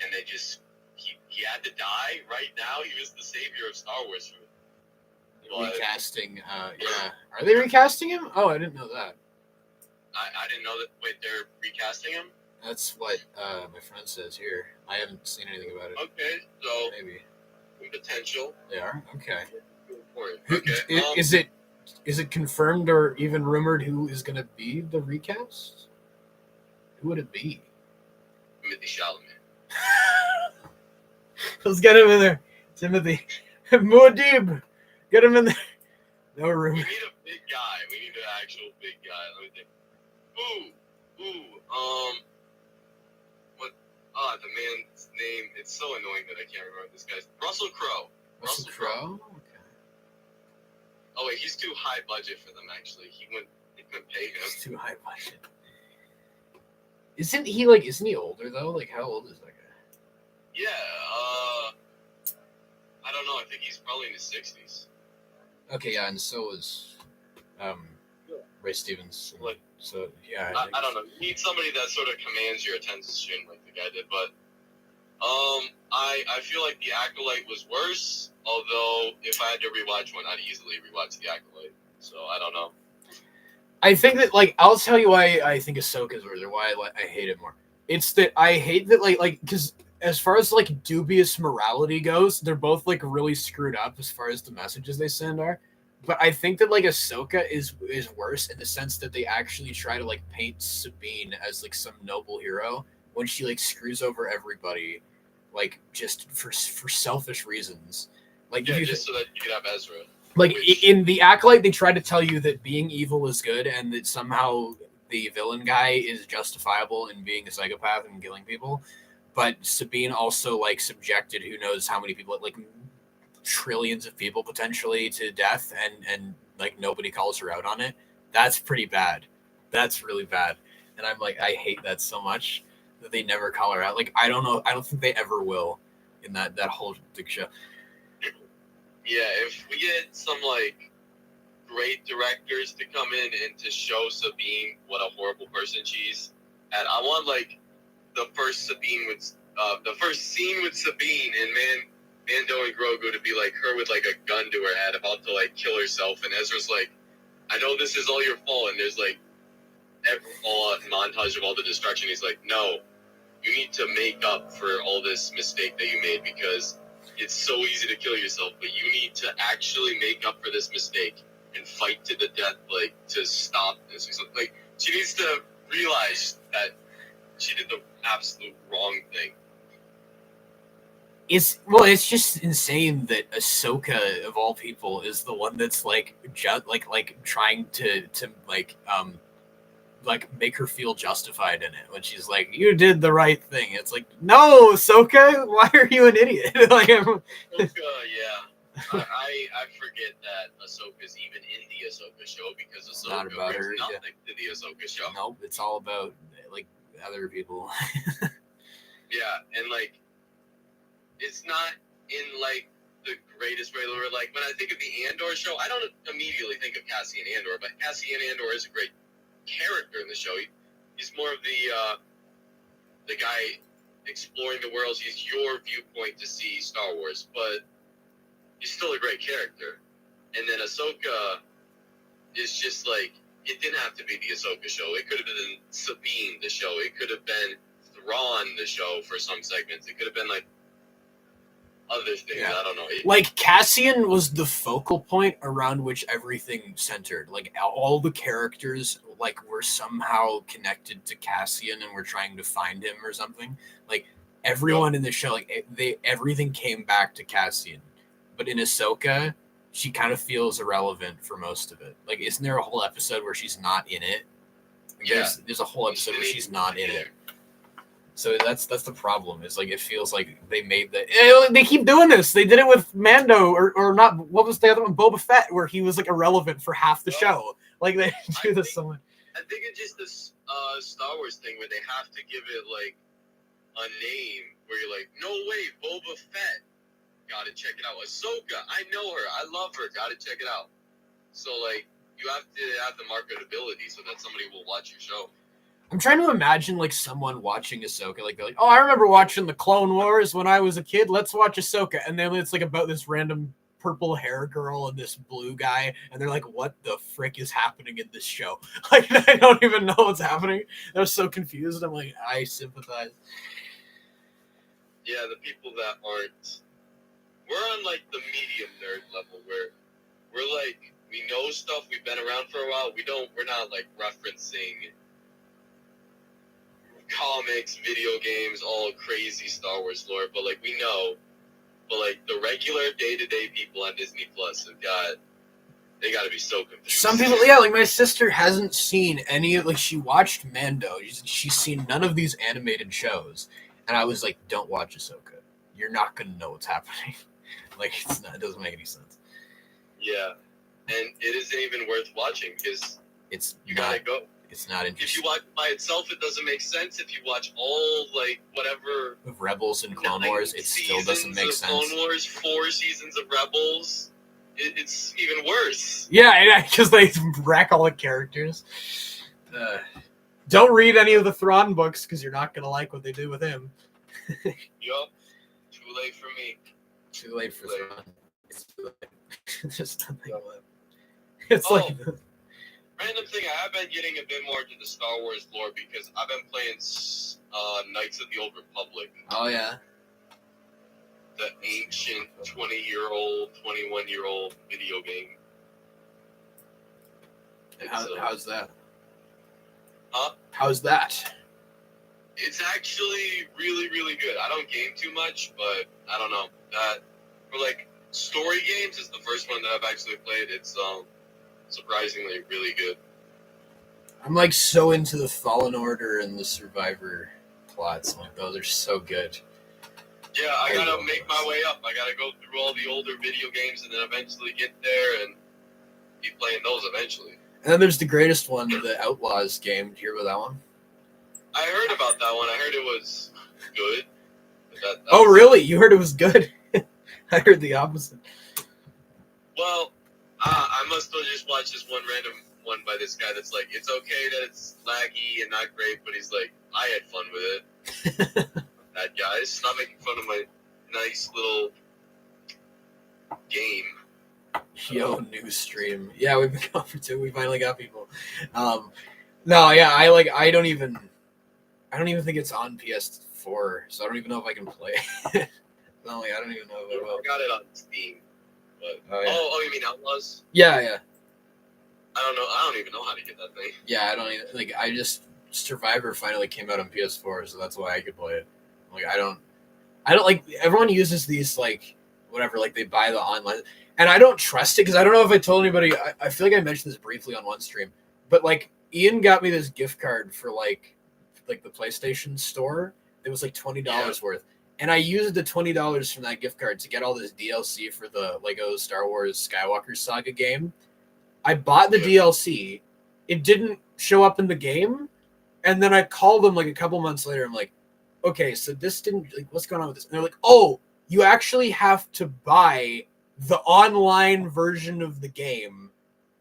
And they just, he had to die right now. He was the savior of Star Wars for me. Recasting, yeah. Are they recasting him? Oh, I didn't know that. I didn't know that. Wait, they're recasting him? That's what my friend says here. I haven't seen anything about it. Okay, so maybe potential. They are? Okay. Okay. Is it confirmed or even rumored who is going to be the recast? Who would it be? Timothy Chalamet. Let's get him in there. Timothy. Muad'Dib. Get him in there. No room. We need a big guy. We need an actual big guy. Let me think. What? The man's name. It's so annoying that I can't remember this guy's. Russell Crowe. Russell Crowe? Okay. Oh, wait, he's too high budget for them, actually. They couldn't pay him. He's too high budget. Isn't he older, though? Like, how old is that guy? Yeah, I don't know. I think he's probably in his 60s. Okay, yeah, and so is Ray Stevens. So, yeah. I don't know. You need somebody that sort of commands your attention like the guy did, but I feel like The Acolyte was worse, although if I had to rewatch one, I'd easily rewatch The Acolyte. So, I don't know. I think that, like, I'll tell you why I think Ahsoka's worse, or why I hate it more. It's that I hate that, like, because as far as, like, dubious morality goes, they're both, like, really screwed up as far as the messages they send are. But I think that like Ahsoka is worse in the sense that they actually try to like paint Sabine as like some noble hero when she like screws over everybody, like just for selfish reasons. Like Yeah, just so that you could have Ezra. Like in the Acolyte, they try to tell you that being evil is good and that somehow the villain guy is justifiable in being a psychopath and killing people. But Sabine also like subjected who knows how many people, like trillions of people potentially to death, and like nobody calls her out on it. That's pretty bad. That's really bad. And I'm like, I hate that so much that they never call her out. Like I don't know. I don't think they ever will in that whole big show. Yeah, if we get some like great directors to come in and to show Sabine what a horrible person she's, and I want like the first scene with Sabine and Mando and Grogu to be like her with like a gun to her head about to like kill herself, and Ezra's like, I know this is all your fault, and there's like all montage of all the destruction. He's like, no, you need to make up for all this mistake that you made because it's so easy to kill yourself, but you need to actually make up for this mistake and fight to the death, like to stop this. Like she needs to realize that she did the absolute wrong thing. It's just insane that Ahsoka of all people is the one that's like trying to make her feel justified in it when she's like, you did the right thing. It's like, no, Ahsoka, why are you an idiot? Like, Ahsoka, yeah. I forget that Ahsoka's even in the Ahsoka show because Ahsoka brings nothing to the Ahsoka show. Nope, it's all about like other people. Yeah, and like it's not in like the greatest way. Like when I think of the Andor show, I don't immediately think of Cassian Andor, but Cassian Andor is a great character in the show. He's more of the guy exploring the worlds. He's your viewpoint to see Star Wars, but he's still a great character. And then Ahsoka is just like, it didn't have to be the Ahsoka show. It could have been Sabine the show. It could have been Thrawn the show for some segments. It could have been like other things. Yeah. I don't know. Like Cassian was the focal point around which everything centered. Like all the characters like were somehow connected to Cassian and were trying to find him or something. Like everyone in the show, like everything came back to Cassian. But in Ahsoka, she kind of feels irrelevant for most of it. Like, isn't there a whole episode where she's not in it? Yeah. There's a whole episode where she's not in it. So that's the problem. Is like it feels like they made they keep doing this. They did it with Mando or not. What was the other one? Boba Fett, where he was like irrelevant for half the show. Like they do this so much. I think it's just this Star Wars thing where they have to give it like a name where you're like, no way, Boba Fett. Gotta check it out. Ahsoka, I know her. I love her. Gotta check it out. So like you have to have the marketability so that somebody will watch your show. I'm trying to imagine like someone watching Ahsoka, like they're like, oh, I remember watching the Clone Wars when I was a kid. Let's watch Ahsoka, and then it's like about this random purple hair girl and this blue guy, and they're like, what the frick is happening in this show? Like I don't even know what's happening. They're so confused. I'm like, I sympathize. Yeah, the people that aren't. We're on like the medium nerd level where we're like we know stuff. We've been around for a while. We're not like referencing comics, video games, all crazy Star Wars lore, but like we know. But like the regular day-to-day people on Disney Plus they got to be so confused. Some people, yeah, like my sister hasn't seen any of, like she watched Mando. She's seen none of these animated shows, and I was like, don't watch Ahsoka. You're not gonna know what's happening. Like it doesn't make any sense. Yeah, and it isn't even worth watching because you gotta go. It's not interesting. If you watch by itself, it doesn't make sense. If you watch all like whatever of Rebels and Clone Wars, it still doesn't make sense. Clone Wars, 4 seasons of Rebels, it's even worse. Yeah, because they wreck all the characters. Don't read any of the Thrawn books because you're not gonna like what they do with him. Yup. Too late for me. Too late for Thrawn. It's too late. Just nothing left. It's like. Random thing, I have been getting a bit more into the Star Wars lore because I've been playing Knights of the Old Republic. Oh, yeah. The ancient 20-year-old, 21-year-old video game. How's that? Huh? How's that? It's actually really, really good. I don't game too much, but I don't know. For like story games, it's the first one that I've actually played. It's surprisingly really good. I'm like so into the Fallen Order and the Survivor plots. Like those are so good. Yeah, I gotta make my way up. I gotta go through all the older video games and then eventually get there and be playing those eventually. And then there's the greatest one, the Outlaws game. Did you hear about that one? I heard about that one. I heard it was good. Oh, really? You heard it was good? I heard the opposite. Well, I must have just watched this one random one by this guy that's like, it's okay that it's laggy and not great, but he's like, I had fun with it. That guy, stop making fun of my nice little game. Yo, new stream. Yeah, we've been going for 2. We finally got people. No, yeah, I don't even think it's on PS4, so I don't even know if I can play it. No, I don't even know if I will. I got it on Steam. But, oh, you mean Outlaws? Yeah. I don't know. I don't even know how to get that thing. Yeah, I don't even Survivor finally came out on PS4, so that's why I could play it. Like I don't like everyone uses these like whatever, like they buy the online, and I don't trust it because I don't know if I told anybody. I feel like I mentioned this briefly on one stream, but like Ian got me this gift card for like the PlayStation Store. It was like $20 worth. And I used the $20 from that gift card to get all this DLC for the Lego Star Wars Skywalker Saga game. I bought the DLC. It didn't show up in the game. And then I called them like a couple months later. I'm like, okay, so this didn't, like, what's going on with this? And they're like, oh, you actually have to buy the online version of the game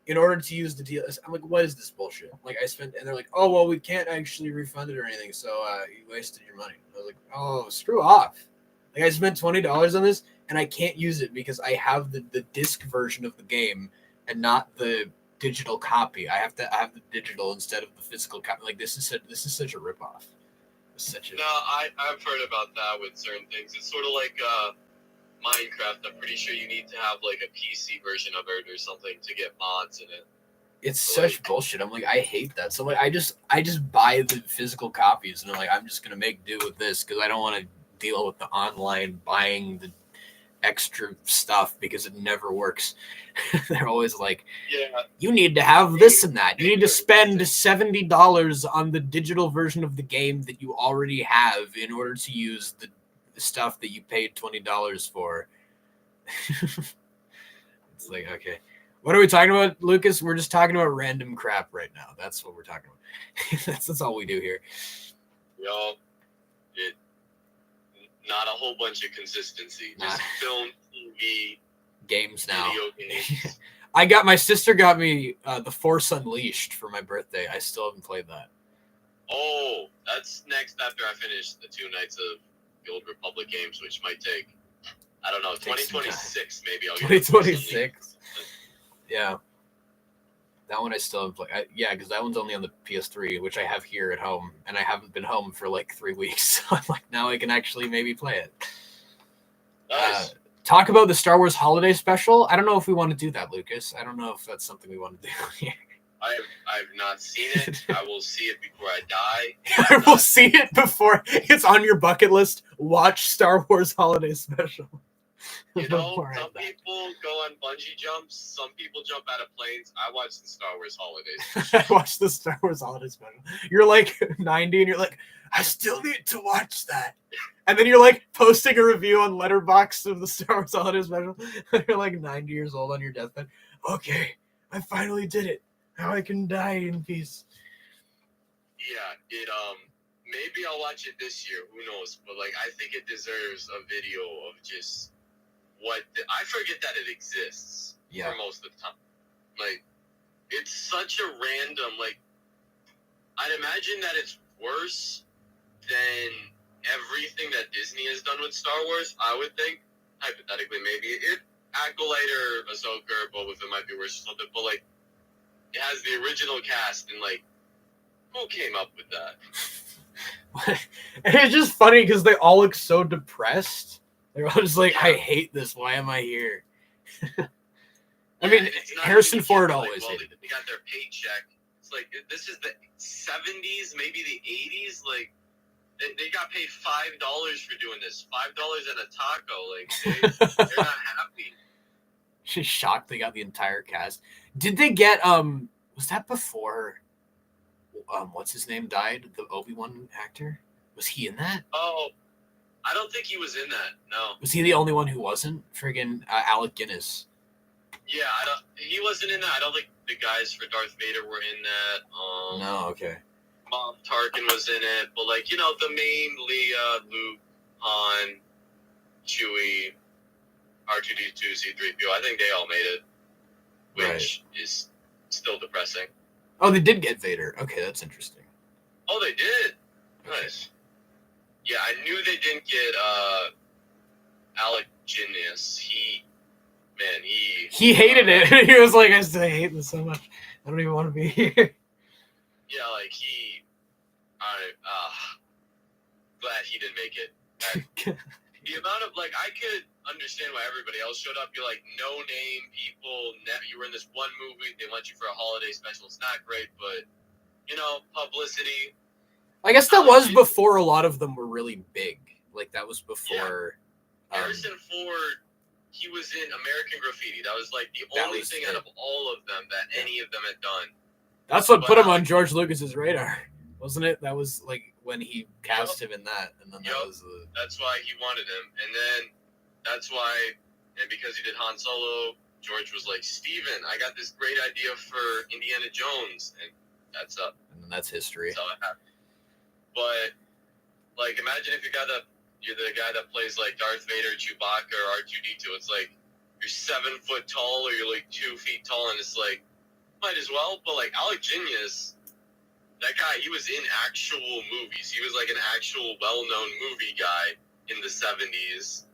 in order to use the DLC. I'm like, what is this bullshit? Like, and they're like, oh, well, we can't actually refund it or anything, so you wasted your money. I was like, oh, screw off. Like, I spent $20 on this, and I can't use it because I have the disc version of the game and not the digital copy. I have the digital instead of the physical copy. Like, this is such a ripoff. No, I've heard about that with certain things. It's sort of like Minecraft. I'm pretty sure you need to have like a PC version of it or something to get mods in it. It's such bullshit. I'm like, I hate that. So like, I just buy the physical copies, and I'm like, I'm just gonna make do with this because I don't want to deal with the online buying the extra stuff because it never works. They're always like, you need to have this and that. You need to spend $70 on the digital version of the game that you already have in order to use the stuff that you paid $20 for. It's like, okay, what are we talking about, Lucas? We're just talking about random crap right now. That's what we're talking about. that's all we do here. Yo, not a whole bunch of consistency. Just film, TV, games now. Video games. My sister got me The Force Unleashed for my birthday. I still haven't played that. Oh, that's next after I finish the 2 nights of the Old Republic games, which might take, I don't know, 2026 maybe. I'll get 2026. Yeah. That one I still haven't played. Because that one's only on the PS3, which I have here at home, and I haven't been home for like 3 weeks. So I'm like, now I can actually maybe play it. Nice. Talk about the Star Wars Holiday Special. I don't know if we want to do that, Lucas. I don't know if that's something we want to do here. I've not seen it. I will see it before I die. I will see it before it's on your bucket list. Watch Star Wars Holiday Special. You know, some people go on bungee jumps. Some people jump out of planes. I watch the Star Wars Holidays. I watched the Star Wars Holiday Special. You're like 90 and you're like, I still need to watch that. And then you're like posting a review on Letterboxd of the Star Wars Holiday Special. You're like 90 years old on your deathbed. Okay, I finally did it. Now I can die in peace. Yeah, maybe I'll watch it this year. Who knows? But like, I think it deserves a video of just I forget that it exists for most of the time. Like, it's such a random, like, I'd imagine that it's worse than everything that Disney has done with Star Wars, I would think. Hypothetically, maybe. Acolyte or Ahsoka or Boba Fett might be worse or something, but, like, it has the original cast, and, like, who came up with that? And it's just funny because they all look so depressed. They're all just like, I hate this. Why am I here? I mean, it's not Harrison even Ford like, always well, hated it. they got their paycheck. It's like, this is the 70s, maybe the 80s. Like, they got paid $5 for doing this. $5 and a taco. Like, they're not happy. She's shocked they got the entire cast. Did they get was that before what's his name died? The Obi-Wan actor? Was he in that? Oh, I don't think he was in that. No. Was he the only one who wasn't? Friggin' Alec Guinness. Yeah, he wasn't in that. I don't think the guys for Darth Vader were in that. No, okay. Moff Tarkin was in it, but like, the main Leia, Luke, Han, Chewie, R2D2, C3PO, I think they all made it, which is still depressing. Oh, they did get Vader. Okay, that's interesting. Oh, they did? Okay. Nice. Yeah, I knew they didn't get Alec Guinness. He hated it. He was like, I hate this so much. I don't even want to be here. Yeah, like glad he didn't make it. The amount of, like, I could understand why everybody else showed up. You're like, no-name people, you were in this one movie, they want you for a holiday special. It's not great, but, publicity. I guess that was before a lot of them were really big. Like, that was before... Yeah. Harrison Ford, he was in American Graffiti. That was, like, the only thing out of all of them that any of them had done. That's what put him on George Lucas's radar, wasn't it? That was, like, when he cast him in that. And then that was the... That's why he wanted him. And then that's why, and because he did Han Solo, George was like, Steven, I got this great idea for Indiana Jones. And that's up. And then that's history. That's how it happened. But, like, imagine if you're the guy that plays, like, Darth Vader, Chewbacca, or R2-D2. It's like, you're 7 foot tall, or you're, like, 2 feet tall, and it's like, might as well. But, like, Alec Guinness, that guy, he was in actual movies. He was, like, an actual well-known movie guy in the 70s.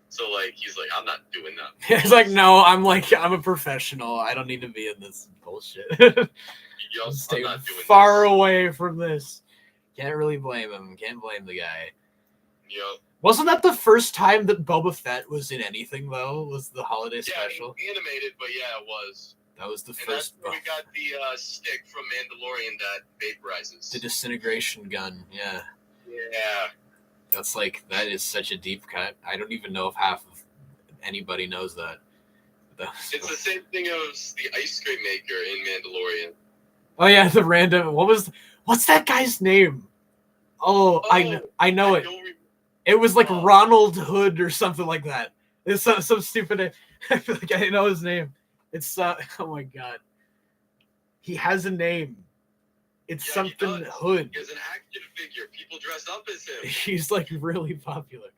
So, like, he's like, I'm not doing that. He's like, no, I'm a professional. I don't need to be in this bullshit. I'm stay not doing far this. away from this. Can't really blame him. Can't blame the guy. Yep. Wasn't that the first time that Boba Fett was in anything, though? Was the holiday special? Yeah, animated, but yeah, it was. That was the and first. That's where we got the stick from Mandalorian that vaporizes. The disintegration gun, yeah. Yeah. That's like, that is such a deep cut. I don't even know if half of anybody knows that. It's the same thing as the ice cream maker in Mandalorian. Oh yeah, the random. What's that guy's name? Oh, I know it. It was like Ronald Hood or something like that. It's some stupid name. I feel like I know his name. It's oh my god. He has a name. It's something Hood. He has an action figure. People dress up as him. He's like really popular.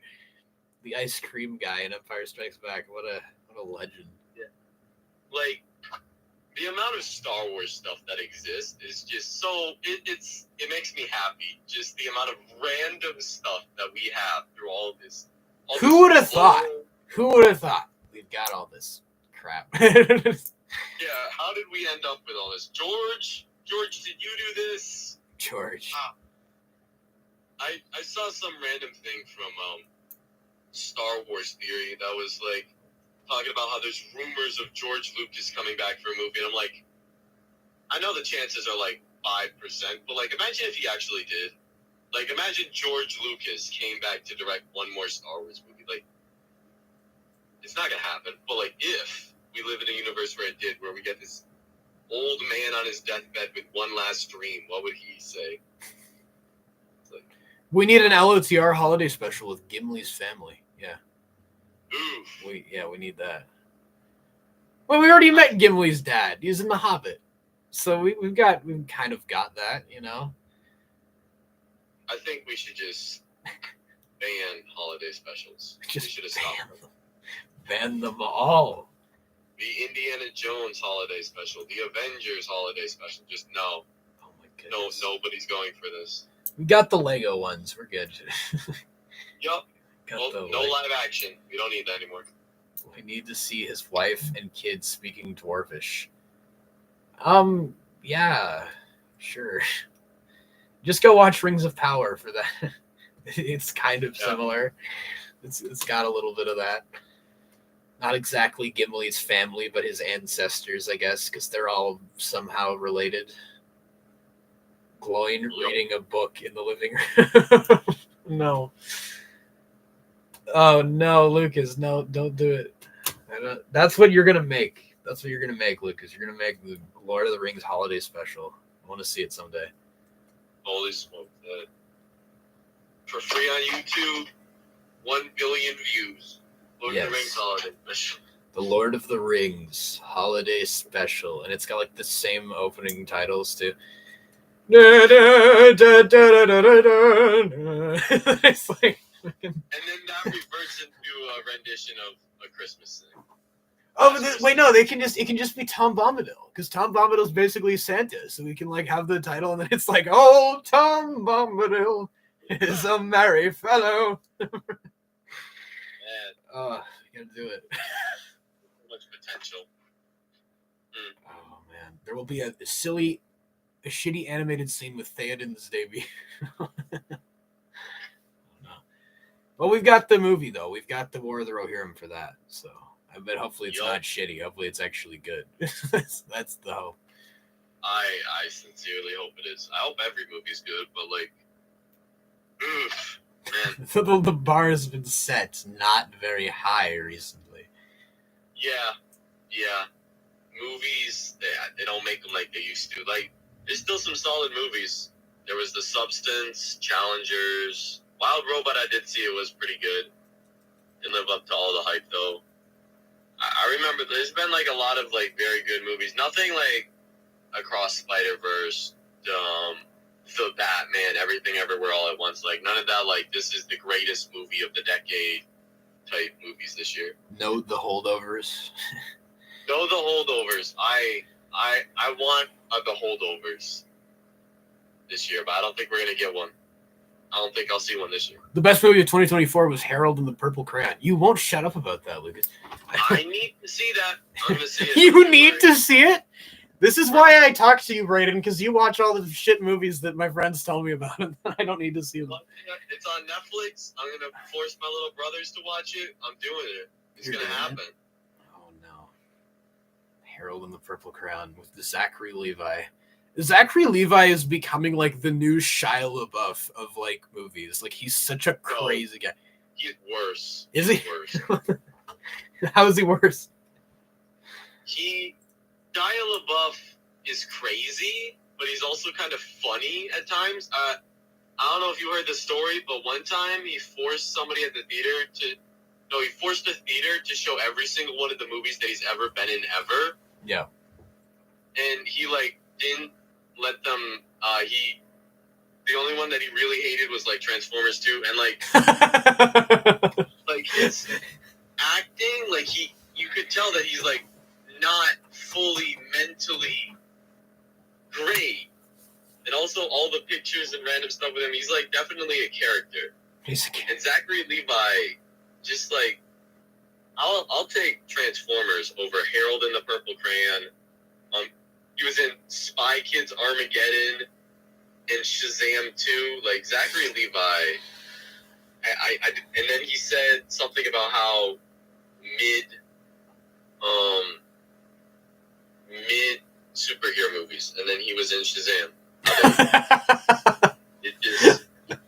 The ice cream guy in Empire Strikes Back. What a legend. Yeah. Like, the amount of Star Wars stuff that exists is just so it makes me happy. Just the amount of random stuff that we have through all of this. Who would have thought? Who would have thought we've got all this crap? Yeah, how did we end up with all this? George, did you do this? George. I saw some random thing from Star Wars Theory that was like talking about how there's rumors of George Lucas coming back for a movie, and I'm like, I know the chances are like 5%, but like, imagine if he actually did. Like, imagine George Lucas came back to direct one more Star Wars movie. Like, it's not gonna happen, but like, if we live in a universe where it did, where we get this old man on his deathbed with one last dream, what would he say? Like, we need an LOTR holiday special with Gimli's family. Yeah. Oof. We need that. Well, we already met Gimli's dad. He's in The Hobbit. So we've kind of got that, you know? I think we should just ban holiday specials. We should have stopped them. Ban them all. The Indiana Jones holiday special, the Avengers holiday special. Just no. Oh my goodness. No, nobody's going for this. We got the Lego ones. We're good. Yup. Well, no live action. We don't need that anymore. We need to see his wife and kids speaking Dwarvish. Yeah, sure. Just go watch Rings of Power for that. It's kind of similar. It's got a little bit of that. Not exactly Gimli's family, but his ancestors, I guess, because they're all somehow related. Gloin reading a book in the living room. No. Oh no, Lucas! No, don't do it. That's what you're gonna make. That's what you're gonna make, Lucas. You're gonna make the Lord of the Rings holiday special. I want to see it someday. Holy smoke! For free on YouTube, 1 billion views. Lord of the Rings holiday special. The Lord of the Rings holiday special, and it's got like the same opening titles too. It's like, and then that reverts into a rendition of A Christmas Thing. Oh, but wait, no, it can just be Tom Bombadil, because Tom Bombadil's basically Santa, so we can like have the title, and then it's like, oh, Tom Bombadil is a merry fellow. Man, you gotta do it. So much potential. Oh man, there will be a shitty animated scene with Theoden's debut. Well, we've got the movie though. We've got the War of the Rohirrim for that. So I bet hopefully it's not shitty. Hopefully it's actually good. that's the hope. I sincerely hope it is. I hope every movie's good, but like, oof, man. The bar has been set not very high recently. Yeah. Movies, they don't make them like they used to. Like, there's still some solid movies. There was The Substance, Challengers, Wild Robot. I did see it was pretty good. Didn't live up to all the hype though. I remember there's been like a lot of like very good movies. Nothing like Across Spider-Verse, the Batman, Everything Everywhere All at Once. Like none of that. Like this is the greatest movie of the decade type movies this year. No, The Holdovers. No, The Holdovers. I want The Holdovers this year, but I don't think we're gonna get one. I don't think I'll see one this year. The best movie of 2024 was Harold and the Purple Crayon. You won't shut up about that, Lucas. I need to see that. I'm gonna see it. You need to see it? This is why I talk to you, Brayden, because you watch all the shit movies that my friends tell me about, and I don't need to see them. It's on Netflix. I'm gonna force my little brothers to watch it. I'm doing it. It's gonna happen. Oh no. Harold and the Purple Crayon with the Zachary Levi. Zachary Levi is becoming like the new Shia LaBeouf of like movies. Like he's such a crazy guy. He's worse. Is he? Worse. How is he worse? Shia LaBeouf is crazy, but he's also kind of funny at times. I don't know if you heard the story, but one time he forced somebody at the theater he forced the theater to show every single one of the movies that he's ever been in ever. Yeah. And he like didn't let them. The only one that he really hated was like Transformers 2, and like his acting, like you could tell that he's like not fully mentally great, and also all the pictures and random stuff with him, he's like definitely a character. And Zachary Levi, just like I'll take Transformers over Harold and the Purple Crayon. He was in Spy Kids Armageddon and Shazam 2. Like, Zachary Levi, and then he said something about how mid superhero movies, and then he was in Shazam.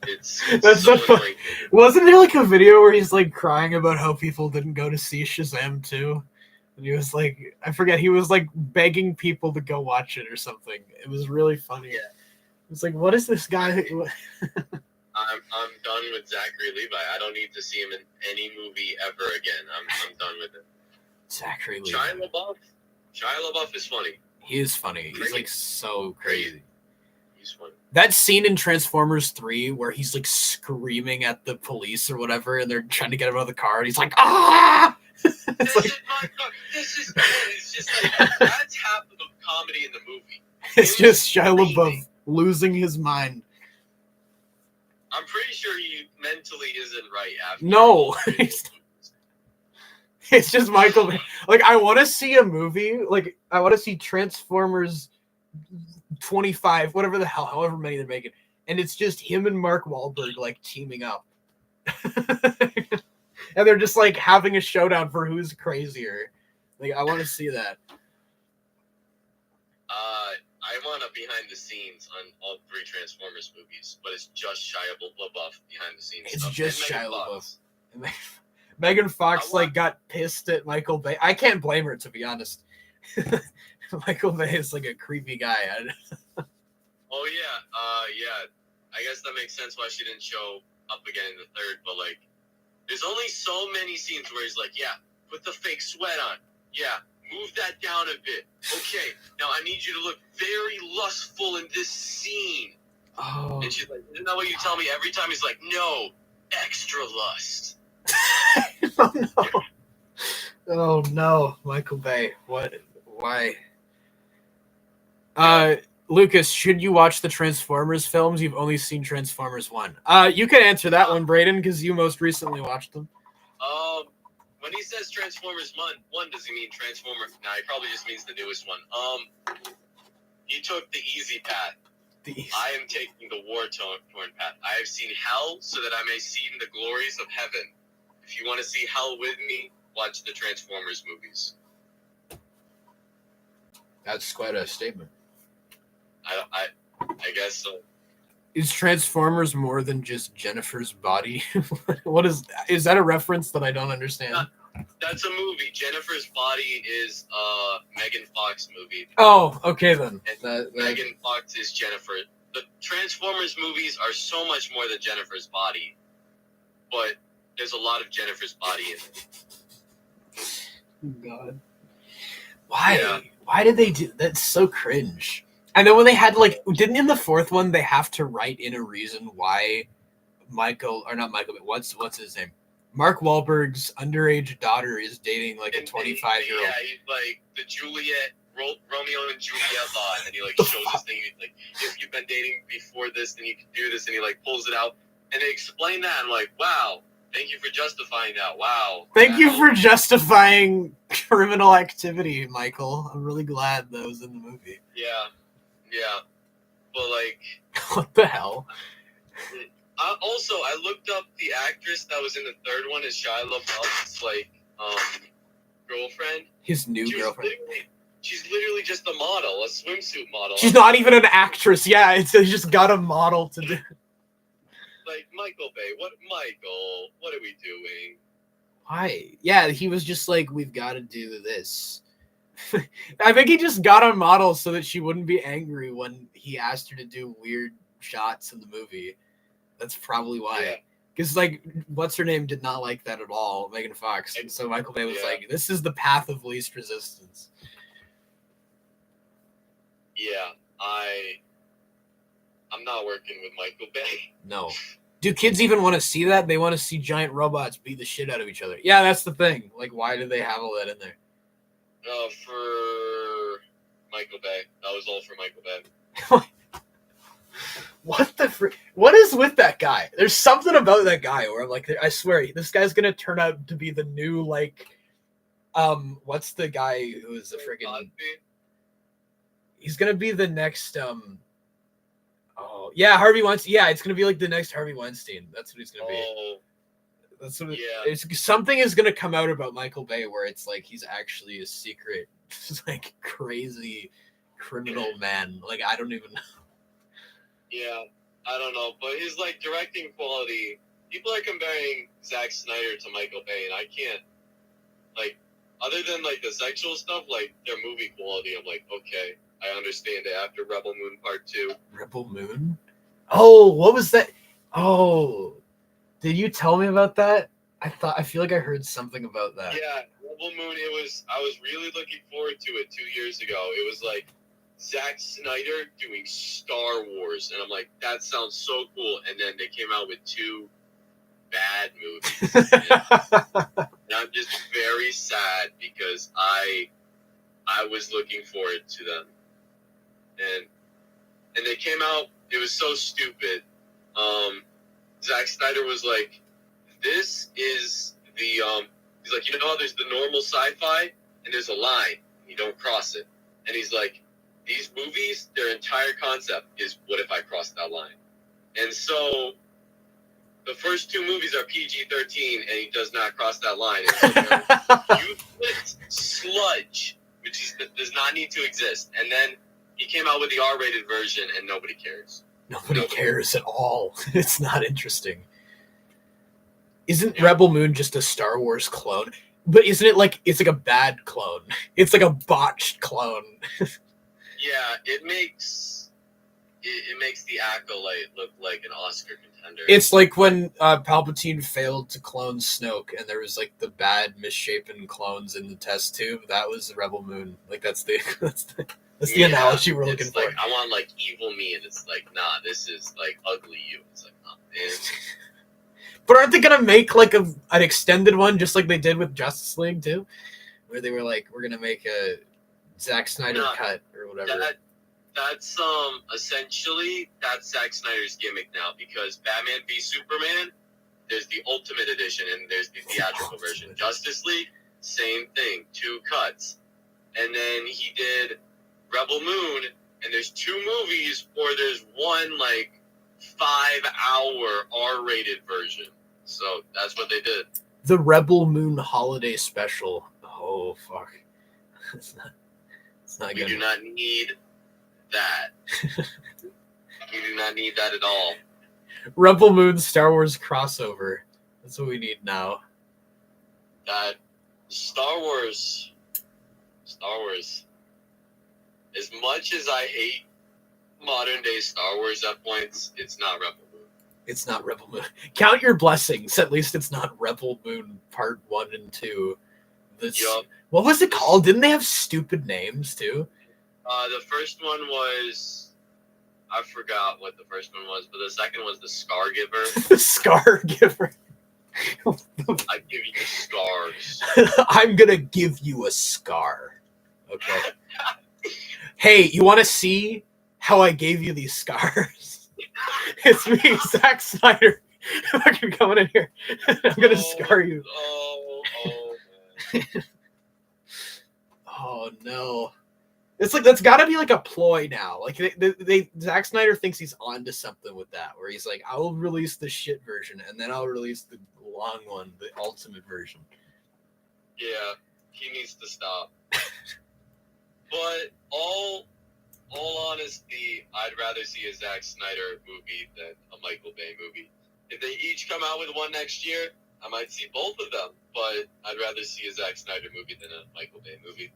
It's so annoying. Wasn't there like a video where he's like crying about how people didn't go to see Shazam 2? And he was like, I forget, he was like begging people to go watch it or something. It was really funny. Yeah. It's like, what is this guy? I'm done with Zachary Levi. I don't need to see him in any movie ever again. I'm done with it. Zachary Levi. Shia LaBeouf is funny. He is funny. He's like so crazy. He's funny. That scene in Transformers 3 where he's like screaming at the police or whatever, and they're trying to get him out of the car, and he's like, ah! This is my car. It's just like, that's half of the comedy in the movie. It's just Shia LaBeouf losing his mind. I'm pretty sure he mentally isn't right after. No. It's just Michael. Like, I want to see a movie. Like, I want to see Transformers 25, whatever the hell, however many they're making. And it's just him and Mark Wahlberg, like, teaming up. and they're just like having a showdown for who's crazier. Like, I want to see that. I want a behind the scenes on all 3 Transformers movies, but it's just Shia LaBeouf behind the scenes. It's stuff. just And Shia Megan LaBeouf. Fox. Megan Fox like got pissed at Michael Bay. I can't blame her, to be honest. Michael Bay is like a creepy guy. Oh yeah, yeah. I guess that makes sense why she didn't show up again in the 3rd. But like, there's only so many scenes where he's like, "Yeah, put the fake sweat on. Yeah, move that down a bit. Okay, now I need you to look very lustful in this scene." Oh. And she's like, "Isn't that what you tell me every time?" He's like, "No, extra lust." Oh no! Oh no, Michael Bay. What? Why? Lucas, should you watch the Transformers films? You've only seen Transformers 1. You can answer that one, Brayden, because you most recently watched them. When he says Transformers 1, does he mean Transformer? Nah, he probably just means the newest one. He took the easy path. I am taking the war-torn path. I have seen hell so that I may see the glories of heaven. If you want to see hell with me, watch the Transformers movies. That's quite a statement. I guess so. Is Transformers more than just Jennifer's body? What is that a reference that I don't understand? That's a movie. Jennifer's Body is a Megan Fox movie. Oh, okay then. Megan Fox is Jennifer. The Transformers movies are so much more than Jennifer's Body, but there's a lot of Jennifer's Body in it. Oh God. Why? Yeah. Why did they do that's so cringe? And then when they had didn't in the 4th one they have to write in a reason why what's his name? Mark Wahlberg's underage daughter is dating like a 25-year-old. Yeah, he's like the Romeo and Juliet law, and then he like shows this thing. He's like, if you've been dating before this, then you can do this, and he like pulls it out, and they explain that. I'm like, wow, thank you for justifying that. Wow, thank you for justifying criminal activity, Michael. I'm really glad that was in the movie. Yeah, but like, what the hell? Also, I looked up the actress that was in the 3rd one as Shia LaBeouf's girlfriend. His new girlfriend. She's literally just a model, a swimsuit model. She's not even an actress. Yeah, he just got a model to do. Like, Michael Bay, what are we doing? Why? Yeah, he was just like, we've got to do this. I think he just got a model so that she wouldn't be angry when he asked her to do weird shots in the movie. That's probably why. Because, what's her name did not like that at all, Megan Fox. And so Michael Bay was like, this is the path of least resistance. Yeah, I'm not working with Michael Bay. No. Do kids even want to see that? They want to see giant robots beat the shit out of each other. Yeah, that's the thing. Why do they have all that in there? For Michael Bay. That was all for Michael Bay. What the frick? What is with that guy? There's something about that guy where I'm like, I swear, this guy's gonna turn out to be the new what's the guy who is the freaking? He's gonna be the next Harvey Weinstein. Yeah, it's gonna be like the next Harvey Weinstein. That's what he's gonna be. That's what something is gonna come out about Michael Bay where it's like he's actually a secret, crazy criminal man. I don't even know. Yeah, I don't know, but his directing quality. People are comparing Zack Snyder to Michael Bay, and I can't. Other than the sexual stuff, their movie quality, I'm like, okay, I understand it after Rebel Moon Part 2. Rebel Moon? Oh, what was that? Oh, did you tell me about that? I feel like I heard something about that. Yeah, Rebel Moon. I was really looking forward to it 2 years ago. It was Zack Snyder doing Star Wars, and I'm like, that sounds so cool. And then they came out with 2 bad movies, and I'm just very sad because I was looking forward to them, and they came out. It was so stupid. Zack Snyder was like, "This is the he's like, how there's the normal sci-fi and there's a line, you don't cross it," and he's like, these movies, their entire concept is, what if I cross that line? And so the first 2 movies are PG-13, and he does not cross that line. It's useless sludge, which does not need to exist. And then he came out with the R-rated version, and nobody cares. Nobody cares at all. It's not interesting. Isn't Rebel Moon just a Star Wars clone? But isn't it like it's like a bad clone? It's like a botched clone. Yeah, it makes the Acolyte look like an Oscar contender. It's like when Palpatine failed to clone Snoke, and there was like the bad, misshapen clones in the test tube. That was Rebel Moon. Like that's the analogy we're looking for. Like, I want like evil me, and it's like, nah, this is like ugly you. It's like, nah, man. But aren't they gonna make like an extended one, just like they did with Justice League too, where they were like, we're gonna make a Zack Snyder cut or whatever? That's essentially that's Zack Snyder's gimmick now, because Batman v Superman, there's the Ultimate Edition and there's the theatrical version. Justice League, same thing, 2 cuts, and then he did Rebel Moon, and there's 2 movies, or there's one like 5-hour R-rated version. So that's what they did. The Rebel Moon holiday special. Oh fuck, it's not good. We do not need that. We do not need that at all. Rebel Moon Star Wars crossover. That's what we need now. That Star Wars. As much as I hate modern day Star Wars at points, it's not Rebel Moon. It's not Rebel Moon. Count your blessings. At least it's not Rebel Moon Part 1 and 2. Yup. What was it called? Didn't they have stupid names too? The first one was, I forgot what the first one was, but the second was the Scar Giver. The Scar Giver. I give you scars. I'm gonna give you a scar. Okay. Hey, you want to see how I gave you these scars? It's me, Zack Snyder. I'm coming in here. I'm gonna scar you. Man. Oh no. It's like that's got to be like a ploy now. Like Zack Snyder thinks he's onto something with that, where he's like, "I'll release the shit version, and then I'll release the long one, the ultimate version." Yeah, he needs to stop. But all honesty, I'd rather see a Zack Snyder movie than a Michael Bay movie. If they each come out with one next year, I might see both of them. But I'd rather see a Zack Snyder movie than a Michael Bay movie.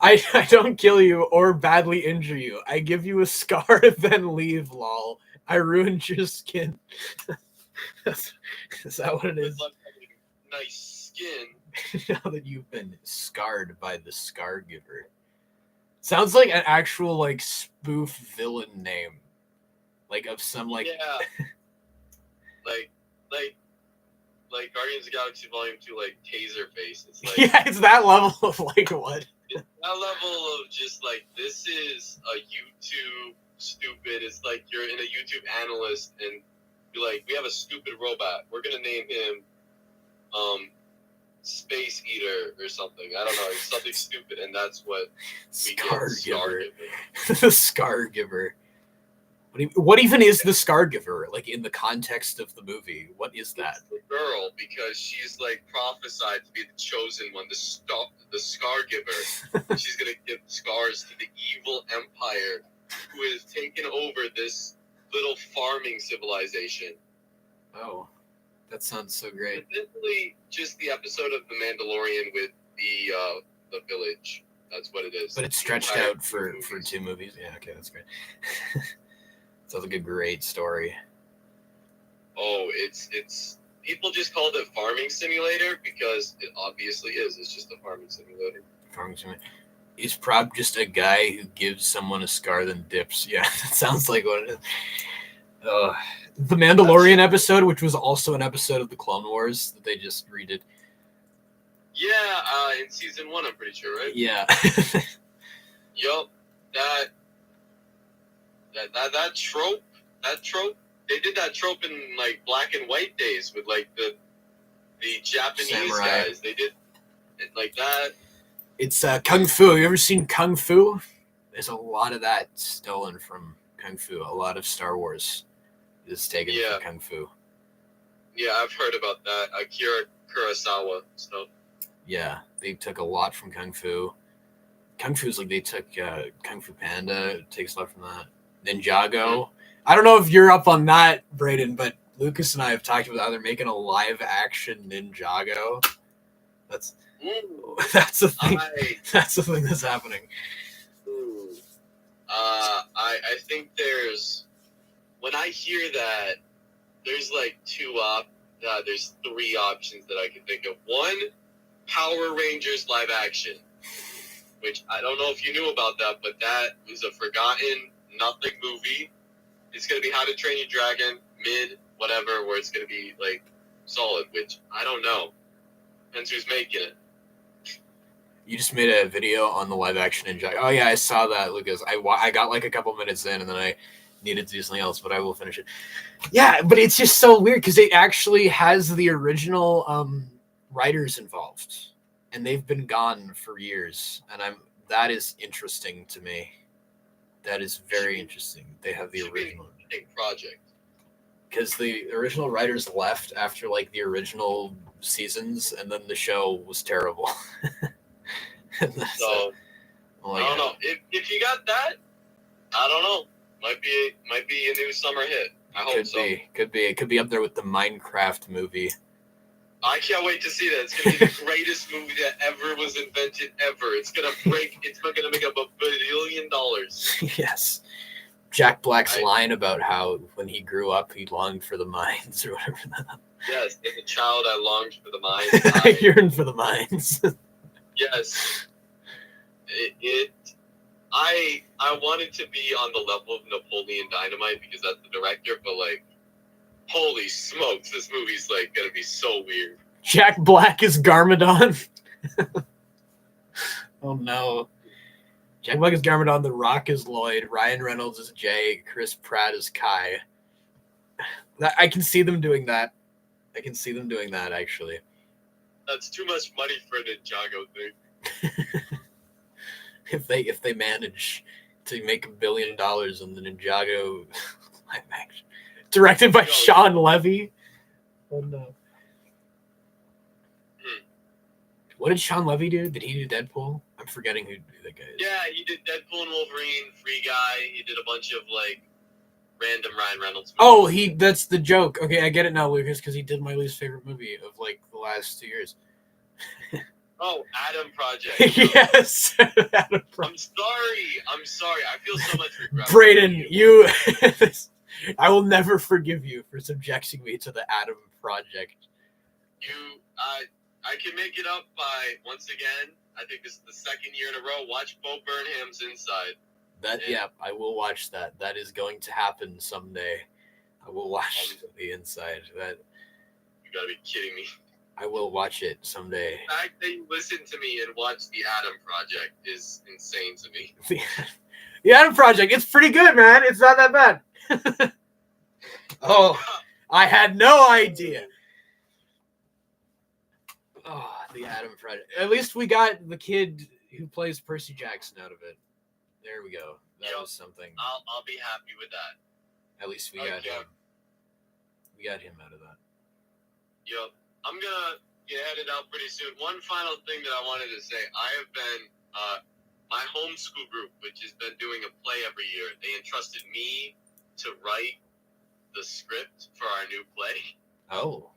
I don't kill you or badly injure you. I give you a scar, then leave, lol. I ruined your skin. Is that what it is? Nice skin. Now that you've been scarred by the Scar Giver. Sounds like an actual like spoof villain name. Like of some like like Guardians of the Galaxy Volume 2, like Taserface. It's like yeah, it's that level of like what? It's that level of just like, this is a YouTube stupid. It's like you're in a YouTube analyst and you're like, we have a stupid robot. We're gonna name him Space Eater or something. I don't know. It's something stupid, and that's what we Scar get. Giver. The Scar Giver. What even is the Scar Giver? Like in the context of the movie, what is that? It's the girl, because she's like prophesied to be the chosen one, the Scar Giver. She's gonna give scars to the evil empire who has taken over this little farming civilization. Oh, that sounds so great. Essentially, just the episode of The Mandalorian with the village. That's what it is. But it's stretched out for 2 movies. Yeah, okay, that's great. Sounds like a great story. Oh, it's people just called it Farming Simulator because it obviously is. It's just a farming simulator. Farming Simulator. Is Prob just a guy who gives someone a scar then dips? Yeah, that sounds like what it is. The Mandalorian episode, which was also an episode of the Clone Wars that they just redid. Yeah, in season 1, I'm pretty sure, right? Yeah. Yup. That trope, they did that trope in like Black and White days with like the Japanese Samurai guys. They did it like that. It's Kung Fu. Have you ever seen Kung Fu? There's a lot of that stolen from Kung Fu. A lot of Star Wars is taken Yeah. for Kung Fu. Yeah, I've heard about that. Akira Kurosawa stuff. Yeah, they took a lot from Kung Fu. Kung Fu is like they took Kung Fu Panda, takes a lot from that. Ninjago. I don't know if you're up on that, Brayden, but Lucas and I have talked about how they're making a live action Ninjago. That's the thing. That's the thing that's happening. I think when I hear that, there's like there's 3 options that I can think of. One, Power Rangers live action, which I don't know if you knew about that, but that was a forgotten nothing movie. It's going to be How to Train Your Dragon, whatever, where it's going to be like solid, which I don't know. Depends who's making it. You just made a video on the live action Ninjago. Oh yeah, I saw that, Lucas. I got like a couple minutes in, and then I needed to do something else, but I will finish it. Yeah, but it's just so weird because it actually has the original writers involved, and they've been gone for years, and that is interesting to me. That is very interesting. They have the original big project because the original writers left after like the original seasons, and then the show was terrible. So I don't know if you got that. I don't know. Might be a new summer hit. I hope so. Could be. It could be up there with the Minecraft movie. I can't wait to see that. It's gonna be the greatest movie that ever was invented ever. It's gonna make up $1 billion. Yes. Jack Black's line about how when he grew up he longed for the mines or whatever. Yes, as a child I longed for the mines. I yearned for the mines. Yes. I wanted to be on the level of Napoleon Dynamite because that's the director, but like, holy smokes, this movie's like gonna be so weird. Jack Black is Garmadon. Oh no. Jack Black is Garmadon, The Rock is Lloyd, Ryan Reynolds is Jay, Chris Pratt is Kai. I can see them doing that. Actually. That's too much money for a Ninjago thing. If they manage to make $1 billion on the Ninjago live action, directed by Sean Levy. Oh no! What did Sean Levy do? Did he do Deadpool? I'm forgetting who that guy is. Yeah, he did Deadpool and Wolverine, Free Guy. He did a bunch of like random Ryan Reynolds movies. Oh, that's the joke. Okay, I get it now, Lucas, because he did my least favorite movie of like the last 2 years. Oh, Adam Project. Yes. Adam Project. I'm sorry. I feel so much regret. Brayden, I will never forgive you for subjecting me to the Adam Project. I can make it up by, once again, I think this is the 2nd year in a row, watch Bo Burnham's Inside. I will watch that. That is going to happen someday. I will watch the Inside. That you gotta be kidding me. I will watch it someday. The fact that you listen to me and watch the Adam Project is insane to me. The Adam Project, it's pretty good, man. It's not that bad. Oh, I had no idea. Oh, the Adam Project. At least we got the kid who plays Percy Jackson out of it. There we go. That was something. I'll be happy with that. At least we got him. We got him out of that. Yep. I'm gonna get headed out pretty soon. One final thing that I wanted to say. I have been my homeschool group, which has been doing a play every year. They entrusted me to write the script for our new play. Oh.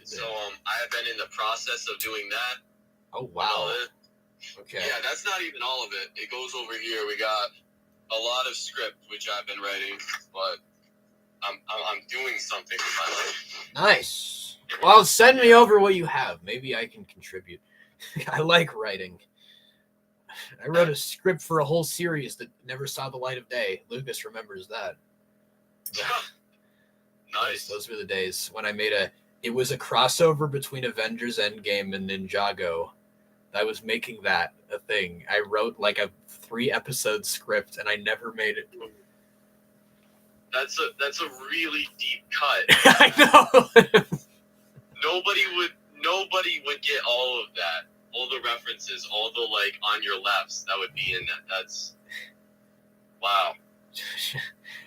So I have been in the process of doing that. Oh wow. Okay. Yeah, that's not even all of it. It goes over here. We got a lot of script which I've been writing, but I'm doing something with my life. Nice. Well, send me over what you have. Maybe I can contribute. I like writing. I wrote a script for a whole series that never saw the light of day. Lucas remembers that. Nice. Those were the days when I made it was a crossover between Avengers Endgame and Ninjago. I was making that a thing. I wrote like a 3-episode script and I never made it. That's a really deep cut. I know. Nobody would get all of that. All the references, all the like on your lefts that would be in that. That's wow.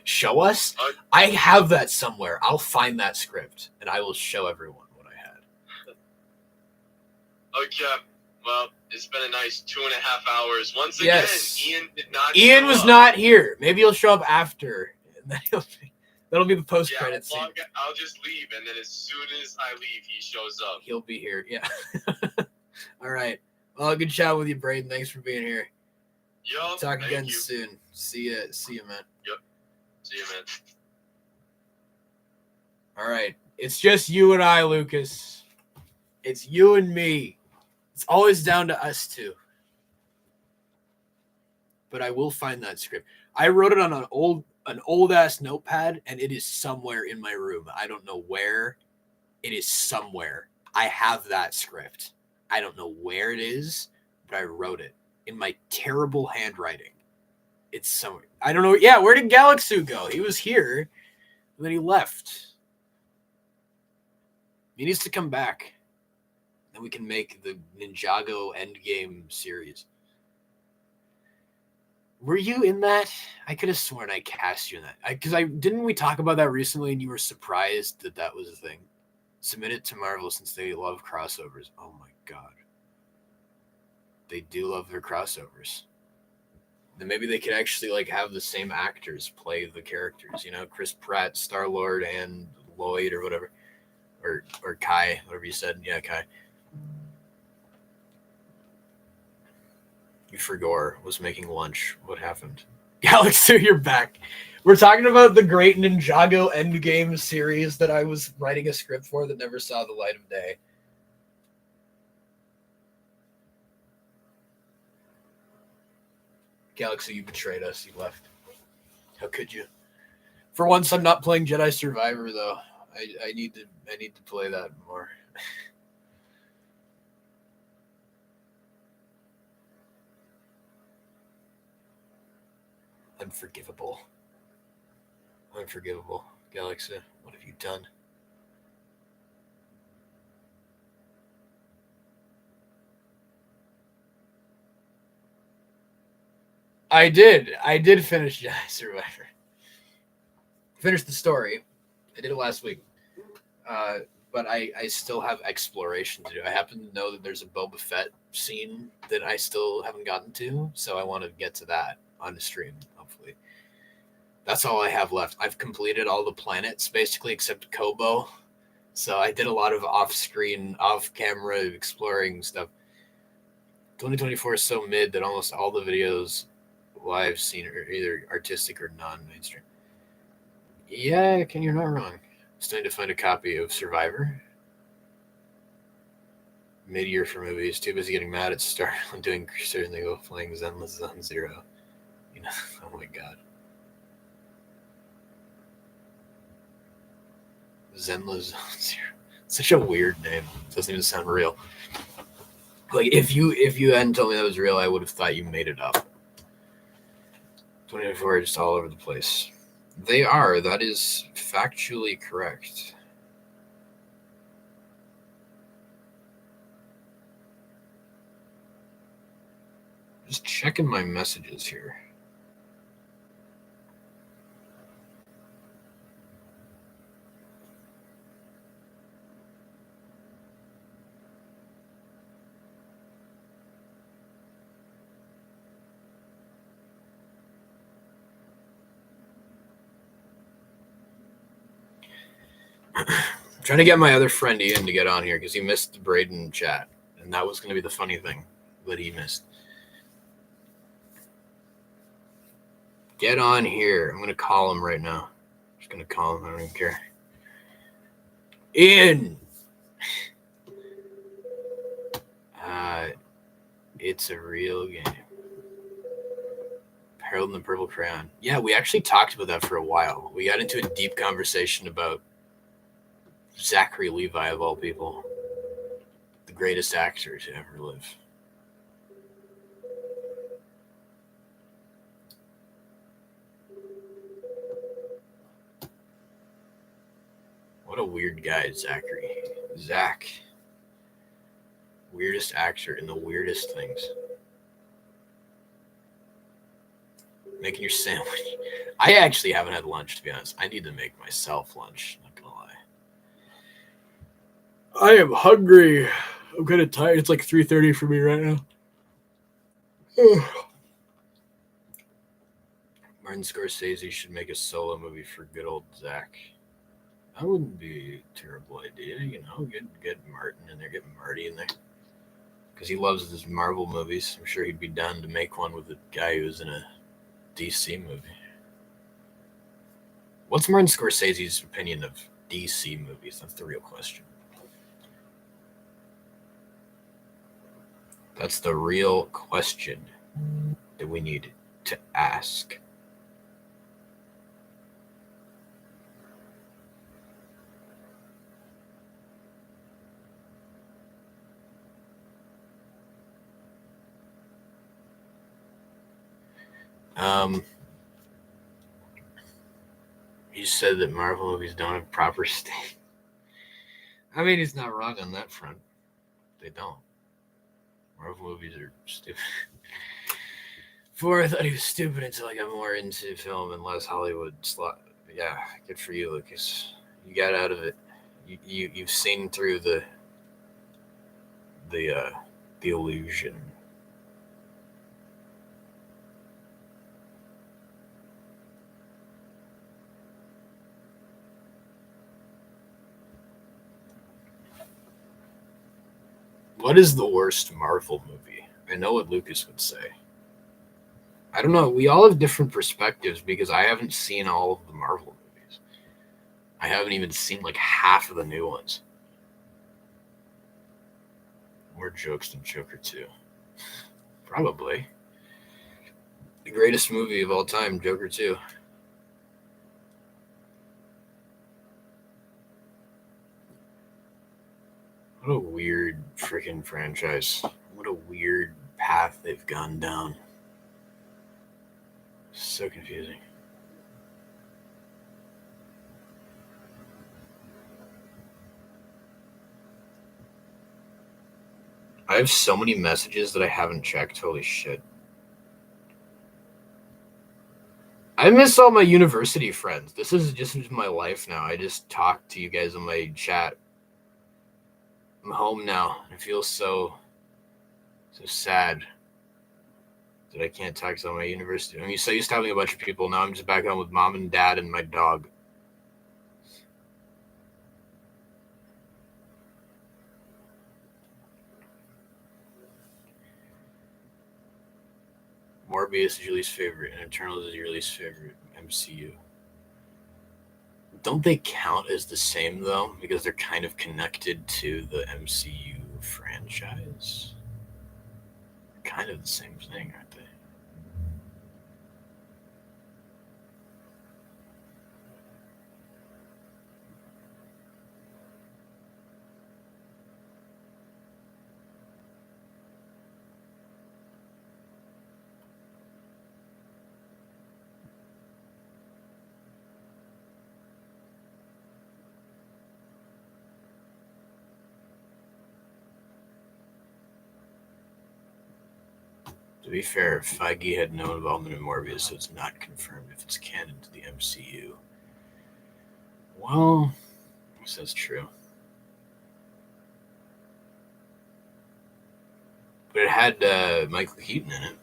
Show us. I have that somewhere. I'll find that script and I will show everyone what I had. Okay. Well, it's been a nice 2.5 hours. Once Yes. again, Ian did not. Ian was not here. Maybe he'll show up after. And then that'll be the post credits scene. I'll just leave, and then as soon as I leave, he shows up. He'll be here. Yeah. All right. Well, good chat with you, Brayden. Thanks for being here. Yup. Talk again soon. See ya, man. Yep. See you, man. All right. It's just you and I, Lucas. It's you and me. It's always down to us two. But I will find that script. I wrote it on an old ass notepad, and it is somewhere in my room. I don't know where. It is somewhere. I have that script. I don't know where it is, but I wrote it in my terrible handwriting. It's somewhere. I don't know. Yeah, where did Galaxy go? He was here, and then he left. He needs to come back. Then we can make the Ninjago Endgame series. Were you in that? I could have sworn I cast you in that. Didn't we talk about that recently and you were surprised that was a thing? Submit it to Marvel since they love crossovers. Oh my God. They do love their crossovers. Then maybe they could actually have the same actors play the characters, Chris Pratt, Star-Lord, and Lloyd or whatever. Or Kai, whatever you said. Yeah, Kai. Fergor was making lunch. What happened? Galaxy, you're back. We're talking about the great Ninjago Endgame series that I was writing a script for that never saw the light of day. Galaxy, you betrayed us. You left. How could you? For once, I'm not playing Jedi Survivor though. I need to play that more. Unforgivable. Galaxy, what have you done? I did finish Jedi Survivor. Finished the story. I did it last week. But I still have exploration to do. I happen to know that there's a Boba Fett scene that I still haven't gotten to, so I want to get to that on the stream, hopefully. That's all I have left. I've completed all the planets, basically, except Kobo. So I did a lot of off-screen, off-camera exploring stuff. 2024 is so mid that almost all the videos I've seen are either artistic or non-mainstream. Yeah, you're not wrong. Still need to find a copy of Survivor. Mid-year for movies. Too busy getting mad at Star doing Crusader and they go playing Zenless Zone Zero. Oh my God. Zenless Zone Zero. Such a weird name. It doesn't even sound real. If you hadn't told me that was real, I would have thought you made it up. 2024 are just all over the place. They are. That is factually correct. Just checking my messages here. I'm trying to get my other friend Ian to get on here because he missed the Brayden chat, and that was going to be the funny thing that he missed. Get on here. I'm going to call him right now. I'm just going to call him. I don't even care. Ian! It's a real game. Harold and the Purple Crayon. Yeah, we actually talked about that for a while. We got into a deep conversation about Zachary Levi, of all people. The greatest actor to ever live. What a weird guy, Zachary. Zach. Weirdest actor in the weirdest things. Making your sandwich. I actually haven't had lunch, to be honest. I need to make myself lunch. Not gonna lie. I am hungry. I'm kind of tired. It's like 3:30 for me right now. Martin Scorsese should make a solo movie for good old Zach. That wouldn't be a terrible idea, Get Martin in there, get Marty in there. Because he loves his Marvel movies. I'm sure he'd be down to make one with a guy who's in a DC movie. What's Martin Scorsese's opinion of DC movies? That's the real question. That's the real question that we need to ask. He said that Marvel movies don't have proper state. I mean, he's not wrong on that front. They don't. Marvel movies are stupid. Before I thought he was stupid until I got more into film and less Hollywood slot. Yeah, good for you, Lucas. You got out of it. You've seen through the illusion. What is the worst Marvel movie? I know what Lucas would say. I don't know. We all have different perspectives because I haven't seen all of the Marvel movies. I haven't even seen like half of the new ones. More jokes than Joker 2. Probably. The greatest movie of all time, Joker 2. What a weird freaking franchise. What a weird path they've gone down. So confusing. I have so many messages that I haven't checked. Holy shit. I miss all my university friends. This is just my life now. I just talk to you guys on my chat. I'm home now. I feel so sad that I can't talk to all my university. I mean, so used to having a bunch of people. Now I'm just back home with mom and dad and my dog. Morbius is your least favorite, and Eternals is your least favorite MCU. Don't they count as the same, though? Because they're kind of connected to the MCU franchise. Kind of the same thing, aren't they? To be fair, Feige had no involvement in Morbius, so it's not confirmed if it's canon to the MCU. Well, I guess that's true. But it had Michael Keaton in it.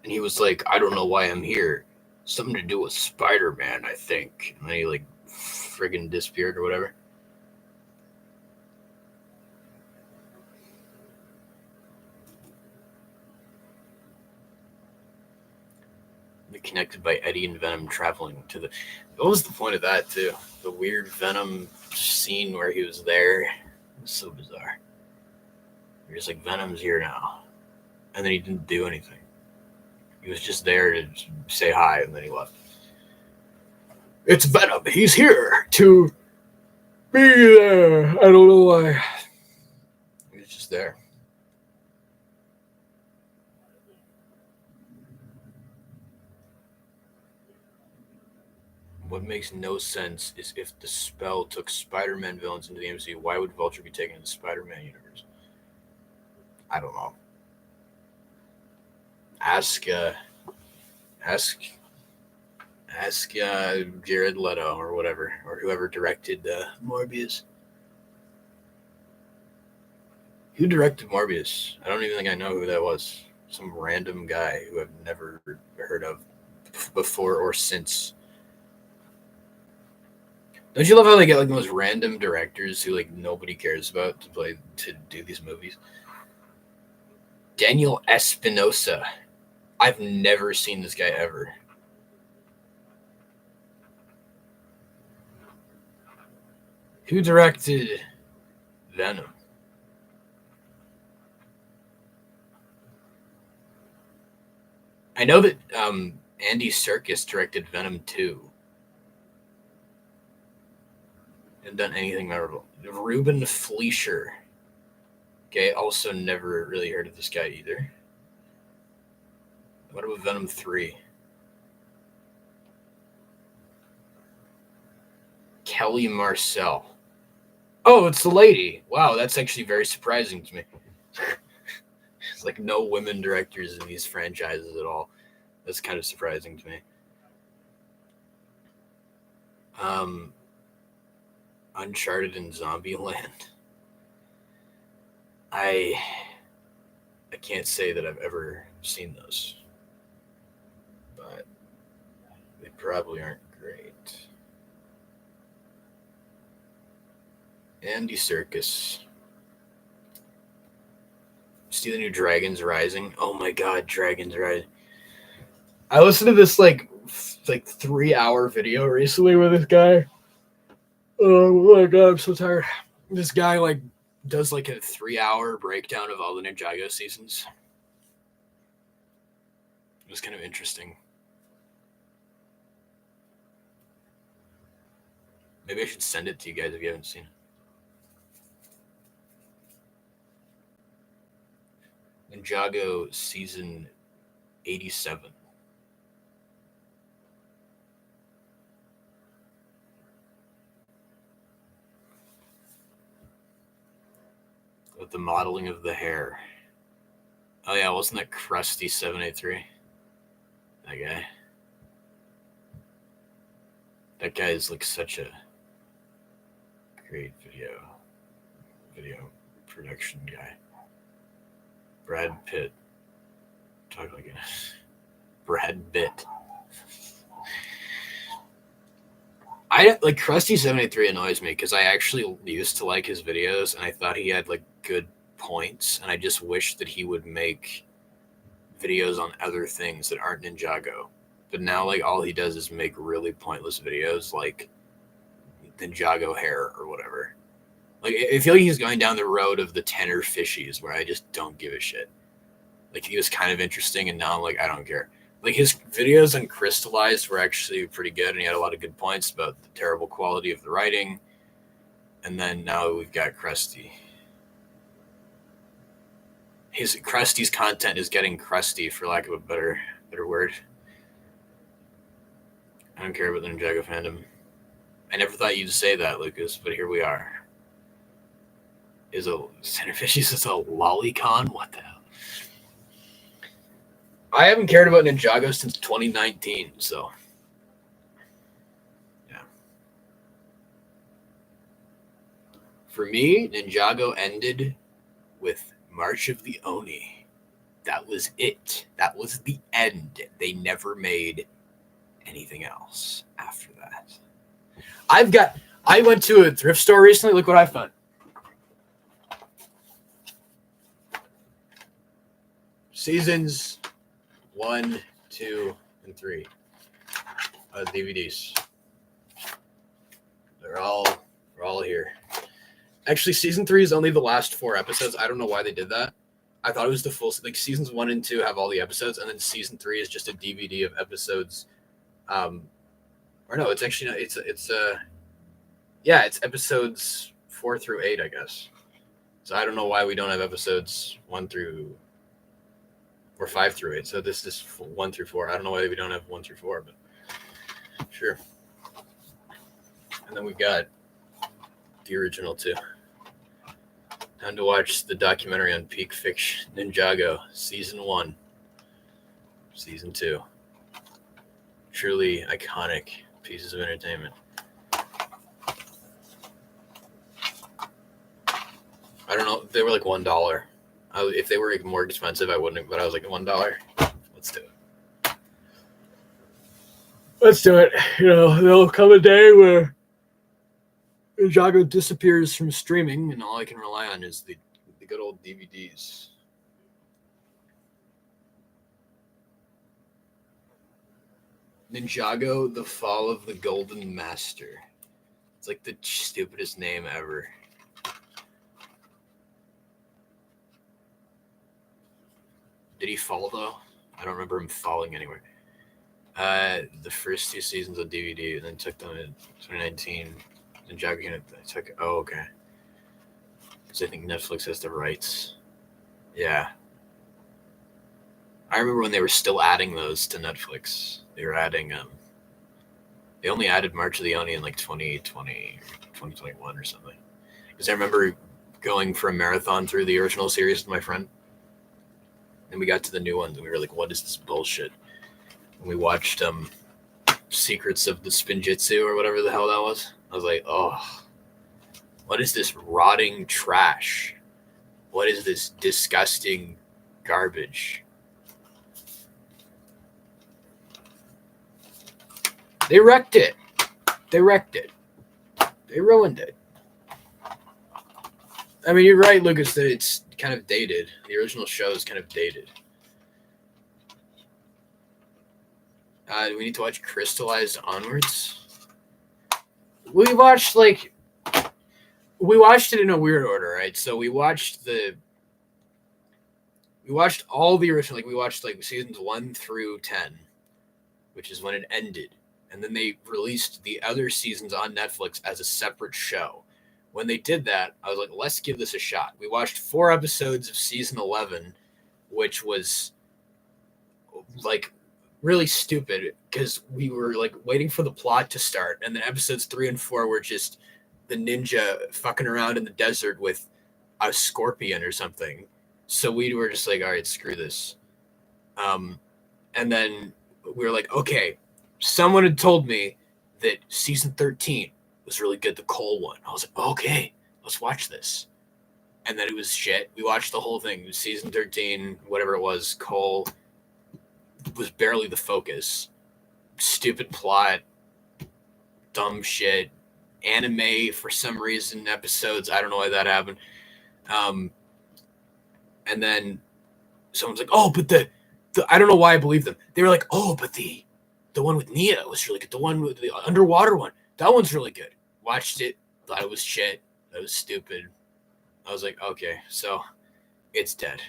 And he was like, I don't know why I'm here. Something to do with Spider-Man, I think. And then he friggin' disappeared or whatever. They're connected by Eddie and Venom traveling to the... What was the point of that, too? The weird Venom scene where he was there. It was so bizarre. You're just like, Venom's here now. And then he didn't do anything. He was just there to say hi, and then he left. It's Venom. He's here to be there. I don't know why. He was just there. What makes no sense is if the spell took Spider-Man villains into the MCU, why would Vulture be taken into the Spider-Man universe? I don't know. Ask Jared Leto or whatever, or whoever directed Morbius. Who directed Morbius? I don't even think I know who that was. Some random guy who I've never heard of before or since. Don't you love how they get like the most random directors who like nobody cares about to do these movies? Daniel Espinosa. I've never seen this guy ever. Who directed Venom? I know that Andy Serkis directed Venom 2. Hasn't done anything memorable. Ruben Fleischer. Okay, also never really heard of this guy either. What about Venom 3? Kelly Marcel. Oh, it's the lady. Wow, that's actually very surprising to me. It's like no women directors in these franchises at all. That's kind of surprising to me. Uncharted and Zombieland. I can't say that I've ever seen those, but they probably aren't great. Andy Serkis. See the new Dragons Rising? Oh my god, Dragons Rising. I listened to this like 3-hour video recently with this guy. Oh my god, I'm so tired. This guy like does like a 3-hour breakdown of all the Ninjago seasons. It was kind of interesting. Maybe I should send it to you guys if you haven't seen it. Ninjago season 87. With the modeling of the hair. Oh yeah, wasn't that Krusty 783? That guy. That guy is like such a great video production guy. Brad Pitt. Talk like a Brad Pitt. I like Krusty 783 annoys me because I actually used to like his videos and I thought he had like good points, and I just wish that he would make videos on other things that aren't Ninjago. But now like all he does is make really pointless videos like Ninjago hair or whatever. Like I feel like he's going down the road of the tenor fishies where I just don't give a shit. Like he was kind of interesting and now I'm like I don't care. Like his videos on Crystallized were actually pretty good and he had a lot of good points about the terrible quality of the writing. And then now we've got Krusty. Krusty's content is getting crusty, for lack of a better word. I don't care about the Ninjago fandom. I never thought you'd say that, Lucas, but here we are. Centerfishies is a lolicon? What the hell? I haven't cared about Ninjago since 2019, so yeah. For me, Ninjago ended with March of the Oni. That was it. That was the end. They never made anything else after that. I went to a thrift store recently. Look what I found. Seasons 1, 2, and 3. DVDs. They're all here. Actually, season 3 is only the last 4 episodes. I don't know why they did that. I thought it was the full, like seasons 1 and 2 have all the episodes, and then season 3 is just a DVD of episodes. Or no, it's actually not. It's episodes 4 through 8, I guess. So I don't know why we don't have episodes 1 through or 5 through 8. So this is 1 through 4. I don't know why we don't have 1 through 4, but sure. And then we got the original too. Time to watch the documentary on Peak Fiction Ninjago, Season 1, Season 2. Truly iconic pieces of entertainment. I don't know. They were like $1. If they were like more expensive, I wouldn't. But I was like $1. Let's do it. Let's do it. You know, there'll come a day where Ninjago disappears from streaming, and all I can rely on is the good old DVDs. Ninjago: The Fall of the Golden Master. It's like the stupidest name ever. Did he fall though? I don't remember him falling anywhere. The first 2 seasons of DVD, and then took them in 2019. Ninjago took. Oh, okay. Because I think Netflix has the rights. Yeah. I remember when they were still adding those to Netflix. They were adding. They only added March of the Oni in like 2020 or 2021 or something. Because I remember going for a marathon through the original series with my friend. And we got to the new ones, and we were like, what is this bullshit? And we watched Secrets of the Spinjitzu or whatever the hell that was. I was like, oh, what is this rotting trash? What is this disgusting garbage? They wrecked it. They ruined it. I mean, you're right, Lucas, that it's kind of dated. The original show is kind of dated. Do we need to watch Crystallized Onwards? We watched it in a weird order, right? So we watched all the original, we watched seasons 1 through 10, which is when it ended. And then they released the other seasons on Netflix as a separate show. When they did that, I was like, let's give this a shot. We watched 4 episodes of season 11, which was really stupid because we were waiting for the plot to start. And then episodes 3 and 4 were just the ninja fucking around in the desert with a scorpion or something. So we were just like, all right, screw this. And then we were like, okay, someone had told me that season 13 was really good, the Cole one. I was like, okay, let's watch this. And then it was shit. We watched the whole thing. It was season 13, whatever it was. Cole was barely the focus. Stupid plot. Dumb shit. Anime for some reason. Episodes. I don't know why that happened. And then someone's like, oh, but the I don't know why I believe them. They were like, oh, but the one with Nia was really good. The one with the underwater one. That one's really good. Watched it. Thought it was shit. That was stupid. I was like, okay, so it's dead.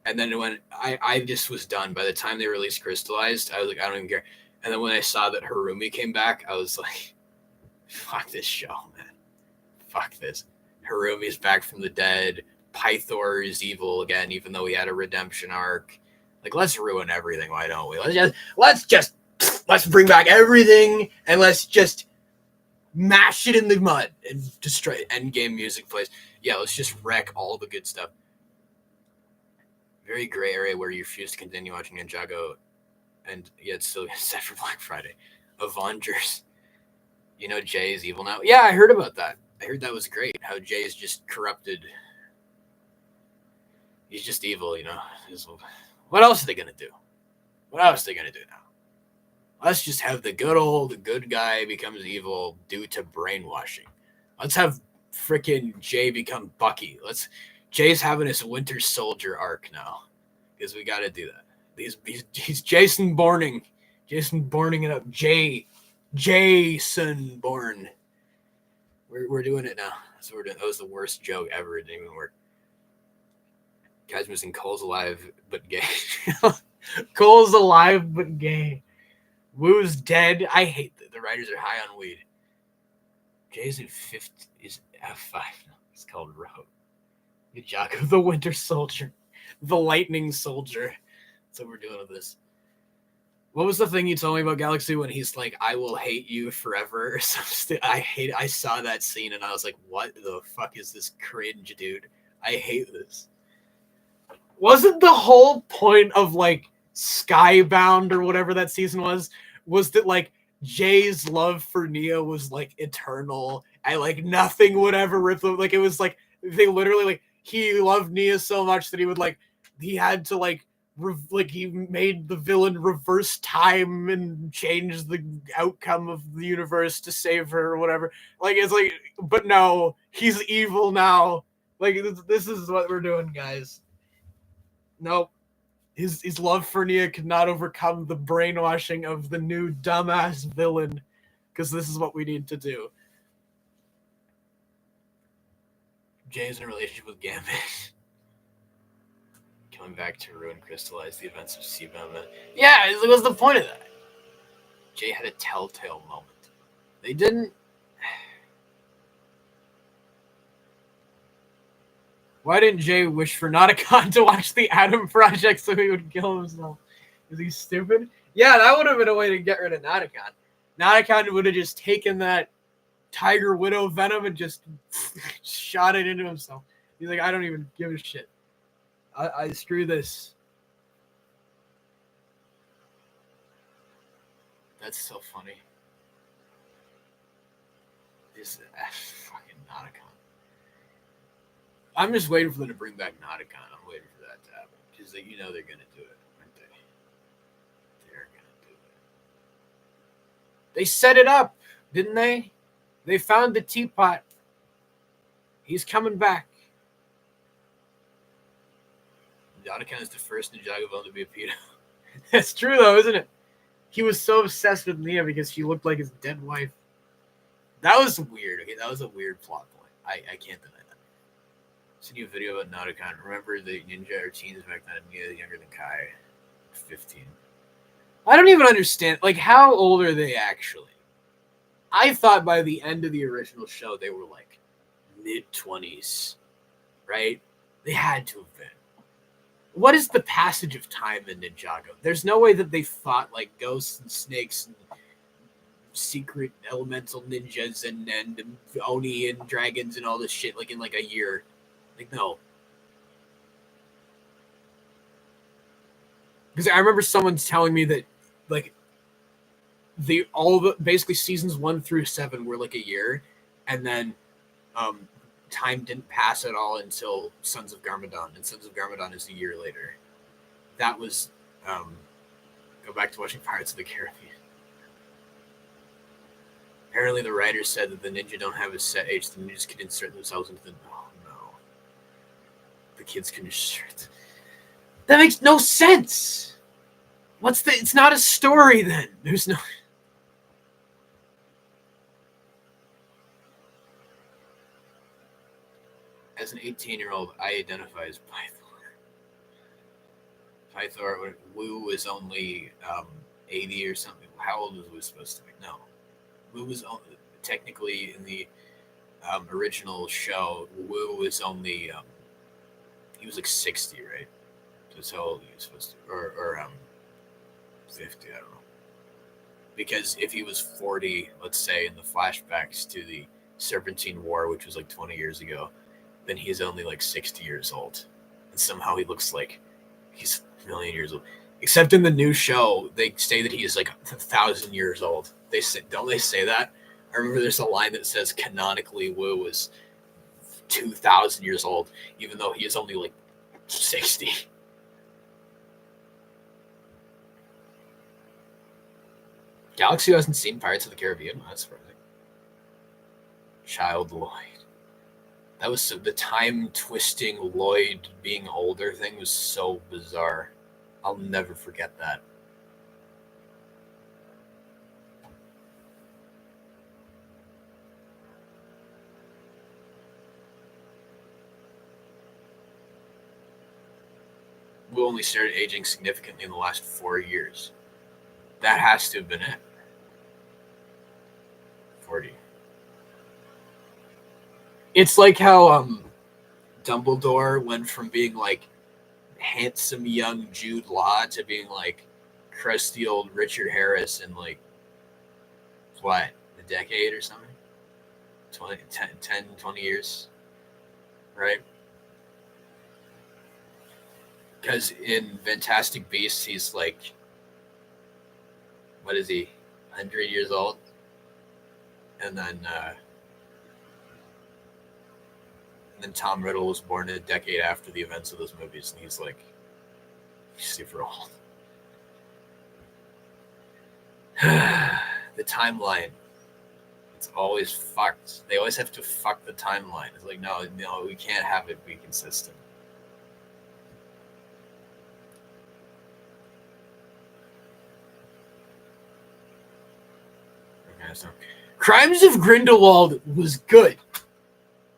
And then when I just was done. By the time they released Crystallized, I was like, I don't even care. And then when I saw that Harumi came back, I was like, fuck this show, man. Fuck this. Harumi's back from the dead. Pythor is evil again, even though he had a redemption arc. Let's ruin everything. Why don't we? Let's bring back everything and let's just mash it in the mud and destroy it. Endgame music plays. Yeah, let's just wreck all the good stuff. Very gray area where you refuse to continue watching Ninjago, and yet still set for Black Friday. Avengers. You know Jay is evil now? Yeah, I heard about that. I heard that was great. How Jay is just corrupted. He's just evil, you know. What else are they going to do? What else are they going to do now? Let's just have the good guy becomes evil due to brainwashing. Let's have freaking Jay become Bucky. Jay's having his Winter Soldier arc now because we got to do that. He's Jason Bourning. Jason Bourning it up. Jason Bourne. We're doing it now. That's what we're doing. That was the worst joke ever. It didn't even work. Guy's missing. Cole's alive but gay. Cole's alive but gay. Woo's dead. I hate that the writers are high on weed. Jay's in 5th is F5. It's called Rogue. Ninjago, the Winter Soldier. The Lightning Soldier. That's what we're doing with this. What was the thing you told me about Galaxy when he's like, "I will hate you forever" or something? I saw that scene and I was like, "What the fuck is this cringe, dude? I hate this." Wasn't the whole point of like Skybound or whatever that season was that like Jay's love for Nia was like eternal and like nothing would ever rip them? Like it was like they literally like he loved Nia so much that he had to like he made the villain reverse time and change the outcome of the universe to save her or whatever. Like it's like, but no, he's evil now. Like this is what we're doing, guys. Nope. His love for Nia could not overcome the brainwashing of the new dumbass villain, because this is what we need to do. Jay's in a relationship with Gambit. Coming back to ruin crystallize the events of Seabama. Yeah, it was the point of that. Jay had a telltale moment. They didn't. Why didn't Jay wish for Nauticon to watch the Atom Project so he would kill himself? Is he stupid? Yeah, that would have been a way to get rid of Nauticon. Nauticon would have just taken that Tiger Widow venom and just shot it into himself. He's like, I don't even give a shit. I screw this. That's so funny. This fucking Nauticon. I'm just waiting for them to bring back Nauticon. I'm waiting for that to happen. Because they're going to do it, aren't they? They're going to do it. They set it up, didn't they? They found the teapot. He's coming back. Nauticon is the first Ninjago villain to be a pedo. That's true, though, isn't it? He was so obsessed with Nia because she looked like his dead wife. That was weird. Okay, that was a weird plot point. I can't deny that. Seen you a video about Nauticon. Remember the ninja or teens back then? Nia younger than Kai. 15. I don't even understand. Like, how old are they actually? I thought by the end of the original show they were like mid-20s, right? They had to have been. What is the passage of time in Ninjago? There's no way that they fought like ghosts and snakes and secret elemental ninjas and Oni and dragons and all this shit like in like a year. Like, no. Because I remember someone telling me that like basically seasons 1 through 7 were like a year, and then time didn't pass at all until Sons of Garmadon, and Sons of Garmadon is a year later. That was go back to watching Pirates of the Caribbean. Apparently the writers said that the ninja don't have a set age. The ninjas can insert themselves into the... Oh, no. The kids can insert... That makes no sense! It's not a story, then. There's no... As an 18-year-old, I identify as Pythor. Pythor, Wu was only 80 or something. How old was Wu supposed to be? No. Wu was technically in the original show. Wu was only he was like 60, right? That's how old he was supposed to, or 50. I don't know. Because if he was 40, let's say in the flashbacks to the Serpentine War, which was like 20 years ago, then he's only like 60 years old, and somehow he looks like he's a million years old. Except in the new show, they say that he is like 1,000 years old. Don't they say that? I remember there's a line that says canonically Wu was 2,000 years old, even though he is only like 60. Galaxy who hasn't seen Pirates of the Caribbean. That's surprising. Child Lloyd. That was the time twisting Lloyd being older thing was so bizarre. I'll never forget that. We only started aging significantly in the last 4 years. That has to have been it. 40. It's like how Dumbledore went from being like handsome young Jude Law to being like crusty old Richard Harris in like what, a decade or something? 10, 20 years, right? Because in Fantastic Beasts, he's like, what is he, 100 years old? And then Tom Riddle was born a decade after the events of those movies, and he's like super old. The timeline. It's always fucked. They always have to fuck the timeline. It's like, no, we can't have it be consistent. Okay, so Crimes of Grindelwald was good.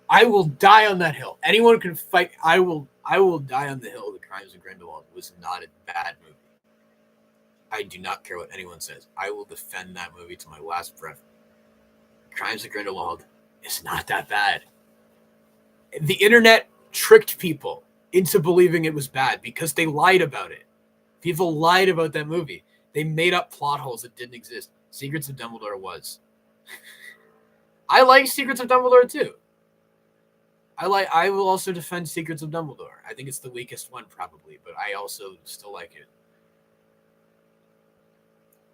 I will die on that hill. Anyone can fight. I will die on the hill. The Crimes of Grindelwald was not a bad movie. I do not care what anyone says. I will defend that movie to my last breath. Crimes of Grindelwald is not that bad. The internet tricked people into believing it was bad because they lied about it. People lied about that movie. They made up plot holes that didn't exist. Secrets of Dumbledore was. I like Secrets of Dumbledore too. I will also defend Secrets of Dumbledore. I think it's the weakest one probably, but I also still like it.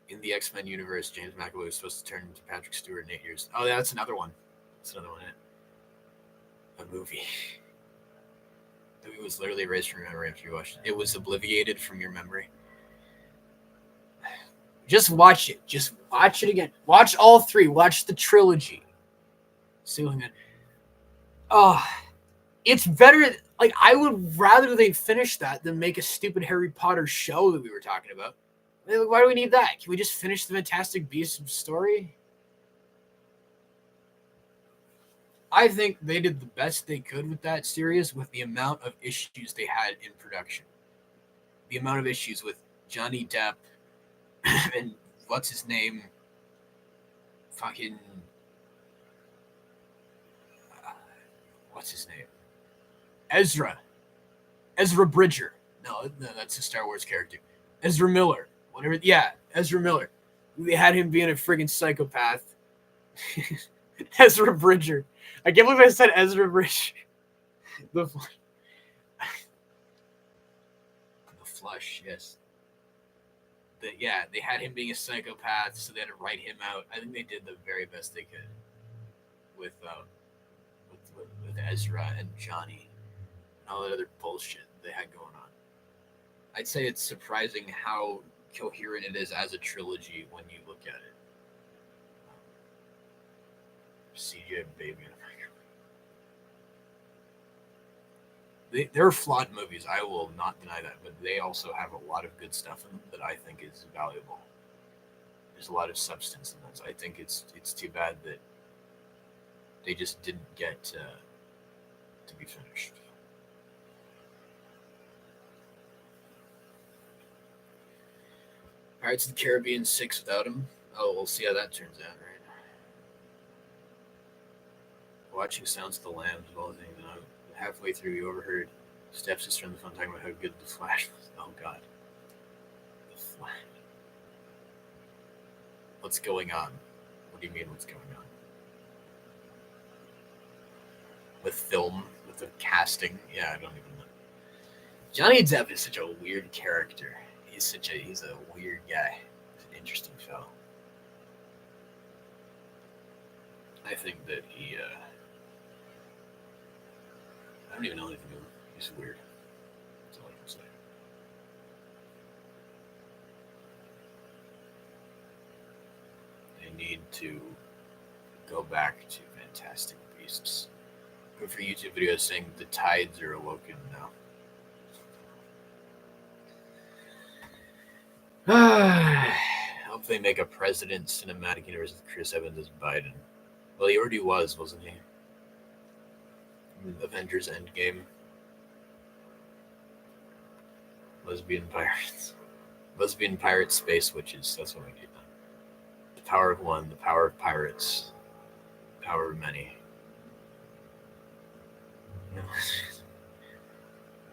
In the X-Men universe, James McAvoy was supposed to turn into Patrick Stewart in 8 years. Oh, that's another one. That's another one. A movie. The movie was literally erased from your memory after you watched it. It was obliviated from your memory. Just watch it. Just watch it again. Watch all three. Watch the trilogy. See what I mean? Oh, it's better. Like, I would rather they finish that than make a stupid Harry Potter show that we were talking about. Why do we need that? Can we just finish the Fantastic Beasts story? I think they did the best they could with that series with the amount of issues they had in production. The amount of issues with Johnny Depp and what's his name? Fucking... what's his name? Ezra Bridger. No, that's a Star Wars character. Ezra Miller. Whatever. Yeah, Ezra Miller. They had him being a friggin' psychopath. Ezra Bridger. I can't believe I said Ezra Bridger. The Flush, yes. They had him being a psychopath, so they had to write him out. I think they did the very best they could with Ezra and Johnny and all that other bullshit they had going on. I'd say it's surprising how coherent it is as a trilogy when you look at it. CJ Baby in a microwave. They're flawed movies. I will not deny that, but they also have a lot of good stuff in them that I think is valuable. There's a lot of substance in those. I think it's too bad that they just didn't get to be finished. Pirates of the Caribbean 6 without him. Oh, we'll see how that turns out, right? Watching Sounds of the Lambs of all things. Halfway through, you overheard stepsister on the phone talking about how good The Flash was. Oh, God. The Flash. What's going on? What do you mean, what's going on? With film, with the casting? Yeah, I don't even know. Johnny Depp is such a weird character. He's a weird guy. He's an interesting fellow. I think that he, I don't even know anything of him. He's weird. That's all I can say. They need to go back to Fantastic Beasts. Go for YouTube videos saying the tides are awoken now. Hope they make a President Cinematic Universe with Chris Evans as Biden. Well, he already was, wasn't he? Avengers Endgame. Lesbian pirates. Lesbian pirate space witches. That's what we need. The power of one, the power of pirates, the power of many.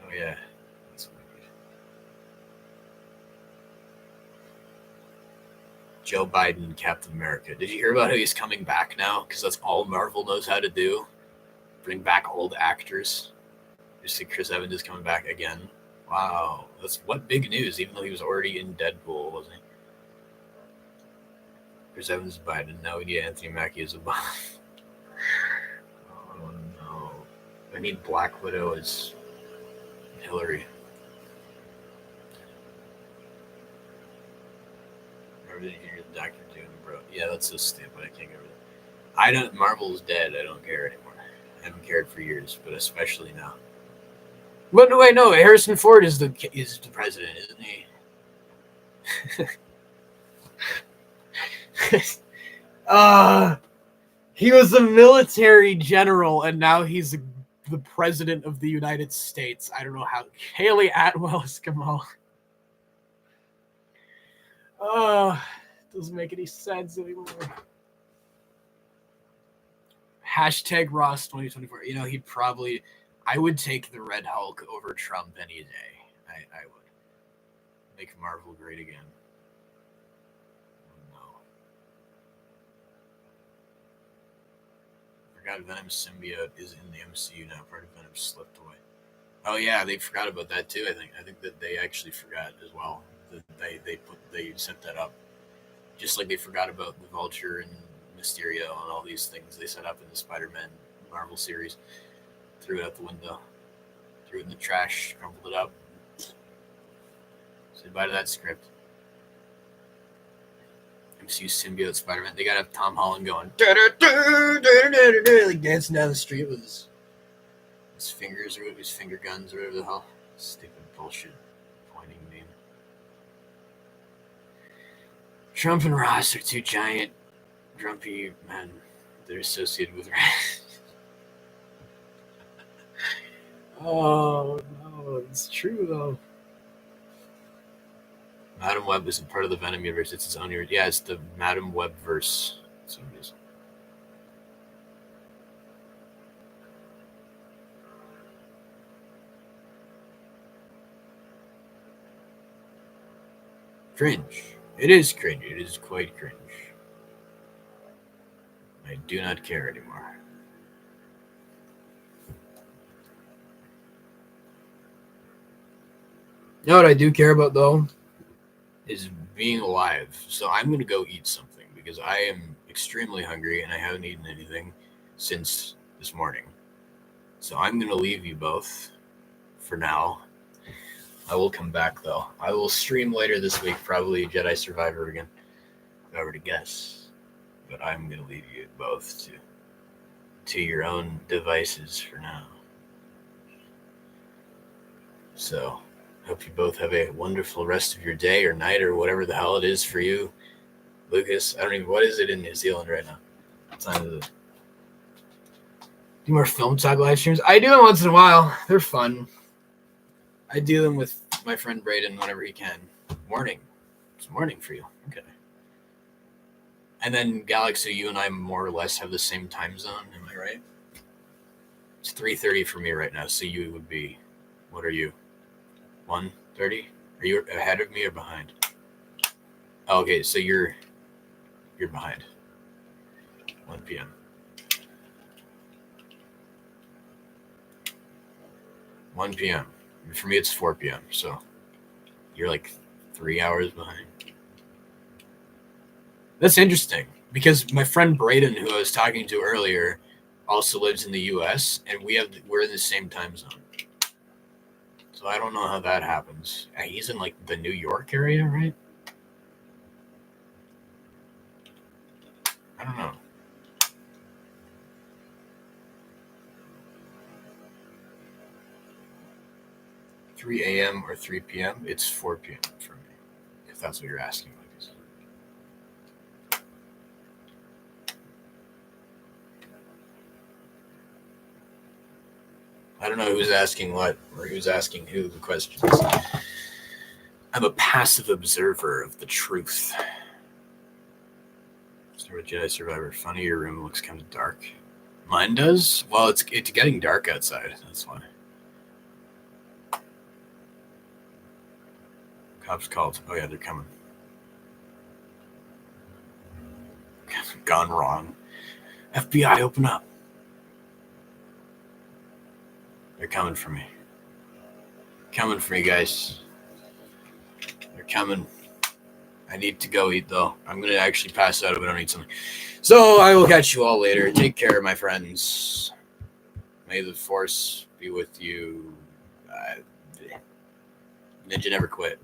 Oh yeah. That's what we need. Joe Biden, Captain America. Did you hear about how he's coming back now? Because that's all Marvel knows how to do. Bring back old actors. You see Chris Evans is coming back again. Wow. That's what big news, even though he was already in Deadpool, wasn't he? Chris Evans is Biden. Now we need Anthony Mackie as Obama. Oh, no. I need Black Widow as Hillary. Everything you're the Doctor Doom, bro. Yeah, that's so stupid. I can't get rid of it. Marvel's dead. I don't care anymore. I haven't cared for years, but especially now. But no, wait, no. Harrison Ford is the president, isn't he? He was a military general, and now he's the president of the United States. I don't know how. Haley Atwell is Kamal. Doesn't make any sense anymore. Hashtag Ross 2024. You know, I would take the Red Hulk over Trump any day. I would. Make Marvel great again. No. I forgot Venom's symbiote is in the MCU now. Part of Venom slipped away. Oh yeah, they forgot about that too, I think. I think that they actually forgot as well. They set that up. Just like they forgot about the Vulture and Mysterio and all these things they set up in the Spider-Man Marvel series. Threw it out the window. Threw it in the trash. Crumpled it up. Said bye to that script. MCU symbiote Spider-Man. They gotta have Tom Holland going like dancing down the street with his fingers or his finger guns or whatever the hell. Stupid bullshit pointing meme. Trump and Ross are two giant, grumpy men. They're associated with rats. Oh, no, it's true, though. Madam Web isn't part of the Venom universe. It's its own universe. Yeah, it's the Madam Web verse. For some reason. Cringe. It is cringe. It is quite cringe. I do not care anymore. You know what I do care about, though? Is being alive. So I'm going to go eat something because I am extremely hungry and I haven't eaten anything since this morning. So I'm going to leave you both for now. I will come back, though. I will stream later this week, probably Jedi Survivor again, if I were to guess. But I'm going to leave you both to your own devices for now. So, hope you both have a wonderful rest of your day or night or whatever the hell it is for you. Lucas, I don't even, what is it in New Zealand right now? What time is it? Do more Film Talk live streams? I do them once in a while. They're fun. I do them with my friend Brayden whenever he can. Morning. It's morning for you. Okay. And then, Galaxy, you and I more or less have the same time zone. Am I right? It's 3:30 for me right now, so you would be, what are you? 1:30? Are you ahead of me or behind? Oh, okay, so you're behind. 1 p.m. 1 p.m. For me, it's 4 p.m. So you're like 3 hours behind. That's interesting because my friend Brayden, who I was talking to earlier, also lives in the U.S. and we're in the same time zone. So I don't know how that happens. He's in like the New York area, right? I don't know. $3 a.m. or 3 p.m.? It's 4 p.m. for me, if that's what you're asking, Lucas. I don't know who's asking what or who's asking who the questions. I'm a passive observer of the truth. Start with Jedi Survivor. Funny, your room looks kind of dark. Mine does? Well, it's getting dark outside. That's why. Cops called. Oh, yeah, they're coming. gone wrong. FBI, open up. They're coming for me. Coming for me, guys. They're coming. I need to go eat, though. I'm going to actually pass out if I don't eat something. So I will catch you all later. Take care, my friends. May the force be with you. Ninja never quit.